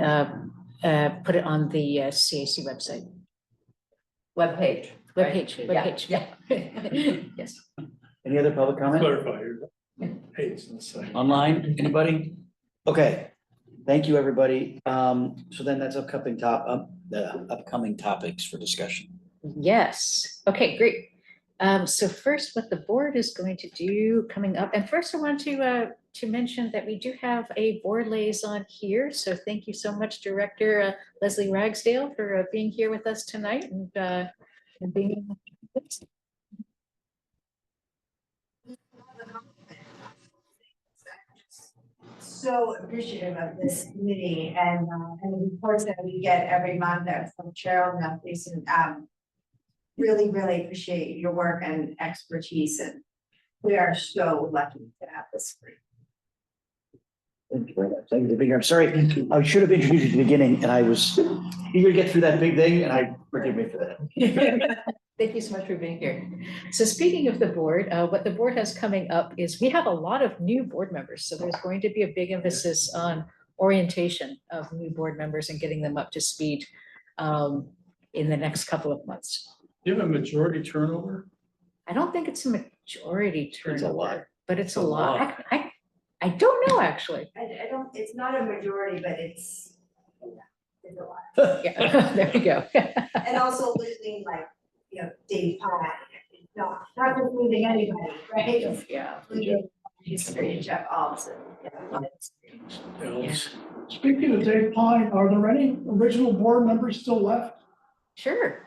put it on the CAC website. Webpage. Webpage, yeah. Yes. Any other public comment? Clarify your page and say. Online, anybody? Okay, thank you, everybody. So then that's upcoming topics for discussion. Yes, okay, great. So first, what the board is going to do coming up, and first I want to mention that we do have a board liaison here. So thank you so much, Director Leslie Ragsdale, for being here with us tonight and being. So appreciative of this committee and the reports that we get every month from Cheryl and Jason. Really appreciate your work and expertise, and we are so lucky to have this group. Thank you very much. Thank you for being here. I'm sorry, I should have introduced you at the beginning and I was eager to get through that big thing and forgive me for that. Thank you so much for being here. So speaking of the board, what the board has coming up is we have a lot of new board members. So there's going to be a big emphasis on orientation of new board members and getting them up to speed in the next couple of months. Do you have a majority turnover? I don't think it's a majority turnover, It's a lot. but it's a lot. I don't know, actually. I don't, it's not a majority, but it's a lot. Yeah, there you go. And also losing Dave Pye, not just losing anybody, right? Yeah. Losing history and Jeff Alves. Speaking of Dave Pine, are there any original board members still left? Sure.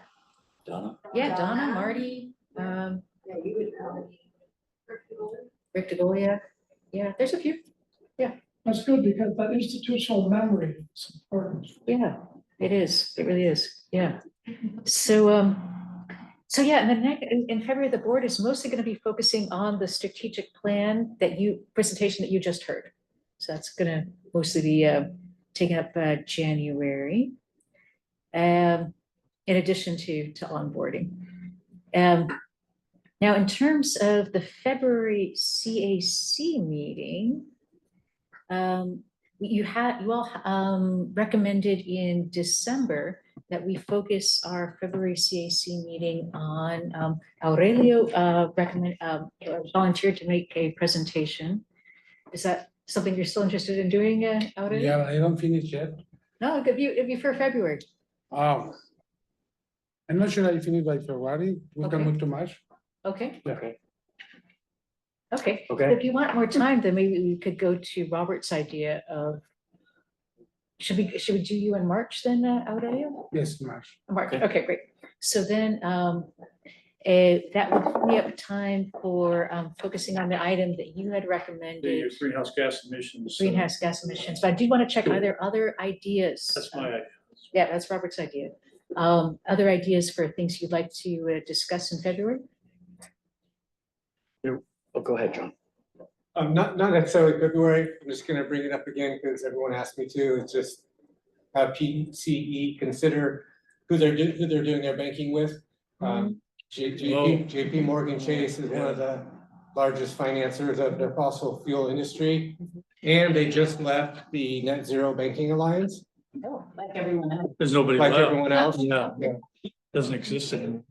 Donna? Yeah, Donna, Marty, Yeah, you would know. Rick DeGolia. Yeah, there's a few. Yeah. That's good because that institutional memory is important. Yeah, it is. It really is. Yeah. So, yeah, and then in February, the board is mostly going to be focusing on the strategic plan presentation that you just heard. So that's going to mostly be taken up January. In addition to onboarding. Now, in terms of the February CAC meeting, you all recommended in December that we focus our February CAC meeting on Aurelio volunteered to make a presentation. Is that something you're still interested in doing, Aurelio? Yeah, I don't finish yet. No, it'd be for February. I'm not sure I finish by February. We can Okay. move to March. Okay. Okay. Okay. Okay. If you want more time, then maybe we could go to Robert's idea of, should we do you in March then, Aurelio? Yes, March. March, Okay. okay, great. So then, that would free up time for focusing on the item that you had The recommended, greenhouse gas emissions. greenhouse gas emissions. But I do want to check, are there other ideas? That's my idea. Yeah, that's Robert's idea. Other ideas for things you'd like to discuss in February? Oh, go ahead, John. Not necessarily February. I'm just gonna bring it up again because everyone asked me to. It's just have PCE consider who they're doing their banking with. JP Morgan Chase is one of the largest financiers of the fossil fuel industry. And they just left the Net Zero Banking Alliance. Oh, like everyone else. There's nobody Like left. everyone else. Yeah, doesn't exist anymore.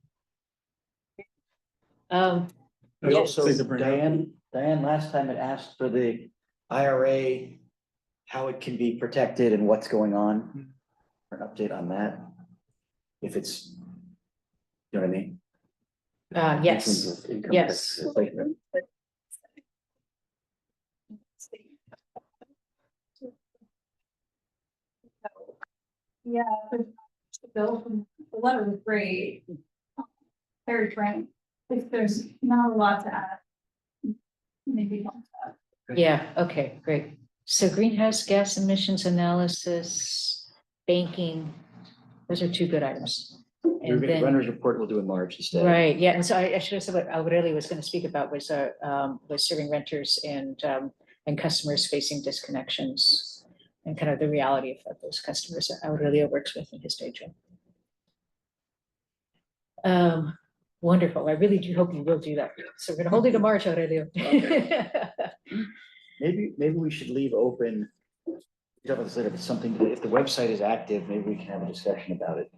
We Yes. also, Thing to bring up. Diane, last time it asked for the IRA, how it can be protected and what's going on. For an update on that. If it's, you know what I mean? Yes, In terms of income yes. tax. Yeah, the bill from the letter was great. Very frank, if there's not a lot to add. Maybe don't add. Yeah, okay, great. So greenhouse gas emissions analysis, banking, those are two good items. And then, Runner's report we'll do in March instead. right, yeah, and so I should have said what Aurelio was going to speak about was serving renters and customers facing disconnections and kind of the reality of those customers that Aurelio works with in his day job. Wonderful. I really do hope you will do that. So we're gonna hold you to March, Aurelio. Maybe we should leave open. Talk about this later, but something, if the website is active, maybe we can have a discussion about it.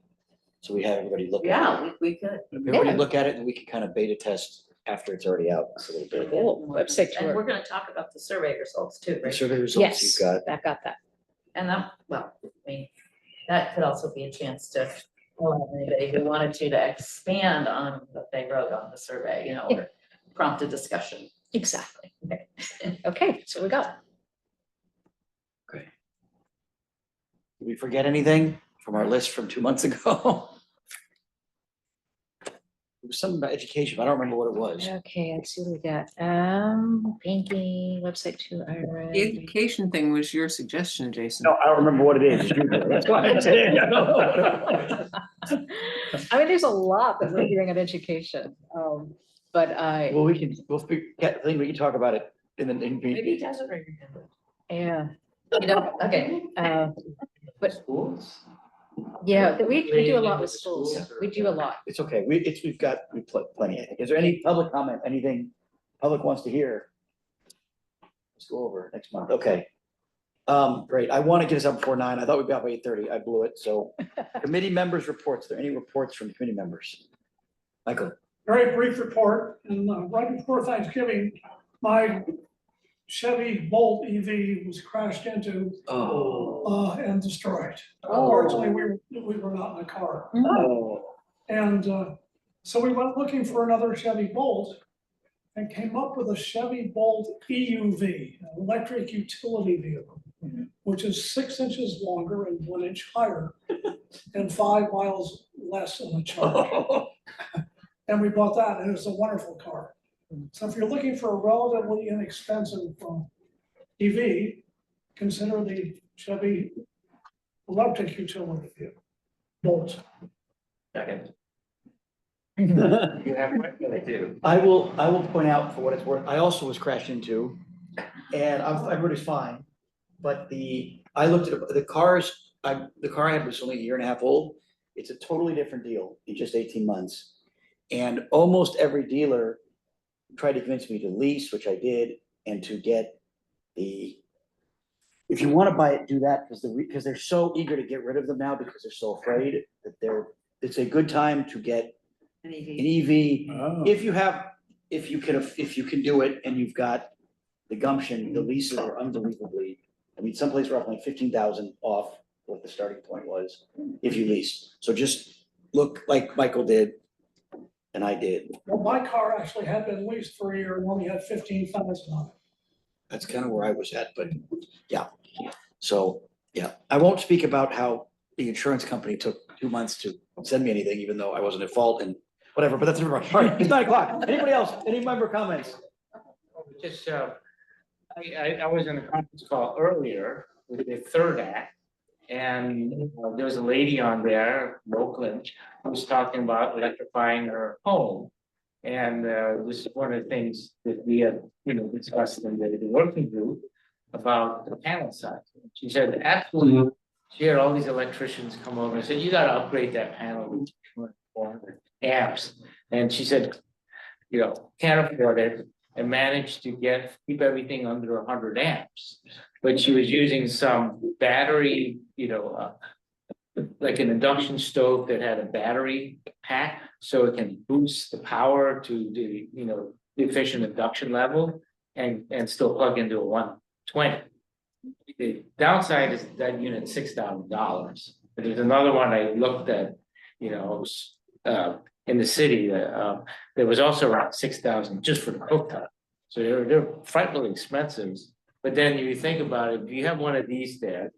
So we have everybody look at Yeah, it. we could. Everybody look at it and we can kind of beta test after it's already out. It's a little bit. Cool. Website And we're tour. gonna talk about the survey results too, The right? survey results Yes, you've got. I got that. And that, well, I mean, that could also be a chance to, well, anybody who wanted to expand on what they wrote on the survey, you know, or prompt a discussion. Exactly. Okay, so we got. Did we forget anything from our list from 2 months ago? It was something about education, but I don't remember what it was. Okay, let's see what we got. Banking, website tour. The education thing was your suggestion, Jason. No, I don't remember what it is. That's why I'm saying. I don't know what it was. I mean, there's a lot that we're doing on education. But Well, we'll get the thing, we can talk about it in the. Maybe he doesn't remember. yeah, You know, okay. but Schools? yeah, we do a lot with schools. We do a lot. It's okay. We've got plenty, I think. Is there any public comment, anything public wants to hear? Let's go over next month. Okay. Great. I want to get us up before 9. I thought we'd be up by 8:30. I blew it. So committee members reports. Are there any reports from committee members? Michael? Very brief report, and right before Thanksgiving, my Chevy Bolt EV was crashed into and destroyed. Unfortunately, we were not in the car. And so we went looking for another Chevy Bolt and came up with a Chevy Bolt EUV, an electric utility vehicle, which is 6 inches longer and 1 inch higher and 5 miles less on a charge. And we bought that, and it's a wonderful car. So if you're looking for a relatively inexpensive EV, consider the Chevy electric utility vehicle. Bolt. Second. You have what I do. I will point out for what it's worth, I also was crashed into, and everybody's fine. But I looked at the cars, the car I had was only a year and a half old. It's a totally different deal in just 18 months. And almost every dealer tried to convince me to lease, which I did, and to get the. If you want to buy it, do that because they're so eager to get rid of them now because they're so afraid that it's a good time to get an EV. Oh. If you can do it and you've got the gumption, the leases are unbelievably, I mean, someplace roughly like 15,000 off what the starting point was if you lease. So just look like Michael did and I did. Well, my car actually had been leased for a year and only had 15,000 on it. That's kind of where I was at, but yeah. So, yeah, I won't speak about how the insurance company took 2 months to send me anything, even though I wasn't at fault and whatever, but that's never mind. All right, it's 9:00. Anybody else? Any member comments? Just, I was in a conference call earlier with the third act. And there was a lady on there, Oakland, who was talking about electrifying her home. And this is one of the things that we had, discussed in the working group about the panel size. She said, absolutely, she had all these electricians come over and said, you gotta upgrade that panel to 400 amps. And she said, can't afford it, and managed to keep everything under 100 amps. But she was using some battery, like an induction stove that had a battery pack, so it can boost the power to the, the efficient induction level and still plug into a 120. The downside is that unit's $6,000. But there's another one I looked at, in the city that was also around 6,000 just for the cooktop. So they're frighteningly expensive. But then you think about it, if you have one of these there,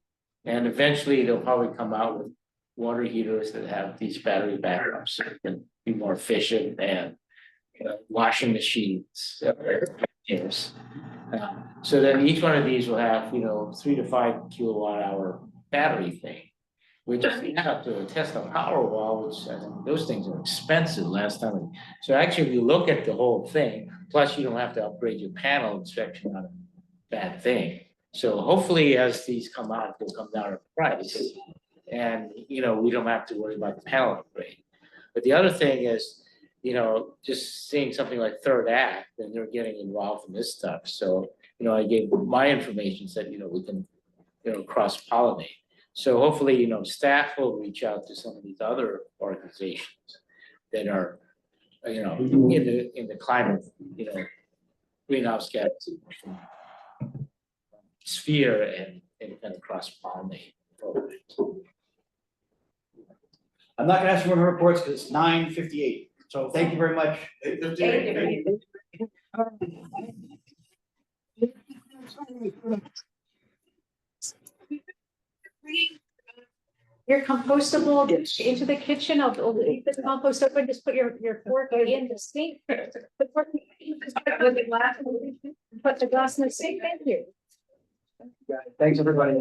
and eventually they'll probably come out with water heaters that have these battery backups, so it can be more efficient, and washing machines. Yes. So then each one of these will have 3 to 5 kilowatt hour battery thing, which is enough to test a power wall, which I think those things are expensive last time. So actually, if you look at the whole thing, plus you don't have to upgrade your panel inspection on a bad thing. So hopefully, as these come out, they'll come down in price, and we don't have to worry about the panel upgrade. But the other thing is, just seeing something like Third Act, and they're getting involved in this stuff. So I gave my information, said we can cross pollinate. So hopefully, staff will reach out to some of these other organizations that are, in the climate, greenhouse gas sphere and kind of cross pollinate. I'm not gonna ask for more reports because it's 9:58. So thank you very much. Your compostable into the kitchen, I'll leave the compost open, just put your fork in the sink. Put the glass in the sink, thank you. Thanks, everybody.